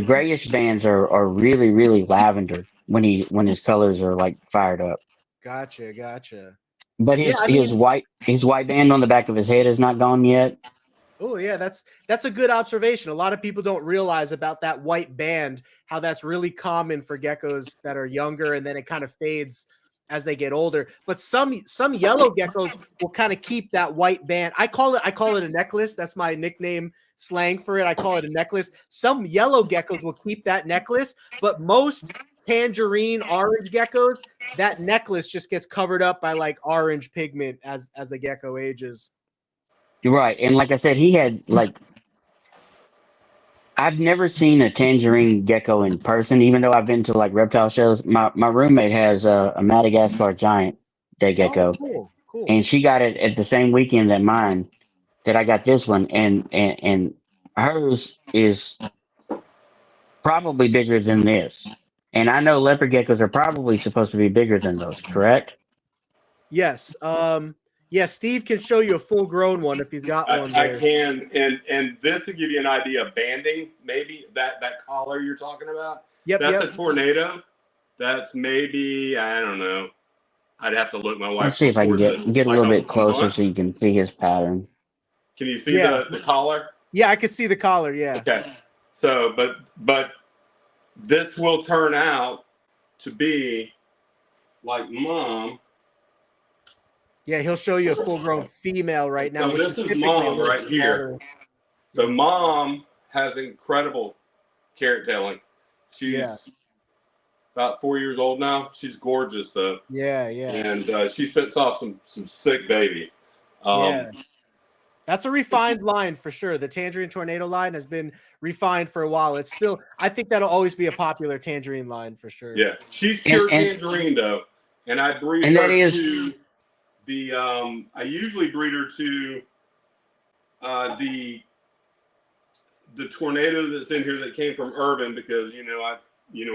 grayish bands are really, really lavender when his colors are fired up. Gotcha. But his white band on the back of his head is not gone yet. Oh yeah, that's a good observation. A lot of people don't realize about that white band, how that's really common for geckos that are younger, and then it kind of fades as they get older. But some yellow geckos will kind of keep that white band. I call it a necklace. That's my nickname slang for it. I call it a necklace. Some yellow geckos will keep that necklace, but most tangerine orange geckos, that necklace just gets covered up by like orange pigment as the gecko ages. You're right. And like I said, he had like, I've never seen a tangerine gecko in person, even though I've been to like reptile shows. My roommate has a Madagascar giant day gecko, Cool. and she got it at the same weekend that mine, that I got this one, and hers is probably bigger than this. And I know leopard geckos are probably supposed to be bigger than those, correct? Yes. Yeah, Steve can show you a full grown one if he's got one I there. can, and this to give you an idea of banding, maybe that collar you're talking about. Yep. That's a tornado. That's maybe, I don't know. I'd have to look. My wife. Let's see if I can get a little bit closer month. so you can see his pattern. Can you see the collar? Yeah, I can see the collar. Yeah. Okay. So, but this will turn out to be like mom. Yeah, he'll show you a full-grown female right now. So this is typically mom right here. smaller. So mom has incredible carrot tailing. She's about 4 years old now. She's gorgeous though. Yeah. And she spits off some sick babies. Yeah. That's a refined line for sure. The Tangerine Tornado line has been refined for a while. It's still, I think that'll always be a popular tangerine line for sure. Yeah, she's pure tangerine though, and I breed and her that is, to the. I usually breed her to the tornado that's in here that came from Urban, because you know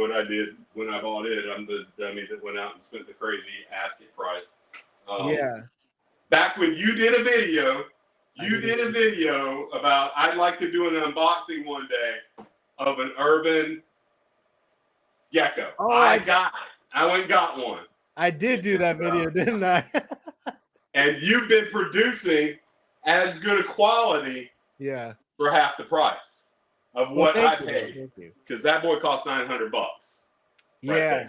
what I did when I bought it. I'm the dummy that went out and spent the crazy asking price. Back when you did a video. You did a video about I'd like to do an unboxing one day of an Urban gecko. Oh, I went and got one. I did do that video, didn't I? And you've been producing as good a quality for half the price of what I paid. Because that boy cost $900. Yeah.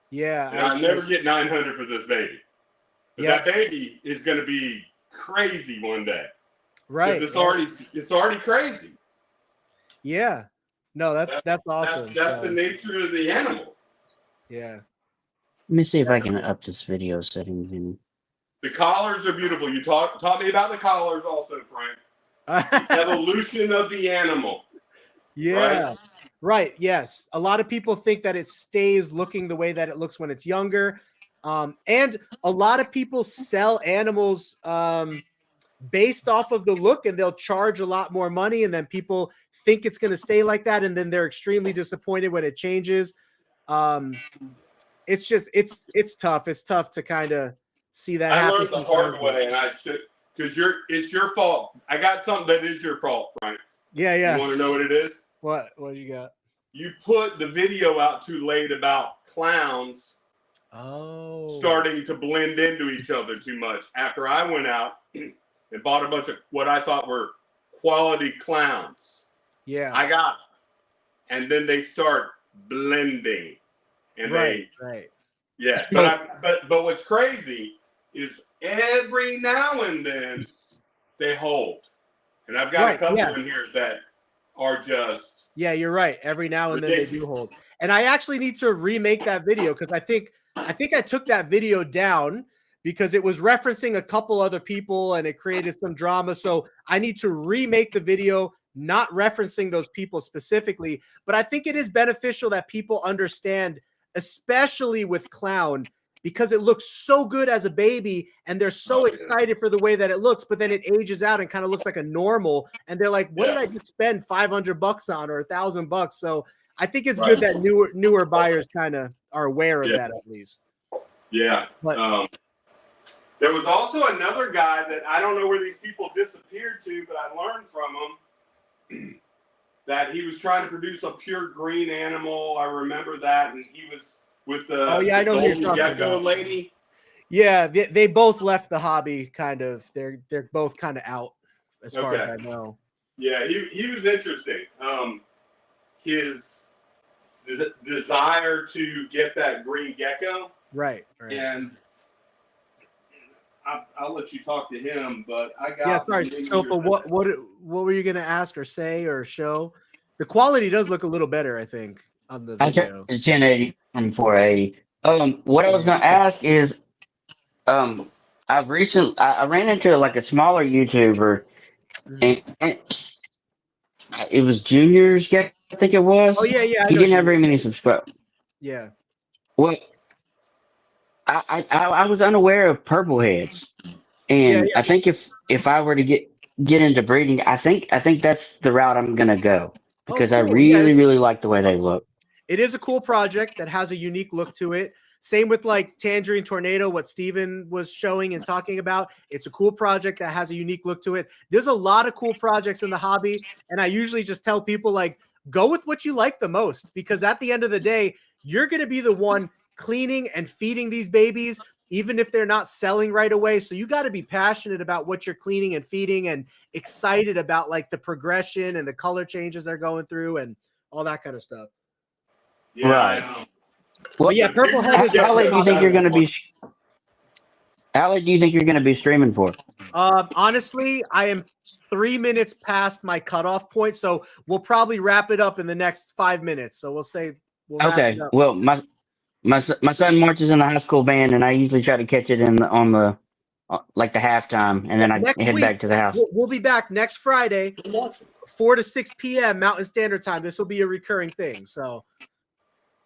Yeah. And I'll never get $900 for this baby. But that baby is going to be crazy one day, right? It's already crazy. Yeah, no, that's awesome. That's the nature of the animal. Yeah. Let me see if I can up this video settings in. The collars are beautiful. You taught me about the collars also, Frank. The evolution of the animal. Yeah. Right. Yes. A lot of people think that it stays looking the way that it looks when it's younger. And a lot of people sell animals based off of the look, and they'll charge a lot more money, and then people think it's going to stay like that, and then they're extremely disappointed when it changes. It's just it's tough. It's tough to kind of see that happen. I learned the hard way, and I should, because it's your fault. I got something that is your fault, Frank. Yeah. You want to know what it is? What you got? You put the video out too late about clowns. Starting to blend into each other too much. After I went out and bought a bunch of what I thought were quality clowns. Yeah. I got them. And then they start blending. And right. Yeah. But what's crazy is every now and then they hold. And I've got a couple in here that are just. Yeah, you're right. Every now and then they do hold. And I actually need to remake that video, because I think I took that video down because it was referencing a couple other people and it created some drama. So I need to remake the video, not referencing those people specifically. But I think it is beneficial that people understand, especially with clown, because it looks so good as a baby and they're so excited for the way that it looks, but then it ages out and kind of looks like a normal. And they're like, what did I just spend $500 on or $1,000? So I think it's good that newer buyers kind of are aware of that at least. Yeah. But, there was also another guy that I don't know where these people disappeared to, but I learned from him that he was trying to produce a pure green animal. I remember that. And he was with the I know golden gecko lady. Yeah, they both left the hobby kind of. They're both kind of out as far as I know. Yeah, he was interesting. His desire to get that green gecko Right. And I'll let you talk to him, but I got Yeah, sorry, Sopa, what were you gonna ask or say or show? The quality does look a little better, I think, on the I video. turned 1080 from 480. What I was gonna ask is, I ran into like a smaller YouTuber, and it was Junior's Gecko, I think it was. Oh yeah, I He know didn't have Junior. very many subscribers. Yeah. Well, I was unaware of purple heads, and Yeah. I think if I were to get into breeding, I think that's the route I'm gonna go Oh, because I cool. Yeah, really like the way they look. it is a cool project that has a unique look to it. Same with like Tangerine Tornado, what Steven was showing and talking about. It's a cool project that has a unique look to it. There's a lot of cool projects in the hobby. And I usually just tell people, like, go with what you like the most, because at the end of the day, you're going to be the one cleaning and feeding these babies, even if they're not selling right away. So you got to be passionate about what you're cleaning and feeding and excited about like the progression and the color changes they're going through and all that kind of stuff. Yeah, Right. I know. Well, But yeah, purple head is how late do you think you're gonna be? How late do you think you're gonna be streaming for? Honestly, I am 3 minutes past my cutoff point, so we'll probably wrap it up in the next 5 minutes. So we'll say we'll wrap Okay. it up. Well, my son marches in a high school band, and I usually try to catch it on the like the halftime, and then I Next head week, back to the house. we'll be back next Friday, 4 to 6 p.m. Mountain Standard Time. This will be a recurring thing. So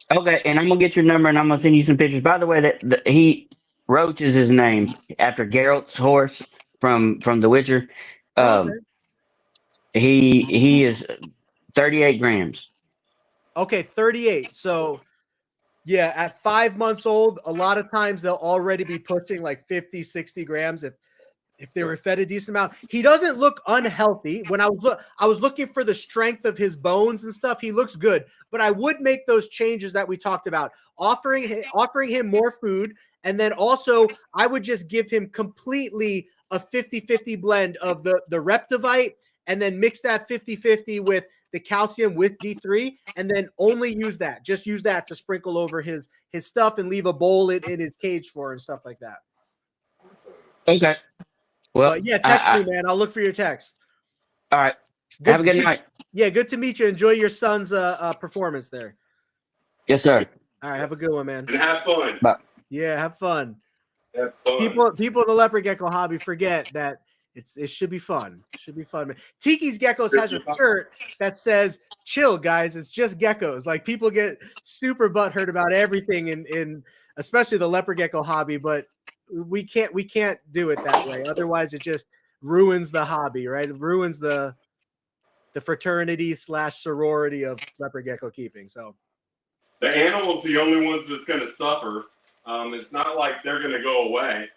Okay, and I'm gonna get your number, and I'm gonna send you some pictures. By the way, he Roach is his name after Geralt's horse from The Witcher. okay. He is 38 grams. Okay, 38. So yeah, at 5 months old, a lot of times they'll already be pushing like 50, 60 grams if they were fed a decent amount. He doesn't look unhealthy. When I was looking for the strength of his bones and stuff, he looks good. But I would make those changes that we talked about, offering him more food, and then also I would just give him completely a 50-50 blend of the Reptivite, and then mix that 50-50 with the calcium with D3, and then only use that. Just use that to sprinkle over his stuff and leave a bowl in his cage for and stuff like that. Okay. Well, But yeah, text me, man. I'll look for your text. All right. Have a good night. Yeah, good to meet you. Enjoy your son's performance there. Yes, sir. All right, have a good one, man. And have fun. Bye. Yeah, have fun. Have fun. People in the leopard gecko hobby forget that it should be fun. It should be fun, man. Tiki's Geckos has a shirt that says, "Chill, guys. It's just geckos." Like, people get super butthurt about everything in especially the leopard gecko hobby, but we can't do it that way. Otherwise, it just ruins the hobby, right? It ruins the fraternity / sorority of leopard gecko keeping. So the animals, the only ones that's going to suffer. It's not like they're going to go away.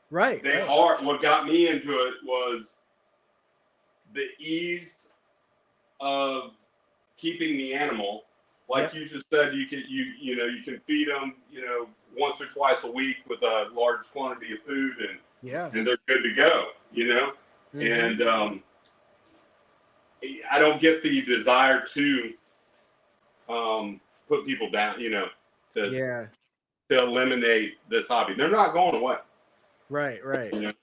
right. They are. What got me into it was the ease of keeping the animal. Like you just said, you can feed them, once or twice a week with a large quantity of food, and they're good to go, And I don't get the desire to put people down, to eliminate this hobby. They're not going away. Right. And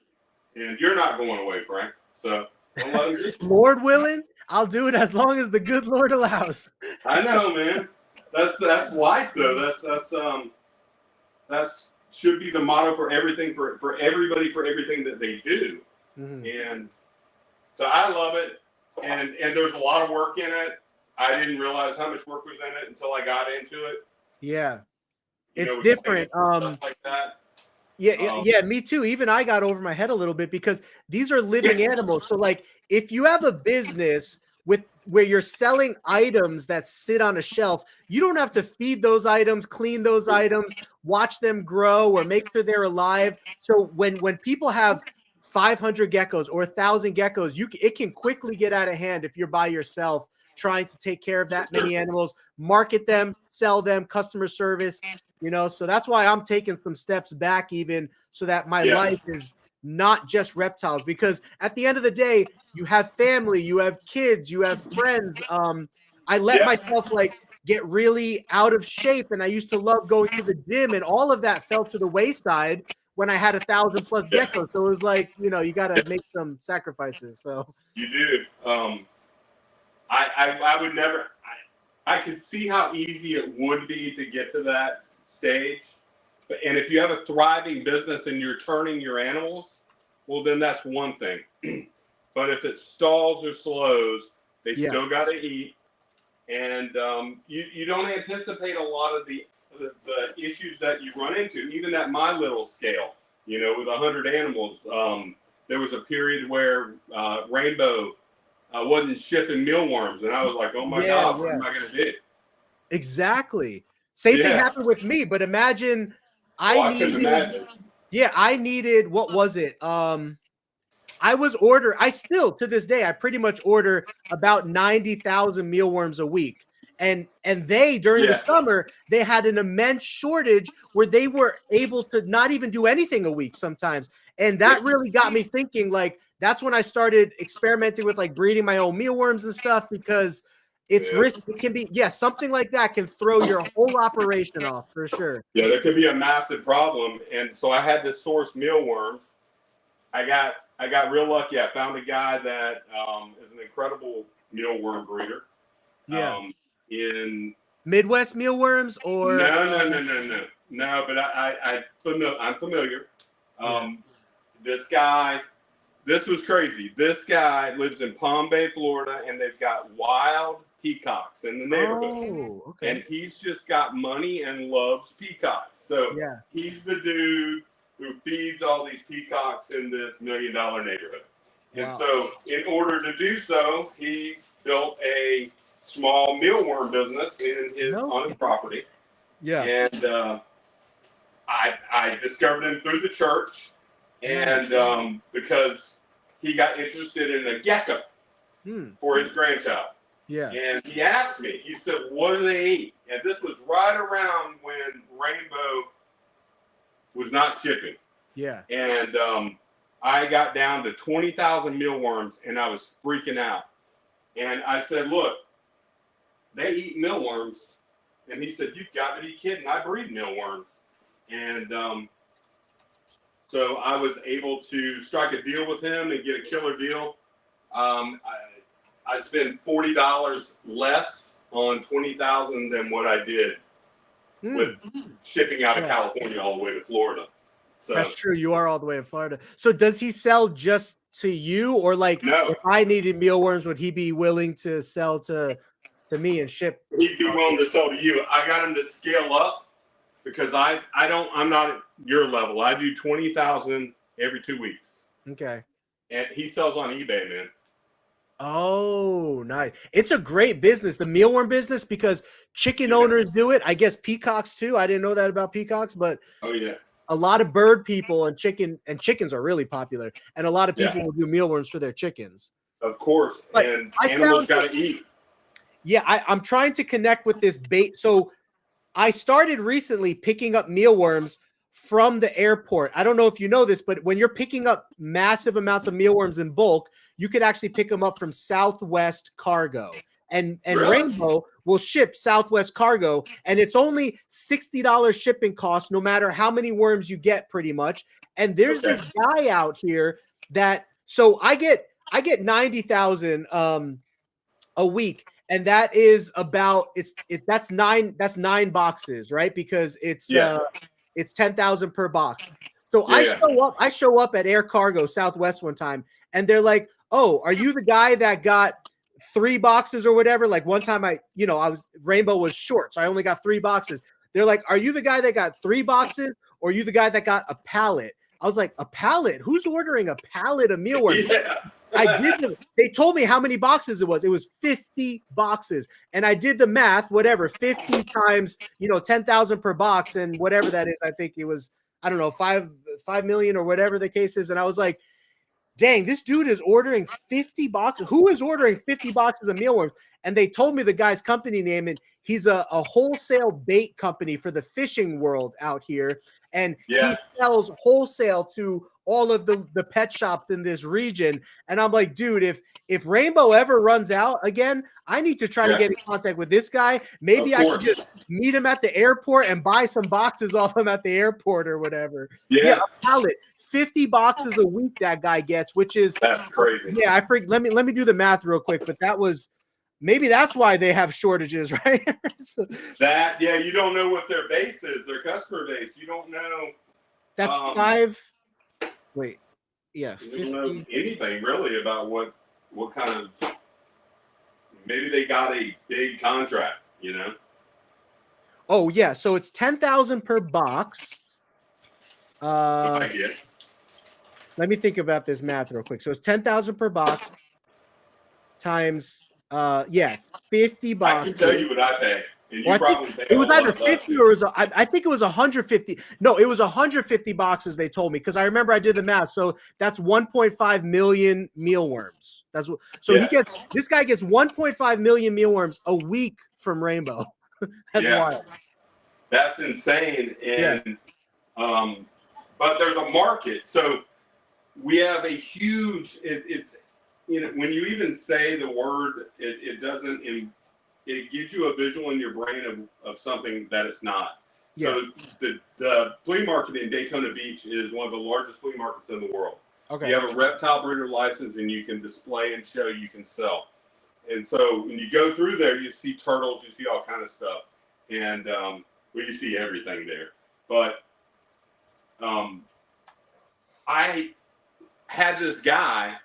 you're not going away, Frank. So don't let them get you. Lord willing, I'll do it as long as the good Lord allows. I know, man. That's life, though. That's should be the motto for everything, for everybody, for everything that they do. And so I love it. And there's a lot of work in it. I didn't realize how much work was in it until I got into it. Yeah. It's different. Stuff like that. Yeah, me too. Even I got over my head a little bit because these are living animals. So, like, if you have a business where you're selling items that sit on a shelf, you don't have to feed those items, clean those items, watch them grow, or make sure they're alive. So when people have 500 geckos or 1,000 geckos, it can quickly get out of hand if you're by yourself trying to take care of that many animals, market them, sell them, customer service, so that's why I'm taking some steps back, even so that my life is not just reptiles, because at the end of the day, you have family, you have kids, you have friends. I let myself, like, get really out of shape, and I used to love going to the gym, and all of that fell to the wayside when I had 1,000+ geckos. So it was like, you know, you got to make some sacrifices. So You do. I would never. I could see how easy it would be to get to that stage, and if you have a thriving business and you're turning your animals, well, then that's one thing. But if it stalls or slows, they still got to eat, and you don't anticipate a lot of the issues that you run into, even at my little scale. You know, with 100 animals, there was a period where Rainbow wasn't shipping mealworms, and I was like, "Oh my God, what am I going to do?" Exactly. Same thing happened with me, but imagine I couldn't imagine. Yeah, I needed, what was it? I still to this day, I pretty much order about 90,000 mealworms a week. And they, during the summer, they had an immense shortage where they were able to not even do anything a week sometimes. And that really got me thinking, like, that's when I started experimenting with like breeding my own mealworms and stuff, because it's risky. It can be, something like that can throw your whole operation off for sure. Yeah, there could be a massive problem. And so I had to source mealworms. I got real lucky. I found a guy that is an incredible mealworm breeder. Yeah. In Midwest mealworms or no, but I'm familiar. This was crazy. This guy lives in Palm Bay, Florida, and they've got wild peacocks in the neighborhood. Oh, okay. And he's just got money and loves peacocks. So he's the dude who feeds all these peacocks in this $1 million neighborhood. Wow. And so in order to do so, he built a small mealworm business on his property. Yeah. And I discovered him through the church, and because he got interested in a gecko for his grandchild. Yeah. And he asked me, he said, "What do they eat?" And this was right around when Rainbow was not shipping. Yeah. And I got down to 20,000 mealworms, and I was freaking out. And I said, "Look, they eat mealworms." And he said, "You've got to be kidding. I breed mealworms." And so I was able to strike a deal with him and get a killer deal. I spent $40 less on 20,000 than what I did with shipping out of California all the way to Florida. So that's true. You are all the way in Florida. So does he sell just to you, or like if I needed mealworms, would he be willing to sell to me and ship? He'd be willing to sell to you. I got him to scale up because I'm not at your level. I do 20,000 every 2 weeks. Okay. And he sells on eBay, man. Oh, nice. It's a great business, the mealworm business, because chicken owners do it. I guess peacocks too. I didn't know that about peacocks, but a lot of bird people and chickens are really popular. And a lot of people will do mealworms for their chickens. Of course. But and animals got to eat. Yeah, I'm trying to connect with this bait. So I started recently picking up mealworms from the airport. I don't know if you know this, but when you're picking up massive amounts of mealworms in bulk, you could actually pick them up from Southwest Cargo. And Rainbow will ship Southwest Cargo, and it's only $60 shipping cost no matter how many worms you get, pretty much. And there's this guy out here that, so I get 90,000 a week. And that is about that's nine boxes, right? Because it's 10,000 per box. So I show up at Air Cargo Southwest one time, and they're like, "Oh, are you the guy that got 3 boxes or whatever?" Like one time Rainbow was short, so I only got 3 boxes. They're like, "Are you the guy that got 3 boxes, or are you the guy that got a pallet?" I was like, "A pallet? Who's ordering a pallet of mealworms?" I did. They told me how many boxes it was. It was 50 boxes, and I did the math. Whatever, 50 times 10,000 per box, and whatever that is, I think it was, I don't know, 5 million or whatever the case is. And I was like, dang, this dude is ordering 50 boxes. Who is ordering 50 boxes of mealworms? And they told me the guy's company name, and he's a wholesale bait company for the fishing world out here. and Yeah. he sells wholesale to all of the pet shops in this region. And I'm like, dude, if Rainbow ever runs out again, I need to try to get in contact with this guy. Maybe I should just meet him at the airport and buy some boxes off him at the airport or whatever. Yeah. A pallet, 50 boxes a week that guy gets, which is That's crazy. Yeah, let me do the math real quick, but maybe that's why they have shortages, right? So, you don't know what their base is, their customer base. You don't know. that's 5. Wait, yeah, You don't know anything really about what kind of. Maybe they got a big contract, you know. Oh yeah, so it's 10,000 per box. I get. Let me think about this math real quick. So it's 10,000 per box times 50 boxes. I can tell you what I pay. And you Well, probably pay it was a lot either of that 50 too. or I think it was 150. No, it was 150 boxes they told me, because I remember I did the math. So that's 1.5 million mealworms. This guy gets 1.5 million mealworms a week from Rainbow. That's wild. That's insane. And but there's a market. So we have a huge. It's when you even say the word, it doesn't. It gives you a visual in your brain of something that it's not. Yeah. So the flea market in Daytona Beach is one of the largest flea markets in the world. Okay. You have a reptile breeder license, and you can display and show, you can sell. And so when you go through there, you see turtles, you see all kind of stuff, and you see everything there. But I had this guy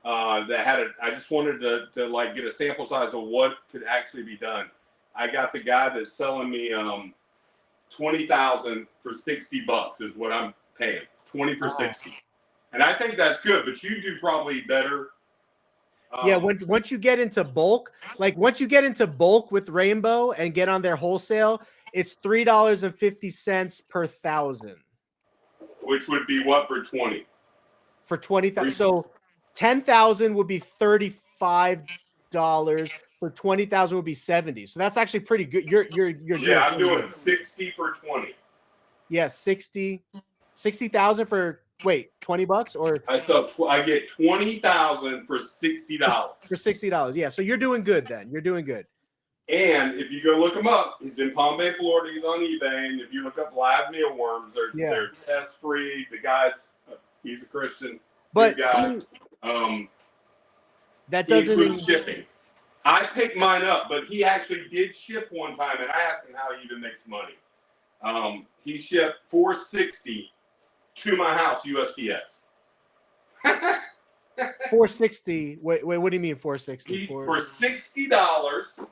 I just wanted to like get a sample size of what could actually be done. I got the guy that's selling me $20,000 for $60 is what I'm paying. 20 for 60. And I think that's good, but you do probably better. Once you get into bulk, with Rainbow and get on their wholesale, it's $3.50 per thousand. Which would be what for 20? For 20,000. So 10,000 would be $35. For 20,000 would be 70. So that's actually pretty good. You're I'm doing 60 for 20. Yeah, 60,000 for $20 or I get 20,000 for $60. For $60. Yeah, so you're doing good then. You're doing good. And if you go look him up, he's in Palm Bay, Florida. He's on eBay, and if you look up live mealworms, they're test free. The guy's he's a Christian. But guy. That doesn't mean shipping. I picked mine up, but he actually did ship one time, and I asked him how he even makes money. He shipped $460 to my house USPS. $460. Wait, what do you mean $460? For $60.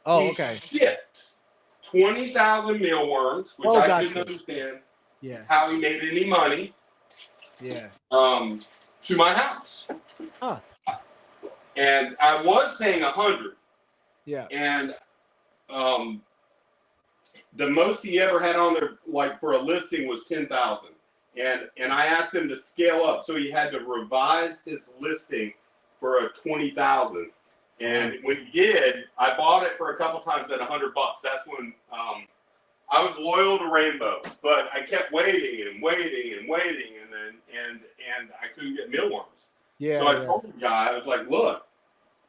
Oh, okay. He shipped 20,000 mealworms, which I didn't understand. Yeah. How he made any money. Yeah. To my house. Huh. And I was paying $100. Yeah. And the most he ever had on there, like for a listing, was 10,000. And I asked him to scale up, so he had to revise his listing for a 20,000. And when he did, I bought it for a couple times at $100. That's when I was loyal to Rainbow, but I kept waiting and waiting and waiting, and I couldn't get mealworms. Yeah. So I told the guy, I was like, "Look,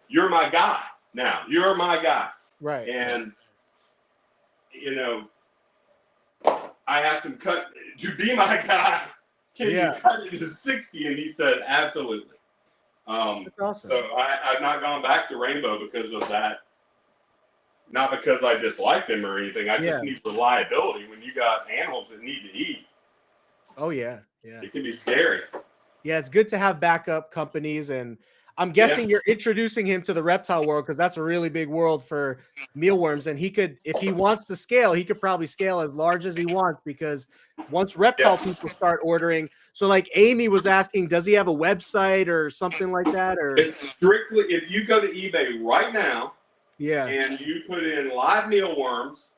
you're my guy now. You're my guy." Right. And I asked him to be my guy. Can you cut it to 60? And he said, "Absolutely." That's awesome. So I've not gone back to Rainbow because of that. Not because I dislike them or anything. I just need reliability when you got animals that need to eat. Oh yeah, yeah. It can be scary. Yeah, it's good to have backup companies, and I'm guessing you're introducing him to the reptile world because that's a really big world for mealworms. And he could, if he wants to scale, he could probably scale as large as he wants, because once reptile people start ordering. So like Amy was asking, does he have a website or something like that? Or it's strictly, if you go to eBay right now, and you put in live mealworms,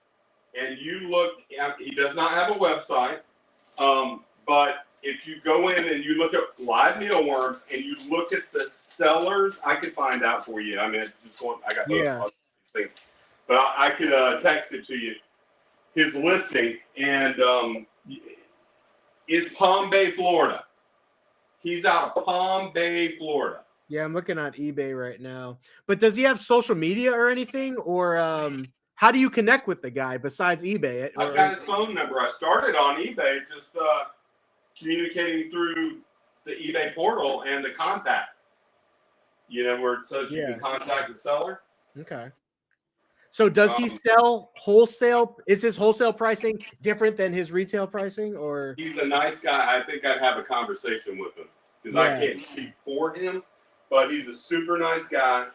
and you look, he does not have a website, but if you go in and you look at live mealworms and you look at the sellers, I could find out for you. I mean, I got those things, but I could text it to you. His listing, and is Palm Bay, Florida. He's out of Palm Bay, Florida. Yeah, I'm looking on eBay right now. But does he have social media or anything? Or how do you connect with the guy besides eBay? I've got his phone number. I started on eBay, just communicating through the eBay portal and the contact. You know, where it says you can contact the seller. Okay. So does he sell wholesale? Is his wholesale pricing different than his retail pricing? Or he's a nice guy. I think I'd have a conversation with him because I can't speak for him, but he's a super nice guy.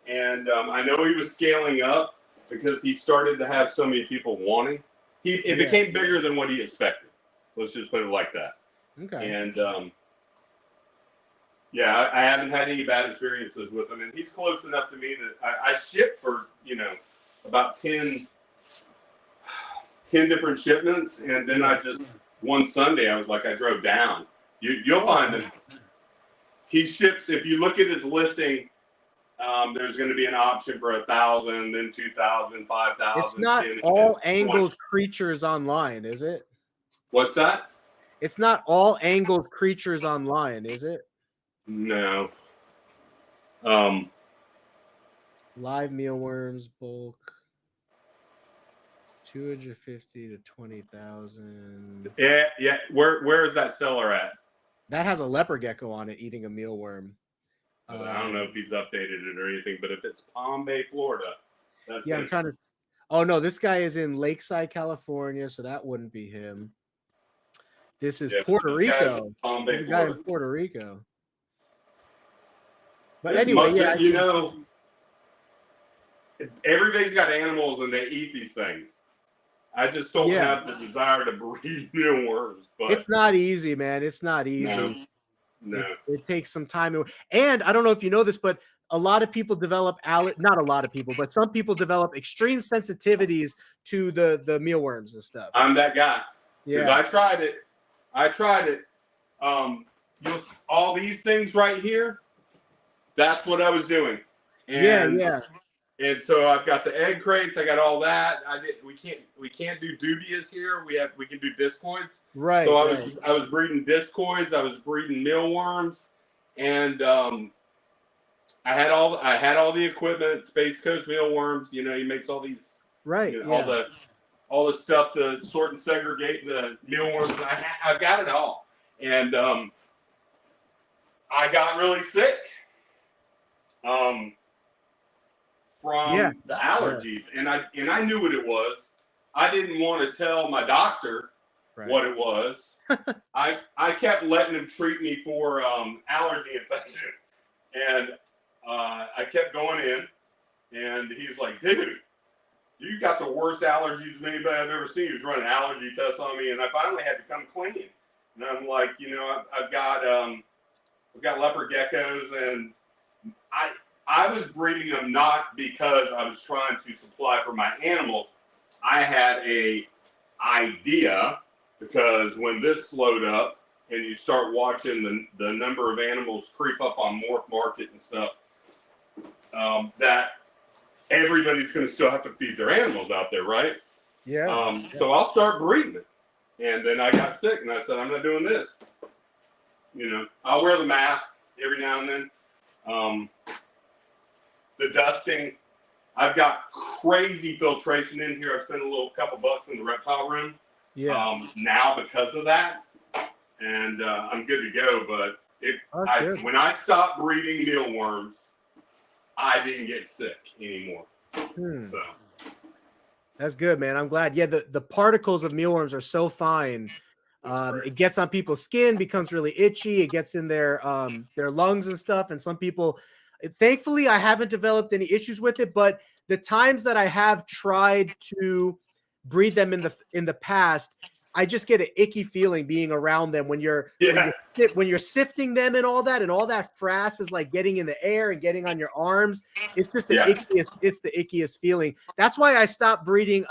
And I know he was scaling up because he started to have so many people wanting. It became bigger than what he expected. Let's just put it like that. Okay. And yeah, I haven't had any bad experiences with him, and he's close enough to me that I ship for, you know, about 10 different shipments, and then I just one Sunday I was like, I drove down. You'll find him. He ships. If you look at his listing, there's going to be an option for 1,000, then 2,000, 5,000. It's not 10, all 20. Angles Creatures Online, is it? What's that? It's not all Angled Creatures Online, is it? No. Live mealworms bulk 250 to 20,000. Yeah. Where is that seller at? That has a leopard gecko on it eating a mealworm. I don't know if he's updated it or anything, but if it's Palm Bay, Florida, that's I'm trying to. Oh no, this guy is in Lakeside, California, so that wouldn't be him. This is Puerto Rico. Palm Bay, The guy Florida. in Puerto Rico. But As anyway, much as you know, everybody's got animals and they eat these things. I just don't have the desire to breed mealworms. But it's not easy, man. It's not easy. No. It takes some time. And I don't know if you know this, but a lot of people develop not a lot of people, but some people develop extreme sensitivities to the mealworms and stuff. I'm that guy. Because Yeah. I tried it. All these things right here, that's what I was doing. And, And so I've got the egg crates. I got all that. We can't do dubious here. We can do discoids. Right. So I was breeding discoids. I was breeding mealworms, and I had all the equipment. Space Coast mealworms. You know, he makes all these. Right. You know, all the stuff to sort and segregate the mealworms. I've got it all, and I got really sick. From the allergies, and I knew what it was. I didn't want to tell my doctor what it was. I kept letting him treat me for allergy infection, and I kept going in, and he's like, "Dude, you got the worst allergies of anybody I've ever seen." He was running allergy tests on me, and I finally had to come clean. And I'm like, you know, I've got leopard geckos, and I was breeding them not because I was trying to supply for my animals. I had a idea, because when this slowed up and you start watching the number of animals creep up on Morph Market and stuff, that everybody's going to still have to feed their animals out there, right? Yeah. So I'll start breeding it. And then I got sick, and I said, I'm not doing this. You know, I'll wear the mask every now and then. The dusting, I've got crazy filtration in here. I spent a couple bucks in the reptile room. Now because of that, and I'm good to go. But when I stopped breeding mealworms, I didn't get sick anymore. So that's good, man. I'm glad. Yeah, the particles of mealworms are so fine. It gets on people's skin, becomes really itchy. It gets in their lungs and stuff. And some people. Thankfully, I haven't developed any issues with it, but the times that I have tried to breed them in the past, I just get an icky feeling being around them when you're sifting them and all that frass is like getting in the air and getting on your arms. It's just the ickiest feeling. That's why I stopped breeding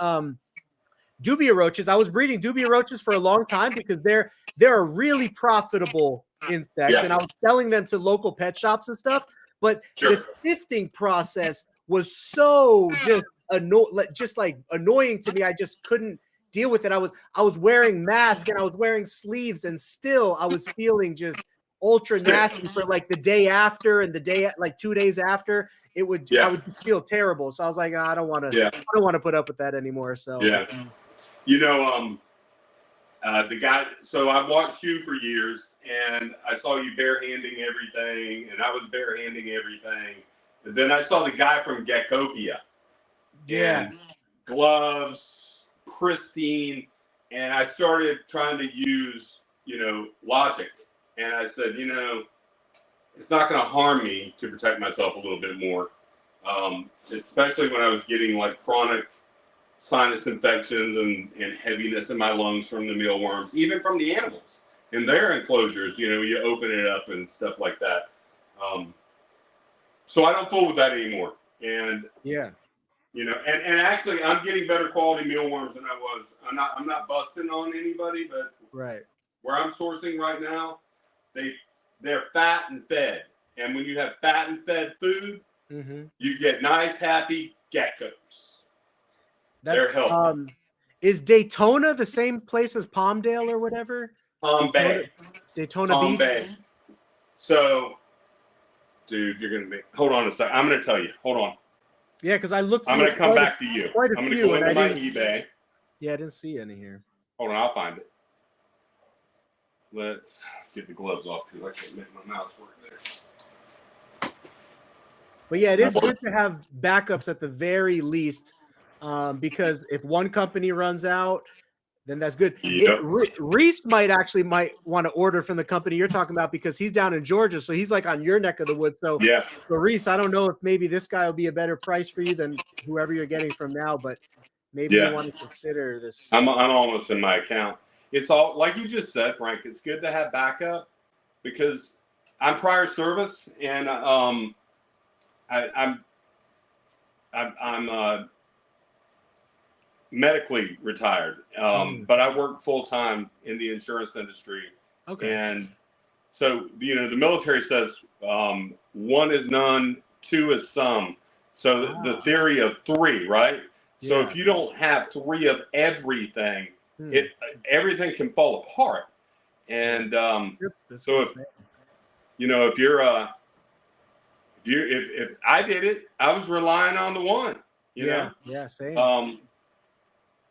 dubia roaches. I was breeding dubia roaches for a long time because they're a really profitable insect, and I was selling them to local pet shops and stuff. But the sifting process was so just annoying to me. I just couldn't deal with it. I was wearing masks and I was wearing sleeves, and still I was feeling just ultra nasty for like the day after and the day like 2 days after. I would feel terrible. So I was like, I don't want to put up with that anymore. So you know, the guy. So I watched you for years, and I saw you barehanding everything, and I was barehanding everything. And then I saw the guy from Geckopia. Yeah. And gloves, pristine, and I started trying to use, logic. And I said, it's not going to harm me to protect myself a little bit more, especially when I was getting like chronic sinus infections and heaviness in my lungs from the mealworms, even from the animals in their enclosures. You open it up and stuff like that. So I don't fool with that anymore. And and actually, I'm getting better quality mealworms than I was. I'm not busting on anybody, but where I'm sourcing right now, they're fat and fed. And when you have fat and fed food, you get nice, happy geckos. They're healthy. Is Daytona the same place as Palmdale or whatever? Daytona Palm Beach. Bay. So, dude, you're gonna be. Hold on a second. I'm gonna tell you. Hold on. Yeah, because I looked. I'm gonna come back to you. I'm gonna go into my eBay. Yeah, I didn't see any here. Hold on, I'll find it. Let's get the gloves off because I can't make my mouse work there. But yeah, it is good to have backups at the very least, because if one company runs out, then that's good. Yep. Reese might want to order from the company you're talking about because he's down in Georgia, so he's like on your neck of the woods. So so Reese, I don't know if maybe this guy will be a better price for you than whoever you're getting from now, but maybe you want to consider this. I'm almost in my account. It's all like you just said, Frank. It's good to have backup because I'm prior service and I'm medically retired, but I work full time in the insurance industry. Okay. And so the military says 1 is none, 2 is some. So the theory of 3, right? So if you don't have 3 of everything, everything can fall apart. And so if if I did it, I was relying on the 1. You know? Yeah, same.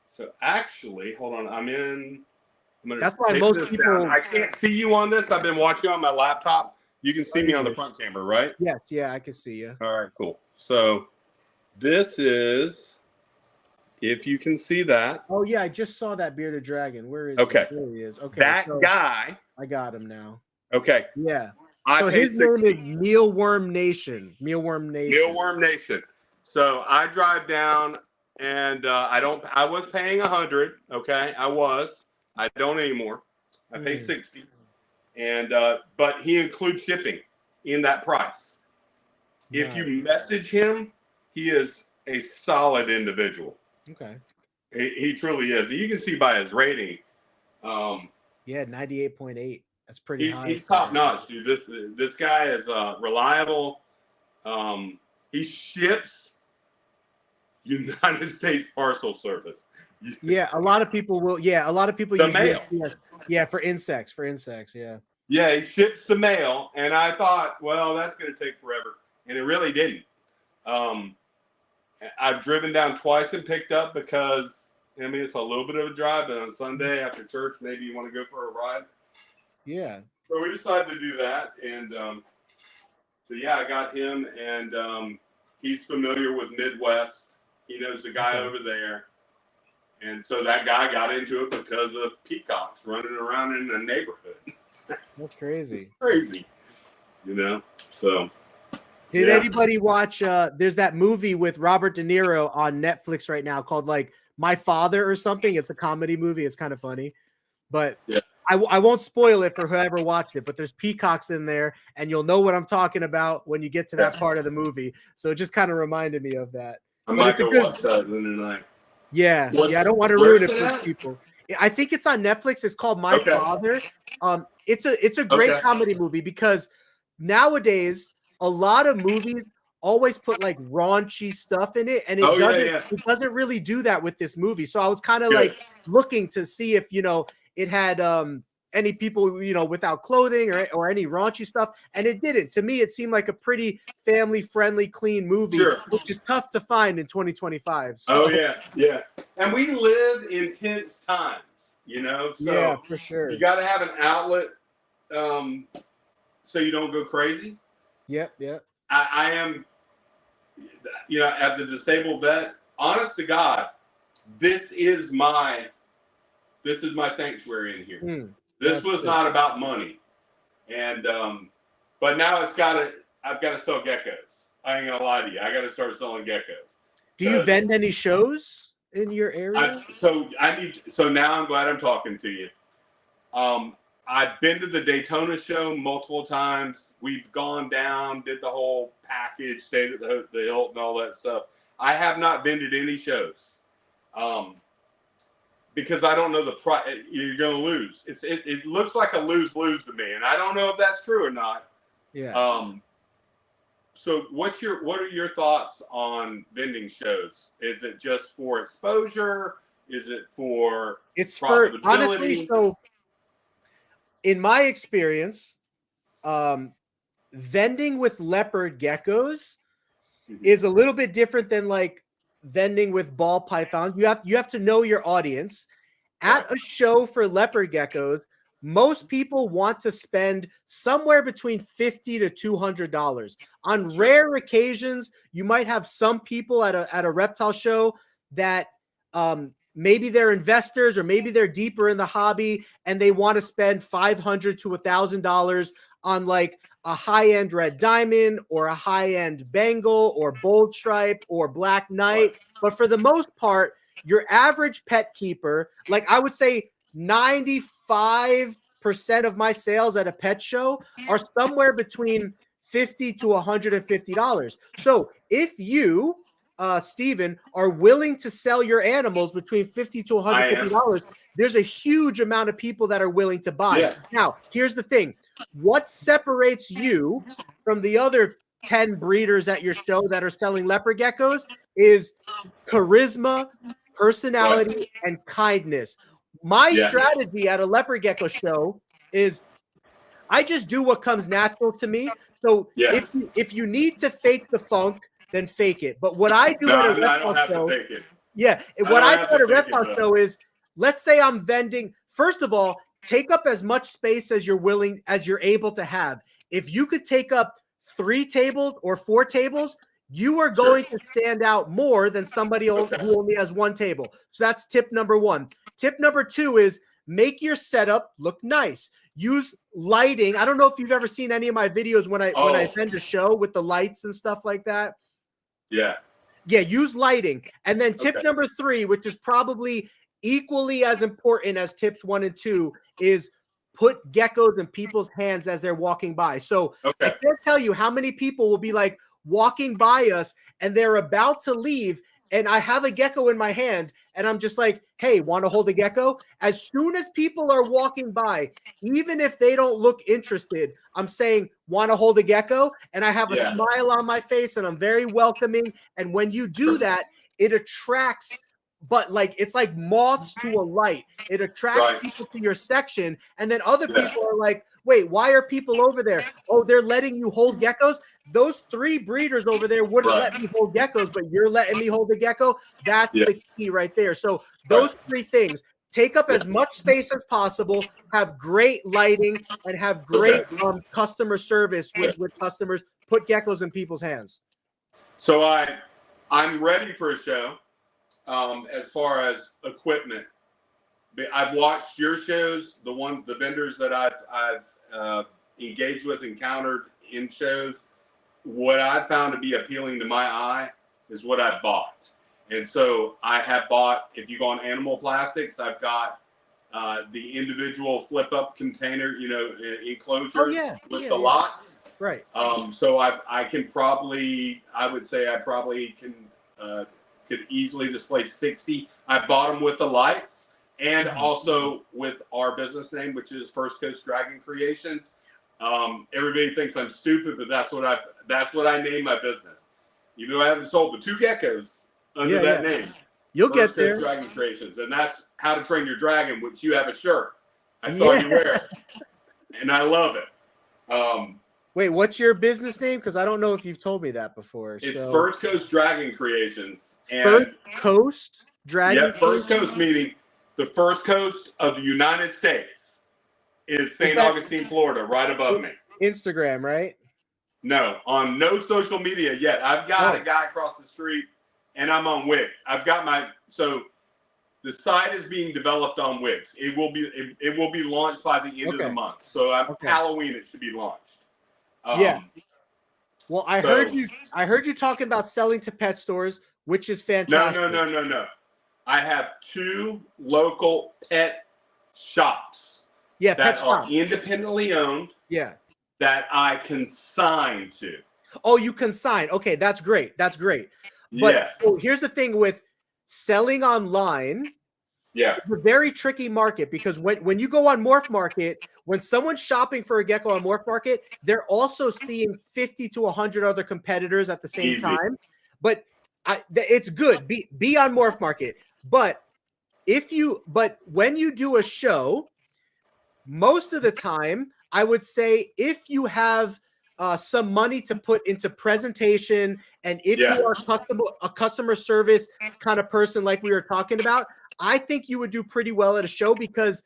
So actually, hold on. I'm gonna. That's why most people. Down. I can't see you on this. I've been watching on my laptop. You can see me on the front camera, right? Yes. Yeah, I can see you. All right, cool. So this is, if you can see that. Oh yeah, I just saw that bearded dragon. Where is? Okay. There he is. Okay. That guy. I got him now. Okay. Yeah. So his name is Mealworm Nation. Mealworm Nation. Mealworm Nation. So I drive down. And I was paying 100. Okay. I don't anymore. I pay 60. And, but he includes shipping in that price. Nice. If you message him, he is a solid individual. Okay. He truly is. And you can see by his rating. Yeah. 98.8. That's pretty high. He's top notch, dude. This guy is reliable. He ships United States Parcel Service. Yeah, a lot of people will. Yeah, a lot of people use mail. Yeah, for insects. Yeah. Yeah, he ships the mail, and I thought, well, that's going to take forever, and it really didn't. I've driven down twice and picked up because it's a little bit of a drive, but on Sunday after church, maybe you want to go for a ride. Yeah. So we decided to do that, and so yeah, I got him, and he's familiar with Midwest. He knows the guy over there. And so that guy got into it because of peacocks running around in the neighborhood. That's crazy. Crazy. So. Did anybody watch, there's that movie with Robert De Niro on Netflix right now called like My Father or something. It's a comedy movie. It's kind of funny. But I won't spoil it for whoever watched it, but there's peacocks in there and you'll know what I'm talking about when you get to that part of the movie. So it just kind of reminded me of that. I might go watch that tonight. Yeah, I don't want to ruin it for people. I think it's on Netflix. It's called My Father. It's a great comedy movie because nowadays a lot of movies always put like raunchy stuff in it, and it it doesn't really do that with this movie. So I was kind of like looking to see if, you know, it had any people, you know, without clothing or any raunchy stuff, and it didn't. To me, it seemed like a pretty family friendly, clean movie, which is tough to find in 2025. So. Oh yeah, and we live in tense times, you know. So yeah, for sure. You got to have an outlet, so you don't go crazy. Yep. I am, you know, as a disabled vet, honest to God, this is my sanctuary in here. This was not about money, and but now I've got to sell geckos. I ain't gonna lie to you, I got to start selling geckos. Do you vend any shows in your area? So now I'm glad I'm talking to you. I've been to the Daytona show multiple times. We've gone down, did the whole package, stayed at the Hilton, all that stuff. I have not been to any shows. Because I don't know the price. You're going to lose. It looks like a lose-lose to me, and I don't know if that's true or not. Yeah. So what are your thoughts on vending shows? Is it just for exposure? Is it for honestly? So, in my experience, vending with leopard geckos is a little bit different than like vending with ball pythons. You have to know your audience. At a show for leopard geckos, most people want to spend somewhere between $50 to $200. On rare occasions, you might have some people at a reptile show that maybe they're investors or maybe they're deeper in the hobby and they want to spend $500 to $1,000 on like a high-end red diamond or a high-end Bengal or bold stripe or black knight. But for the most part, your average pet keeper, like I would say 95% of my sales at a pet show are somewhere between $50 to $150. So if you, Steven, are willing to sell your animals between $50 to $150, there's a huge amount of people that are willing to buy. Yeah. Now, here's the thing. What separates you from the other 10 breeders at your show that are selling leopard geckos is charisma, personality, and kindness. My strategy at a leopard gecko show is I just do what comes natural to me. So if you need to fake the funk, then fake it. But what I do at a reptile show, what I do at a reptile show is, let's say I'm vending. First of all, take up as much space as you're able to have. If you could take up 3 tables or 4 tables, you are going to stand out more than somebody who only has 1 table. So that's tip number 1. Tip number 2 is make your setup look nice. Use lighting. I don't know if you've ever seen any of my videos when I vend a show with the lights and stuff like that. Yeah, use lighting. And then tip number 3, which is probably equally as important as tips 1 and 2, is put geckos in people's hands as they're walking by. So I can't tell you how many people will be like walking by us and they're about to leave and I have a gecko in my hand and I'm just like, hey, want to hold a gecko? As soon as people are walking by, even if they don't look interested, I'm saying, want to hold a gecko? And I have a smile on my face and I'm very welcoming. And when you do that, it attracts, but like it's like moths to a light. It attracts people to your section. And then other people are like, wait, why are people over there? Oh, they're letting you hold geckos? Those 3 breeders over there wouldn't let me hold geckos, but you're letting me hold the gecko. That's the key right there. So those 3 things: take up as much space as possible, have great lighting, and have great customer service with customers. Put geckos in people's hands. So I'm ready for a show. As far as equipment, I've watched your shows, the vendors that I've engaged with, encountered in shows. What I found to be appealing to my eye is what I bought. And so I have bought, if you go on Animal Plastics, I've got the individual flip-up container, enclosures with the locks. Right. So I would say I probably could easily display 60. I bought them with the lights and also with our business name, which is First Coast Dragon Creations. Everybody thinks I'm stupid, but that's what I name my business. even though I haven't sold, but 2 geckos under that name. You'll First get there. Coast Dragon Creations, and that's How to Train Your Dragon, which you have a shirt. I saw you wear it, and I love it. Wait, what's your business name? Because I don't know if you've told me that before. It's First Coast Dragon Creations. And First Coast Dragon. Yeah, First Coast meaning the first coast of the United States is St. Augustine, Florida, right above me. Instagram, right? No, on no social media yet. I've got a guy across the street, and I'm on Wix. I've got so the site is being developed on Wix. It will be launched by the end of the month. So Halloween it should be launched. Well, I heard you talking about selling to pet stores, which is fantastic. No. I have 2 local pet shops. Yeah, that are independently owned. Yeah. That I consign to. Oh, you consign. Okay, that's great. That's great. But so here's the thing with selling online. Yeah. It's a very tricky market because when you go on Morph Market, when someone's shopping for a gecko on Morph Market, they're also seeing 50 to 100 other competitors at the same time. But it's good. Be on Morph Market. But when you do a show, most of the time, I would say if you have some money to put into presentation, and if you are a customer service kind of person like we were talking about, I think you would do pretty well at a show because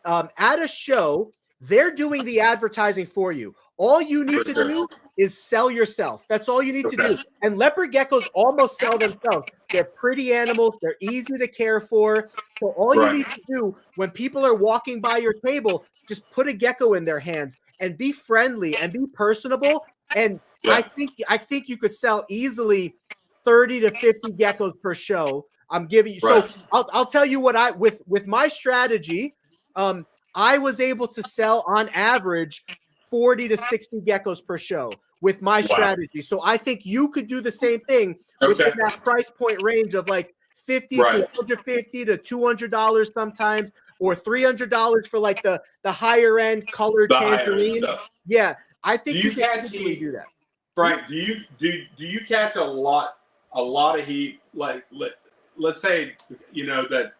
at a show, they're doing the advertising for you. All you need to do is sell yourself. That's all you need to do. And leopard geckos almost sell themselves. They're pretty animals. They're easy to care for. So all you need to do when people are walking by your table, just put a gecko in their hands and be friendly and be personable. And I think you could sell easily 30 to 50 geckos per show. I'm giving you. So I'll tell you what with my strategy, I was able to sell on average 40 to 60 geckos per show with my strategy. So I think you could do the same thing within that price point range of like 50 to 150 to $200 sometimes, or $300 for like the higher end colored tangerine. Yeah, I think you can easily do that. Frank, do you catch a lot of heat? Like let's say that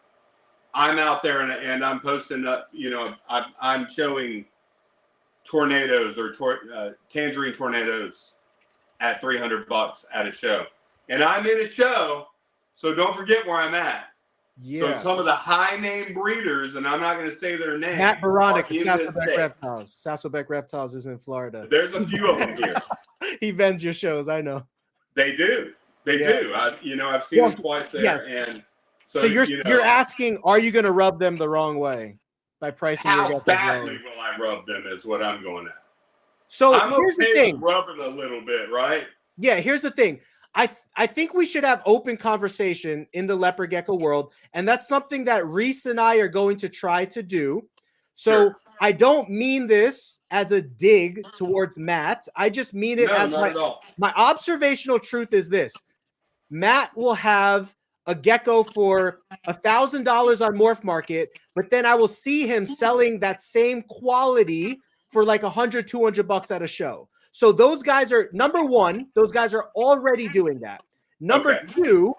I'm out there and I'm posting up. I'm showing tornadoes or tangerine tornadoes at $300 at a show, and I'm in a show, so don't forget where I'm at. So some of the high name breeders, and I'm not going to say their names. Matt Baronic, Sasselbeck Reptiles. Sasselbeck Reptiles is in Florida. There's a few of them here. He vends your shows, I know. They do. They do. I've seen them twice there, and so you're asking, are you going to rub them the wrong way by pricing your how badly will I rub them is what I'm going at. So I'm here's okay the thing. with rubbing a little bit, right? Yeah, here's the thing. I think we should have open conversation in the leopard gecko world, and that's something that Reese and I are going to try to do. So I don't mean this as a dig towards Matt. I just mean it as my observational truth is this. Matt will have a gecko for $1,000 on Morph Market, but then I will see him selling that same quality for like $100, $200 at a show. So those guys are, number one, those guys are already doing that. Number two,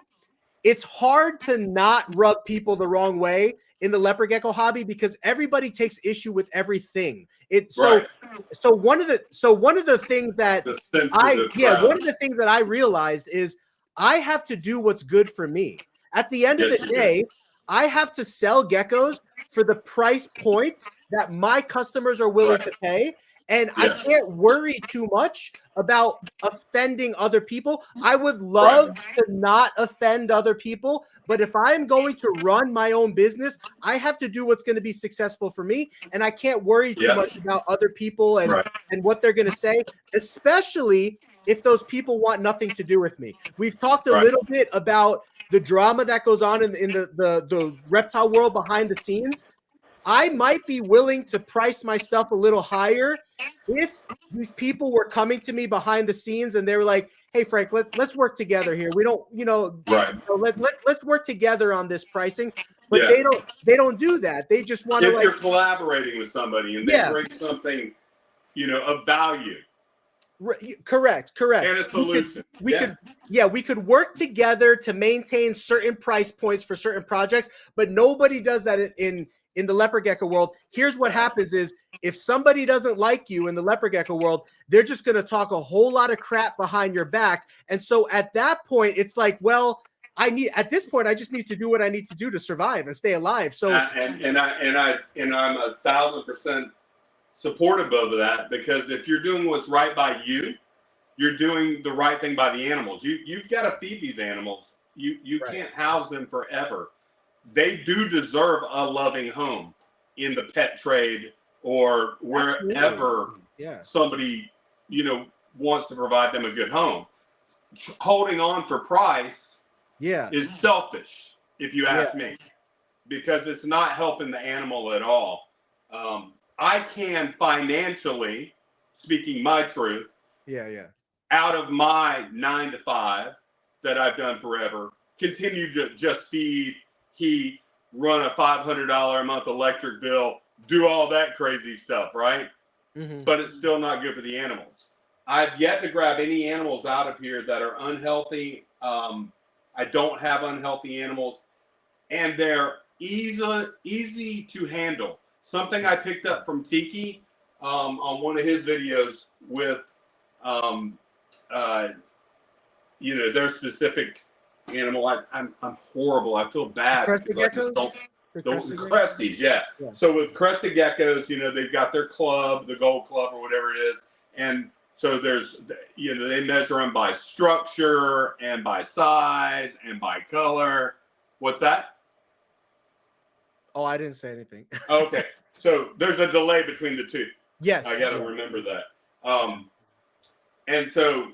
it's hard to not rub people the wrong way in the leopard gecko hobby because everybody takes issue with everything. So one of the things that one of the things that I realized is I have to do what's good for me. At the end of the day, I have to sell geckos for the price point that my customers are willing to pay. And I can't worry too much about offending other people. I would love to not offend other people, but if I'm going to run my own business, I have to do what's going to be successful for me. And I can't worry too much about other people and what they're going to say, especially if those people want nothing to do with me. We've talked a little bit about the drama that goes on in the reptile world behind the scenes. I might be willing to price my stuff a little higher if these people were coming to me behind the scenes and they were like, "Hey, Frank, let's work together here. We don't, let's work together on this pricing." But they don't do that. They just want to. If you're collaborating with somebody and they bring something, of value. Correct. And a solution. We could work together to maintain certain price points for certain projects, but nobody does that in the leopard gecko world. Here's what happens is if somebody doesn't like you in the leopard gecko world, they're just going to talk a whole lot of crap behind your back. And so at that point, it's like, well, at this point, I just need to do what I need to do to survive and stay alive. So and I'm 1,000% supportive of that, because if you're doing what's right by you, you're doing the right thing by the animals. You've got to feed these animals. You can't house them forever. They do deserve a loving home in the pet trade or wherever somebody, wants to provide them a good home. Holding on for price is selfish, if you ask me, because it's not helping the animal at all. I can financially, speaking my truth, out of my 9 to 5 that I've done forever, continue to just feed, heat, run a $500 a month electric bill, do all that crazy stuff, right? But it's still not good for the animals. I've yet to grab any animals out of here that are unhealthy. I don't have unhealthy animals, and they're easy to handle. Something I picked up from Tiki on one of his videos with, their specific animal. I'm horrible. I feel bad. Crested geckos? Cresties, yeah. So with crested geckos, they've got their club, the gold club or whatever it is. And so there's, they measure them by structure and by size and by color. What's that? Oh, I didn't say anything. Okay. So there's a delay between the two. Yes. I got to remember that. And so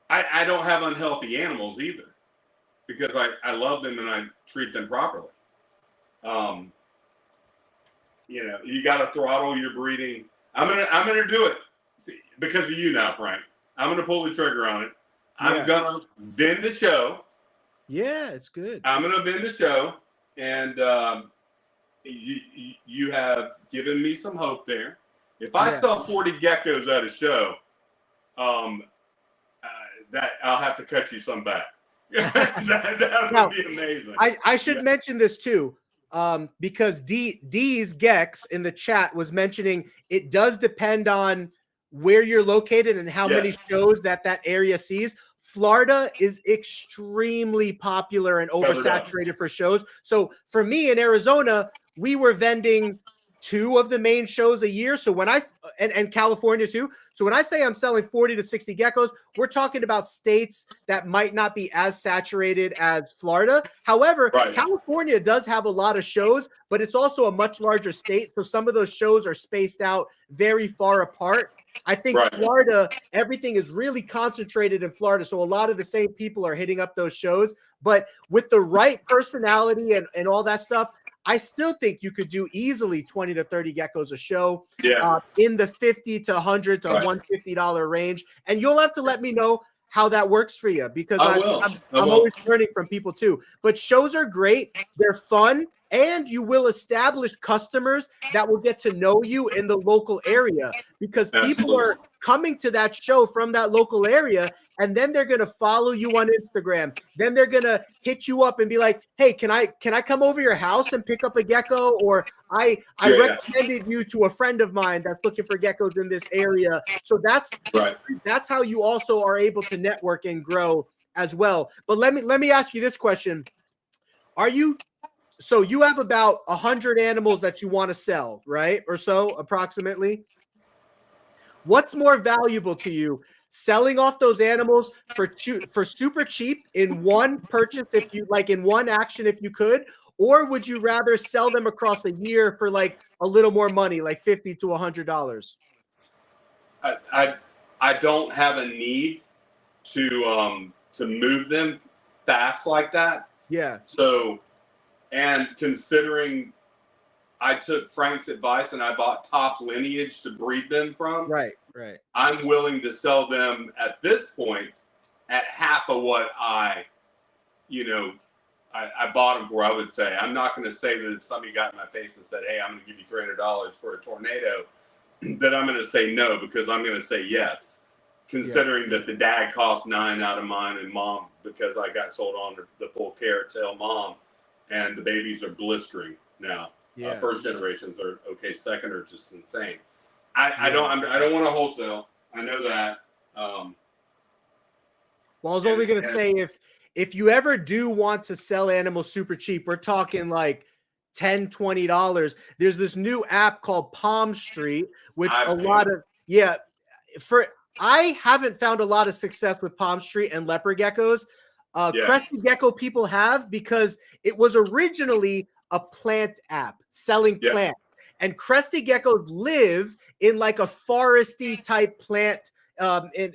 I don't have unhealthy animals either, because I love them and I treat them properly. You got to throttle your breeding. I'm gonna do it because of you now, Frank. I'm gonna pull the trigger on it. I'm gonna vend the show. Yeah, it's good. I'm gonna vend the show, and you have given me some hope there. If I sell 40 geckos at a show, that I'll have to cut you some back. that would be amazing. I should mention this too, because D's Gex in the chat was mentioning it does depend on where you're located and how many shows that area sees. Florida is extremely popular and oversaturated for shows. So for me in Arizona, we were vending 2 of the main shows a year. So when and California too. So when I say I'm selling 40 to 60 geckos, we're talking about states that might not be as saturated as Florida. However, California does have a lot of shows, but it's also a much larger state. So some of those shows are spaced out very far apart. I think Florida, everything is really concentrated in Florida. So a lot of the same people are hitting up those shows, but with the right personality and all that stuff, I still think you could do easily 20 to 30 geckos a show in the $50 to $100 to $150 range. And you'll have to let me know how that works for you, because I'm always learning from people too. But shows are great. They're fun. And you will establish customers that will get to know you in the local area, because people are coming to that show from that local area, and then they're going to follow you on Instagram. Then they're going to hit you up and be like, hey, can I come over your house and pick up a gecko? Or I recommended you to a friend of mine that's looking for geckos in this area. So that's how you also are able to network and grow as well. But let me ask you this question. So you have about 100 animals that you want to sell, right? Or so, approximately. What's more valuable to you, selling off those animals for super cheap in one purchase, if you like, in one action, if you could, or would you rather sell them across a year for like a little more money, like $50 to $100? I don't have a need to move them fast like that. Yeah. So. And considering I took Frank's advice and I bought top lineage to breed them from, right. I'm willing to sell them at this point at half of what I bought them for. I would say I'm not going to say that if somebody got in my face and said, "Hey, I'm going to give you $300 for a tornado," that I'm going to say no, because I'm going to say yes, considering that the dad cost $9 out of mine, and mom, because I got sold on the full carrot tail mom, and the babies are blistering now. Yeah. First generations are okay. Second are just insane. I don't want to wholesale. I know that. Well, I was only going to say, if you ever do want to sell animals super cheap, we're talking like $10, $20. There's this new app called Palm Street, which I haven't found a lot of success with Palm Street and leopard geckos. Crested gecko people have, because it was originally a plant app selling plants, and crested geckos live in like a foresty type plant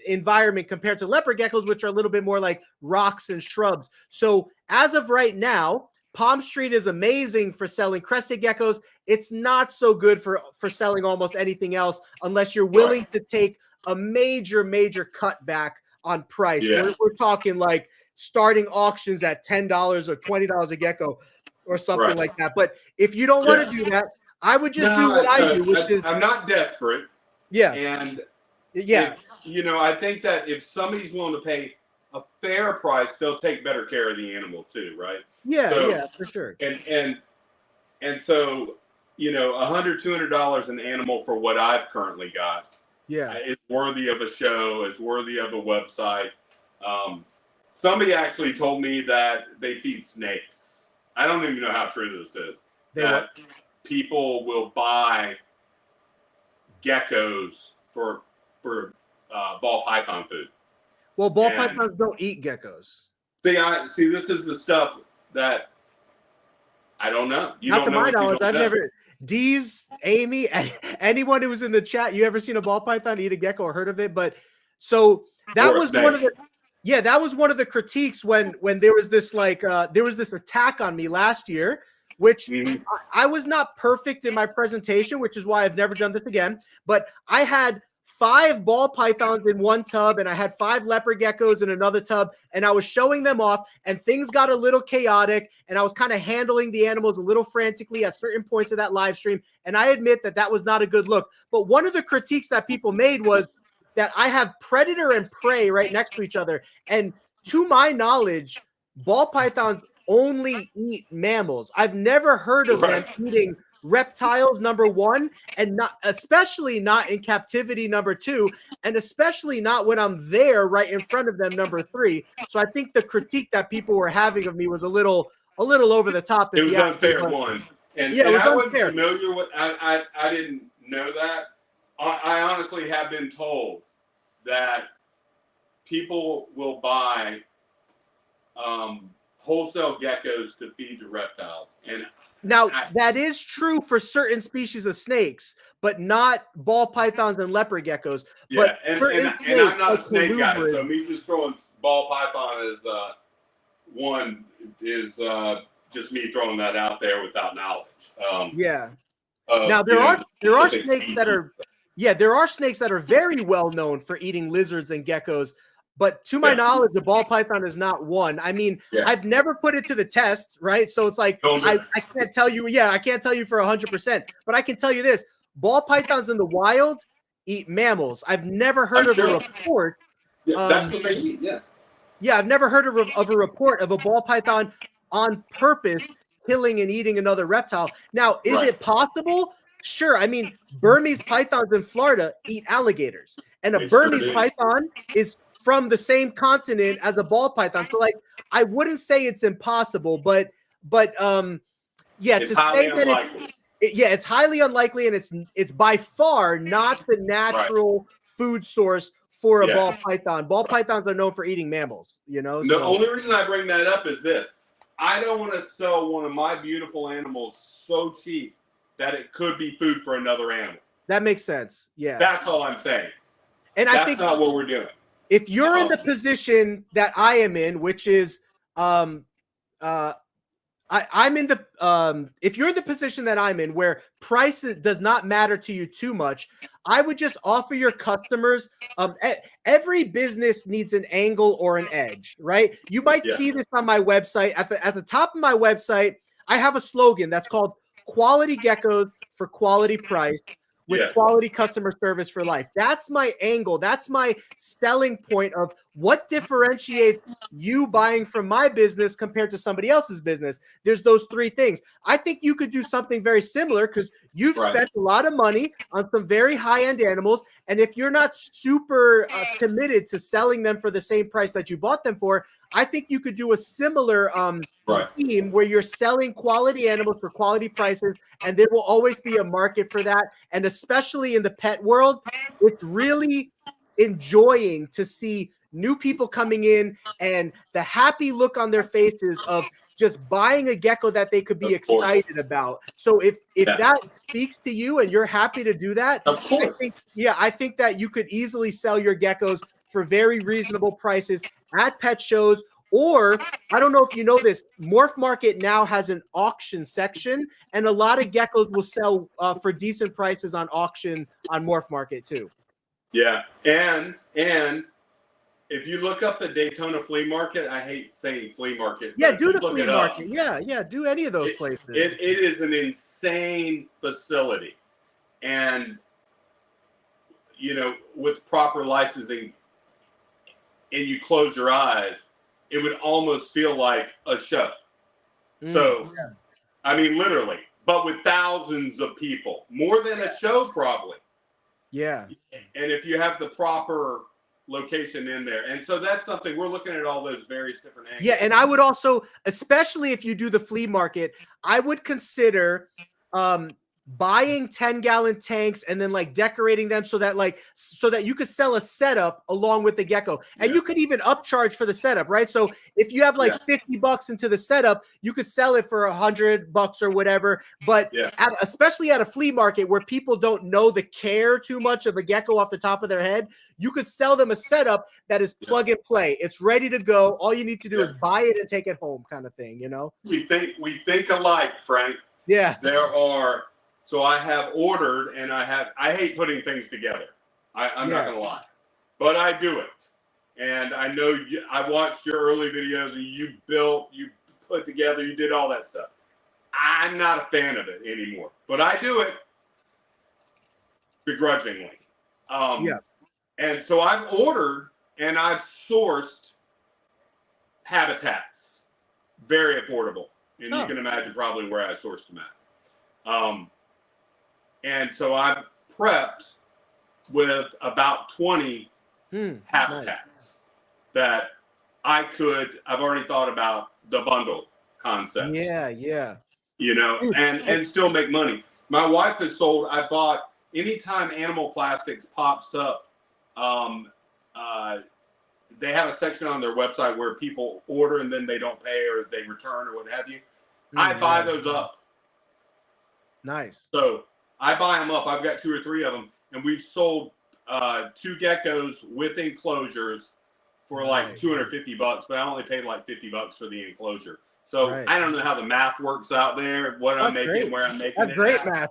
environment compared to leopard geckos, which are a little bit more like rocks and shrubs. So as of right now, Palm Street is amazing for selling crested geckos. It's not so good for selling almost anything else unless you're willing to take a major cutback on price. Yeah. We're talking like starting auctions at $10 or $20 a gecko or something like that. But if you don't want to do that, I would just do what I do, which is I'm not desperate. Yeah. And yeah, I think that if somebody's willing to pay a fair price, they'll take better care of the animal too, right? Yeah, for sure. And so, $100, $200 an animal for what I've currently got, is worthy of a show, is worthy of a website. Somebody actually told me that they feed snakes. I don't even know how true this is. That people will buy geckos for ball python food. Well, ball pythons don't eat geckos. See, this is the stuff that I don't know. Not to my knowledge, I've never. Dee's, Amy, anyone who was in the chat, you ever seen a ball python eat a gecko or heard of it? But so that was one of the. Yeah, that was one of the critiques when there was this there was this attack on me last year, which I was not perfect in my presentation, which is why I've never done this again. But I had 5 ball pythons in one tub, and I had 5 leopard geckos in another tub, and I was showing them off, and things got a little chaotic, and I was kind of handling the animals a little frantically at certain points of that live stream, and I admit that was not a good look. But one of the critiques that people made was that I have predator and prey right next to each other, and to my knowledge, ball pythons only eat mammals. I've never heard of them eating reptiles, number 1, and especially not in captivity, number 2, and especially not when I'm there right in front of them, number 3. So I think the critique that people were having of me was a little over the top. It was unfair, one. And I wasn't familiar with. I didn't know that. I honestly have been told that people will buy wholesale geckos to feed to reptiles. And now that is true for certain species of snakes, but not ball pythons and leopard geckos. Yeah, but and I'm not a snake guy, so me just throwing ball python is just me throwing that out there without knowledge. Now there are snakes that are there are snakes that are very well known for eating lizards and geckos. But to my knowledge, the ball python is not one. I mean, I've never put it to the test, right? So it's like, I can't tell you. Yeah, I can't tell you for 100%. But I can tell you this. Ball pythons in the wild eat mammals. I've never heard of a report. That's what they eat, Yeah, I've never heard of a report of a ball python on purpose killing and eating another reptile. Now, is it possible? Sure. I mean, Burmese pythons in Florida eat alligators. And a Burmese python is from the same continent as a ball python. So like, I wouldn't say it's impossible, but to say that it's highly unlikely, and it's by far not the natural food source for a ball python. Ball pythons are known for eating mammals, The only reason I bring that up is this. I don't want to sell one of my beautiful animals so cheap that it could be food for another animal. That makes sense. Yeah. That's all I'm saying. And I think that's not what we're doing. If you're in the position that I am in, which is I'm in the if you're in the position that I'm in where price does not matter to you too much, I would just offer your customers every business needs an angle or an edge, right? You might see this on my website. At the top of my website, I have a slogan that's called quality geckos for quality price, with Yes. quality customer service for life. That's my angle. That's my selling point of what differentiates you buying from my business compared to somebody else's business. There's those three things. I think you could do something very similar because you've Right. spent a lot of money on some very high-end animals. And if you're not super committed to selling them for the same price that you bought them for, I think you could do a similar Right. scheme where you're selling quality animals for quality prices, and there will always be a market for that. And especially in the pet world, it's really enjoying to see new people coming in and the happy look on their faces of just buying a gecko that they could be Of course. excited about. So if Yeah. that speaks to you and you're happy to do that, Of course. I think that you could easily sell your geckos for very reasonable prices at pet shows. Or I don't know if you know this, Morph Market now has an auction section, and a lot of geckos will sell for decent prices on auction on Morph Market too. Yeah, and if you look up the Daytona flea market, I hate saying flea market. Yeah, but if do you the look flea it up, market. Yeah, do any of those places. It is an insane facility, and with proper licensing, and you close your eyes, it would almost feel like a show. So, yeah. I mean, literally, but with thousands of people, more than a show probably. Yeah. And if you have the proper location in there. And so that's something we're looking at, all those various different angles. Yeah, and I would also, especially if you do the flea market, I would consider buying 10-gallon tanks and then like decorating them so that you could sell a setup along with the gecko. And you could even upcharge for the setup, right? So if you have like $50 into the setup, you could sell it for $100 or whatever. But especially at a flea market where people don't know the care too much of a gecko off the top of their head, you could sell them a setup that is plug and play. It's ready to go. All you need to do is buy it and take it home, kind of thing, you know? We think alike, Frank. Yeah. So I have ordered, and I hate putting things together. I'm not gonna lie, but I do it. And I know I watched your early videos, and you built, you put together, you did all that stuff. I'm not a fan of it anymore, but I do it begrudgingly. And so I've ordered and I've sourced habitats, very affordable, and you can imagine probably where I sourced them at. And so I've prepped with about 20 habitats that I've already thought about the bundle concept. Yeah. And still make money. My wife has sold, anytime animal plastics pops up, they have a section on their website where people order and then they don't pay or they return or what have you. I buy those up. Nice. So I buy them up. I've got 2 or 3 of them, and we've sold 2 geckos with enclosures for like $250, but I only paid like $50 for the enclosure. So I don't know how the math works out there, what I'm making, where I'm making That's it. Great math.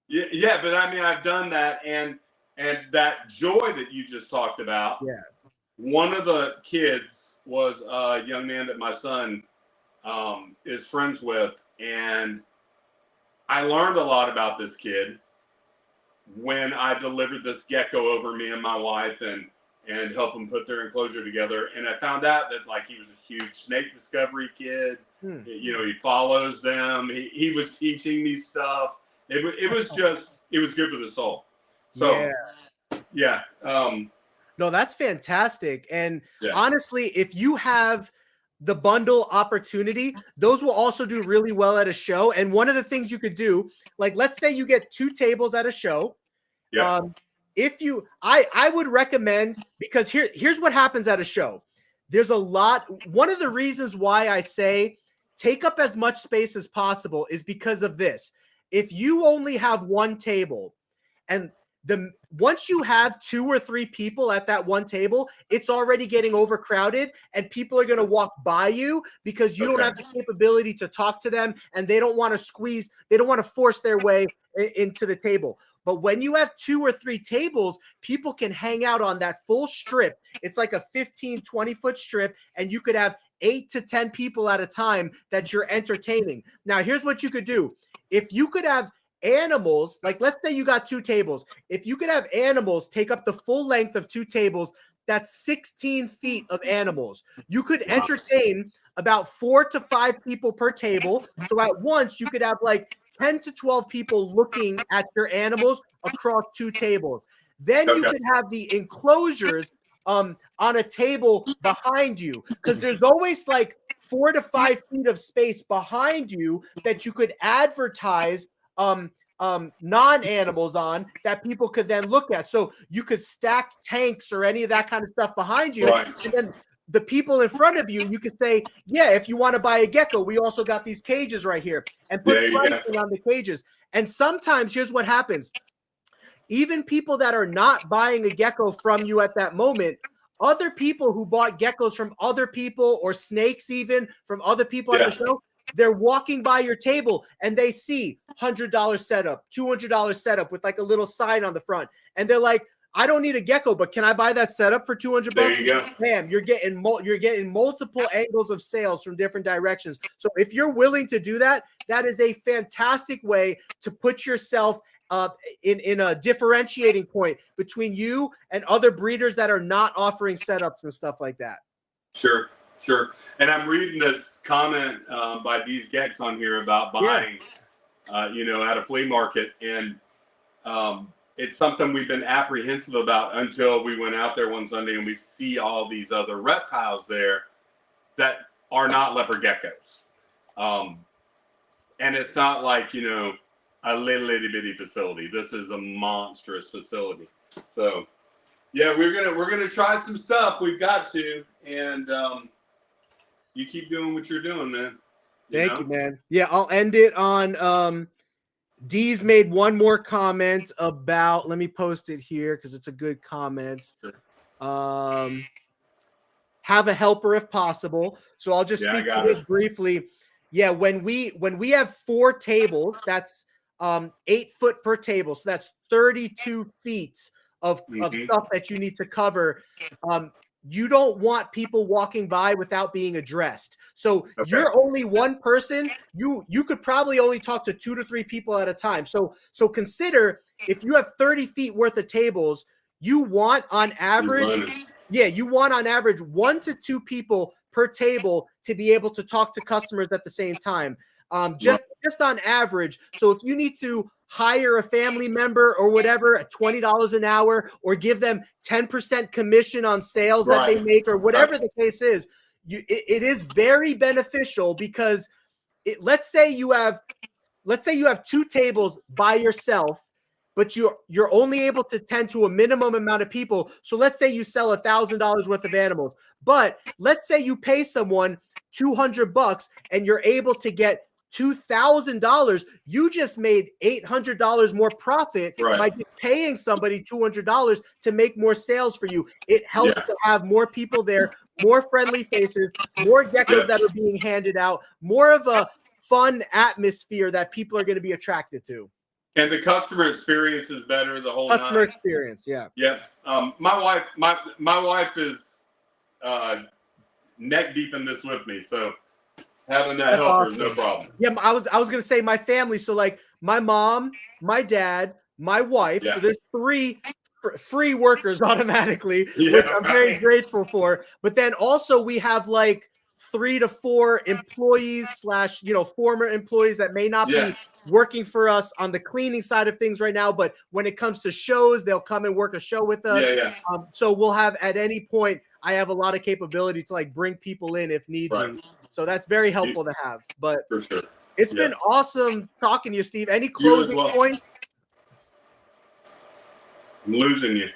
Yeah, but I mean, I've done that, and that joy that you just talked about. Yeah. One of the kids was a young man that my son is friends with, and I learned a lot about this kid when I delivered this gecko over, me and my wife, and helped them put their enclosure together. And I found out that like he was a huge snake discovery kid. He follows them. He was teaching me stuff. It was good for the soul. So yeah. No, that's fantastic. And honestly, if you have the bundle opportunity, those will also do really well at a show. And one of the things you could do, like, let's say you get 2 tables at a show. I would recommend, because here's what happens at a show. There's a lot. One of the reasons why I say take up as much space as possible is because of this. If you only have 1 table, and once you have 2 or 3 people at that 1 table, it's already getting overcrowded, and people are going to walk by you because you don't have the capability to talk to them, and they don't want to force their way into the table. But when you have 2 or 3 tables, people can hang out on that full strip. It's like a 15, 20-foot strip, and you could have 8 to 10 people at a time that you're entertaining. Now, here's what you could do. If you could have animals, like let's say you got 2 tables. If you could have animals take up the full length of 2 tables, that's 16 feet of animals. You could entertain about 4 to 5 people per table. So at once you could have like 10 to 12 people looking at your animals across 2 tables. Then you could have the enclosures on a table behind you, because there's always like 4 to 5 feet of space behind you that you could advertise non-animals on that people could then look at. So you could stack tanks or any of that kind of stuff behind you. Right. And then the people in front of you, you could say, yeah, if you want to buy a gecko, we also got these cages right here, and put pricing on the cages. And sometimes here's what happens. Even people that are not buying a gecko from you at that moment, other people who bought geckos from other people, or snakes even from other people at the show, they're walking by your table and they see $100 setup, $200 setup with like a little sign on the front. And they're like, I don't need a gecko, but can I buy that setup for $200? There you go. Bam, you're getting multiple angles of sales from different directions. So if you're willing to do that, that is a fantastic way to put yourself in a differentiating point between you and other breeders that are not offering setups and stuff like that. Sure. And I'm reading this comment by these Geckos on here about buying, you know, at a flea market, and it's something we've been apprehensive about until we went out there one Sunday and we see all these other reptiles there that are not leopard geckos, and it's not like, you know, a little itty bitty facility. This is a monstrous facility. So yeah, we're gonna try some stuff. We've got to, and you keep doing what you're doing, man. Thank you, man. Yeah, I'll end it on Dee's made one more comment about, let me post it here because it's a good comment. Have a helper if possible. So I'll just speak to this briefly. Yeah, when we have 4 tables, that's 8 foot per table. So that's 32 feet of stuff that you need to cover. You don't want people walking by without being addressed. So you're only one person. You could probably only talk to 2 to 3 people at a time. So consider, if you have 30 feet worth of tables, you want on average, you want on average 1 to 2 people per table to be able to talk to customers at the same time. Just on average. So if you need to hire a family member or whatever at $20 an hour, or give them 10% commission on sales that they make, or whatever the case is, it is very beneficial, because let's say you have 2 tables by yourself, but you're only able to tend to a minimum amount of people. So let's say you sell $1,000 worth of animals, but let's say you pay someone $200 and you're able to get $2,000. You just made $800 more profit by paying somebody $200 to make more sales for you. It helps to have more people there, more friendly faces, more geckos that are being handed out, more of a fun atmosphere that people are going to be attracted to. And the customer experience is better. The whole customer experience, yeah. My wife is neck deep in this with me, so having that helper is no problem. Yeah, I was gonna say my family. So like my mom, my dad, my wife. So there's 3 free workers automatically, which I'm very grateful for. But then also we have like 3 to 4 employees / former employees that may not be working for us on the cleaning side of things right now, but when it comes to shows, they'll come and work a show with us. So we'll have, at any point, I have a lot of capability to like bring people in if need be. So that's very helpful to have. But for sure, it's been awesome talking to you, Steve. Any closing points? I'm losing you.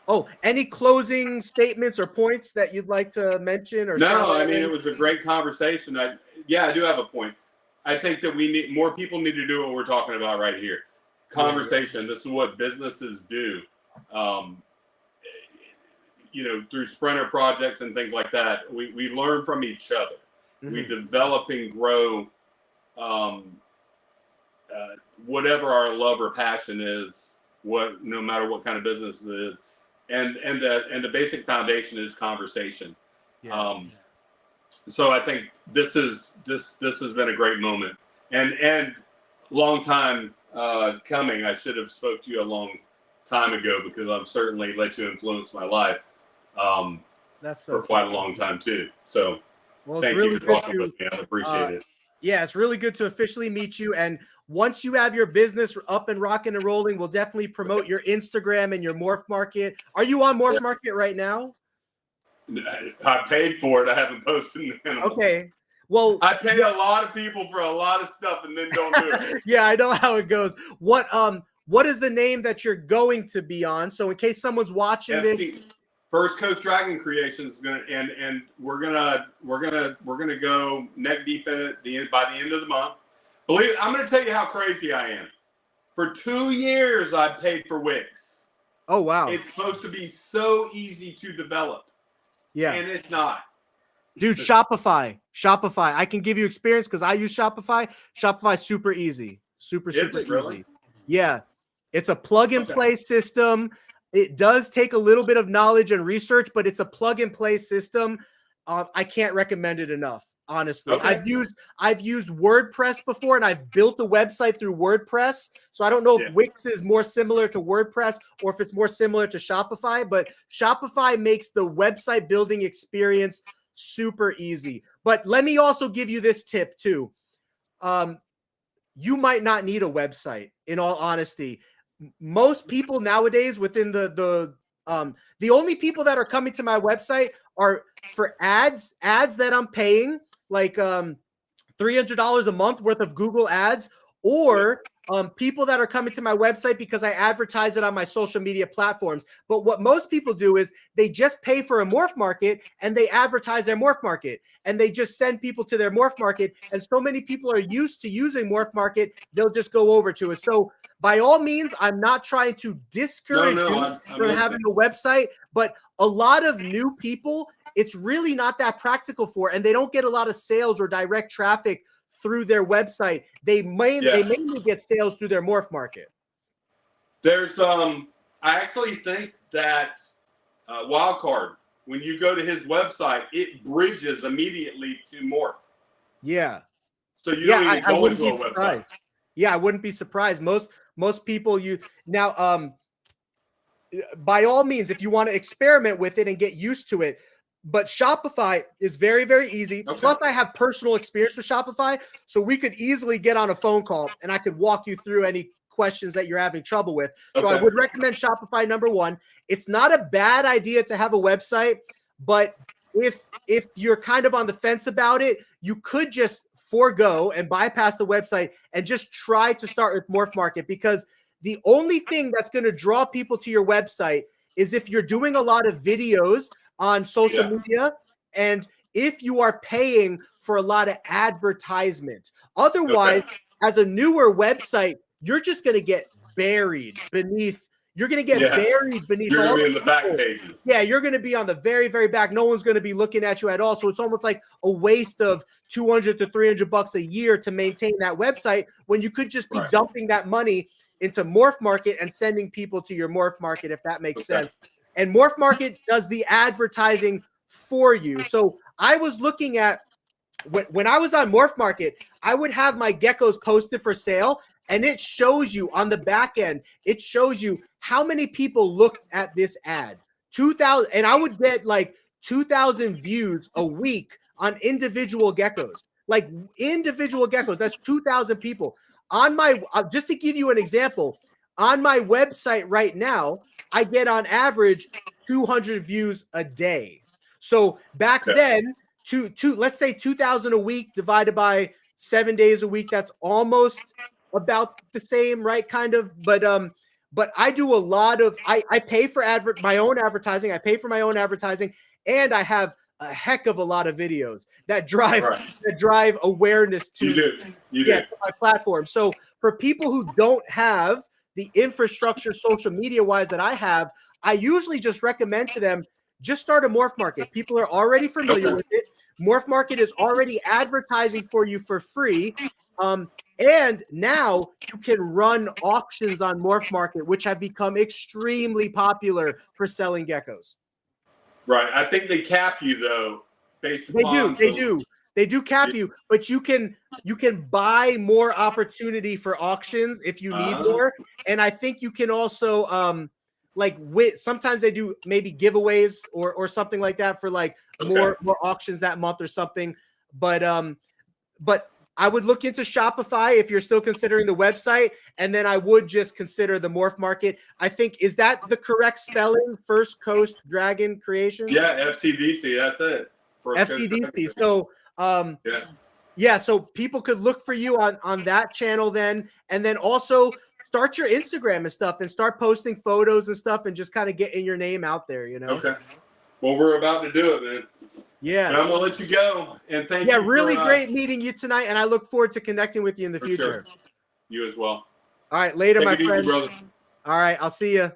Oh, any closing statements or points that you'd like to mention? Or no, I mean, it was a great conversation. I do have a point. I think that more people need to do what we're talking about right here. Conversation. This is what businesses do. Through Sprinter projects and things like that, we learn from each other. We develop and grow whatever our love or passion is, no matter what kind of business it is. And the basic foundation is conversation. So I think this has been a great moment, and long time coming. I should have spoke to you a long time ago because I've certainly let you influence my life That's so for quite a long time too. So well, it's thank really you for good talking with me. I appreciate it. Yeah, it's really good to officially meet you. And once you have your business up and rocking and rolling, we'll definitely promote your Instagram and your Morph Market. Are you on Morph Market right now? I paid for it. I haven't posted an animal. Okay. Well, I pay a lot of people for a lot of stuff and then don't do it. Yeah, I know how it goes. What is the name that you're going to be on? So in case someone's watching this. First Coast Dragon Creations is gonna and we're gonna go neck deep in it by the end of the month. Believe it, I'm gonna tell you how crazy I am. For 2 years I paid for Wix. Oh wow. It's supposed to be so easy to develop. Yeah. And it's not. Dude, Shopify. I can give you experience because I use Shopify. Shopify is super easy. Super easy. Really? Yeah. It's a plug and play system. It does take a little bit of knowledge and research, but it's a plug and play system. I can't recommend it enough, honestly. Okay. I've used WordPress before, and I've built a website through WordPress. So I don't know if Wix is more similar to WordPress or if it's more similar to Shopify, but Shopify makes the website building experience super easy. But let me also give you this tip too. You might not need a website, in all honesty. Most people nowadays within the only people that are coming to my website are for ads that I'm paying, like $300 a month worth of Google ads, or people that are coming to my website because I advertise it on my social media platforms. But what most people do is they just pay for a Morph Market and they advertise their Morph Market and they just send people to their Morph Market. And so many people are used to using Morph Market, they'll just go over to it. So by all means, I'm not trying to discourage you from having a website, but a lot of new people, it's really not that practical for, and they don't get a lot of sales or direct traffic through their website. They mainly get sales through their Morph Market. There's I actually think that Wildcard, when you go to his website, it bridges immediately to Morph. Yeah. So you don't even go into a website. Yeah, I wouldn't be surprised. Most people by all means, if you want to experiment with it and get used to it. But Shopify is very, very easy. Okay. Plus, I have personal experience with Shopify, so we could easily get on a phone call and I could walk you through any questions that you're having trouble with. So I would recommend Shopify, number one. It's not a bad idea to have a website, but if you're kind of on the fence about it, you could just forego and bypass the website and just try to start with Morph Market, because the only thing that's going to draw people to your website is if you're doing a lot of videos on social media, and if you are paying for a lot of advertisement. Otherwise, as a newer website, you're just going to get buried beneath. You're going to get buried beneath all in the back pages. Yeah, you're going to be on the very, very back. No one's going to be looking at you at all. So it's almost like a waste of $200 to $300 a year to maintain that website, when you could just be dumping that money into Morph Market and sending people to your Morph Market, if that makes sense. And Morph Market does the advertising for you. So I was looking at, when I was on Morph Market, I would have my geckos posted for sale, and it shows you on the back end, it shows you how many people looked at this ad. 2,000, and I would get like 2,000 views a week on individual geckos. Like individual geckos, that's 2,000 people. On my, just to give you an example, on my website right now, I get on average 200 views a day. So back then, let's say 2,000 a week divided by 7 days a week, that's almost about the same, right? Kind of, but I do a lot of, I pay for my own advertising. I pay for my own advertising, and I have a heck of a lot of videos that drive awareness to my platform. So for people who don't have the infrastructure social media wise that I have, I usually just recommend to them, just start a Morph Market. People are already familiar with it. Morph Market is already advertising for you for free. And now you can run auctions on Morph Market, which have become extremely popular for selling geckos. Right. I think they cap you though, based upon They do. They do cap you, but you can buy more opportunity for auctions if you need more. And I think you can also like sometimes they do maybe giveaways or something like that for like more auctions that month or something. But I would look into Shopify if you're still considering the website, and then I would just consider the Morph Market. I think, is that the correct spelling? First Coast Dragon Creations? Yeah, FCDC, that's it. FCDC. So yeah, so people could look for you on that channel then, and then also start your Instagram and stuff and start posting photos and stuff and just kind of getting your name out there, you know? Okay. Well, we're about to do it, man. Yeah. And I'm going to let you go. And thank you. Yeah, really great meeting you tonight, and I look forward to connecting with you in the future. Sure. You as well. All right, later, my friend. Easy, brother. All right, I'll see you.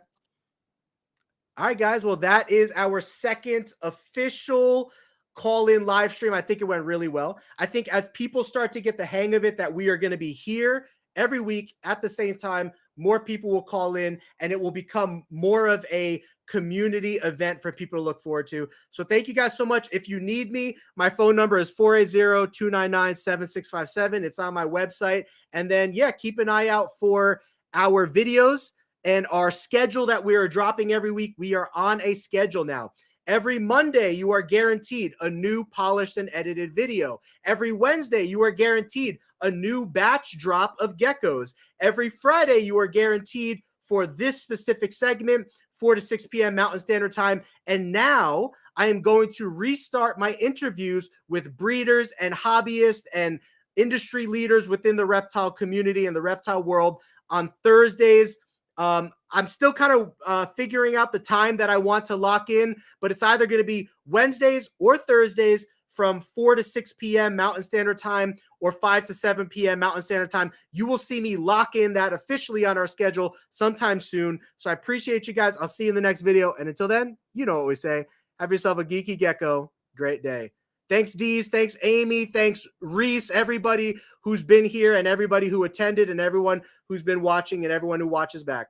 All right, guys. Well, that is our second official call-in live stream. I think it went really well. I think as people start to get the hang of it, that we are going to be here every week at the same time, more people will call in, and it will become more of a community event for people to look forward to. So thank you guys so much. If you need me, my phone number is 480-299-7657. It's on my website. And then, yeah, keep an eye out for our videos and our schedule that we are dropping every week. We are on a schedule now. Every Monday, you are guaranteed a new polished and edited video. Every Wednesday, you are guaranteed a new batch drop of geckos. Every Friday, you are guaranteed for this specific segment, 4 to 6 p.m. Mountain Standard Time. And now I am going to restart my interviews with breeders and hobbyists and industry leaders within the reptile community and the reptile world on Thursdays. I'm still kind of figuring out the time that I want to lock in, but it's either going to be Wednesdays or Thursdays from 4 to 6 p.m. Mountain Standard Time or 5 to 7 p.m. Mountain Standard Time. You will see me lock in that officially on our schedule sometime soon. So I appreciate you guys. I'll see you in the next video. And until then, you know what we say. Have yourself a geeky gecko. Great day. Thanks, Deez. Thanks, Amy. Thanks, Reese, everybody who's been here and everybody who attended and everyone who's been watching and everyone who watches back.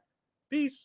Peace.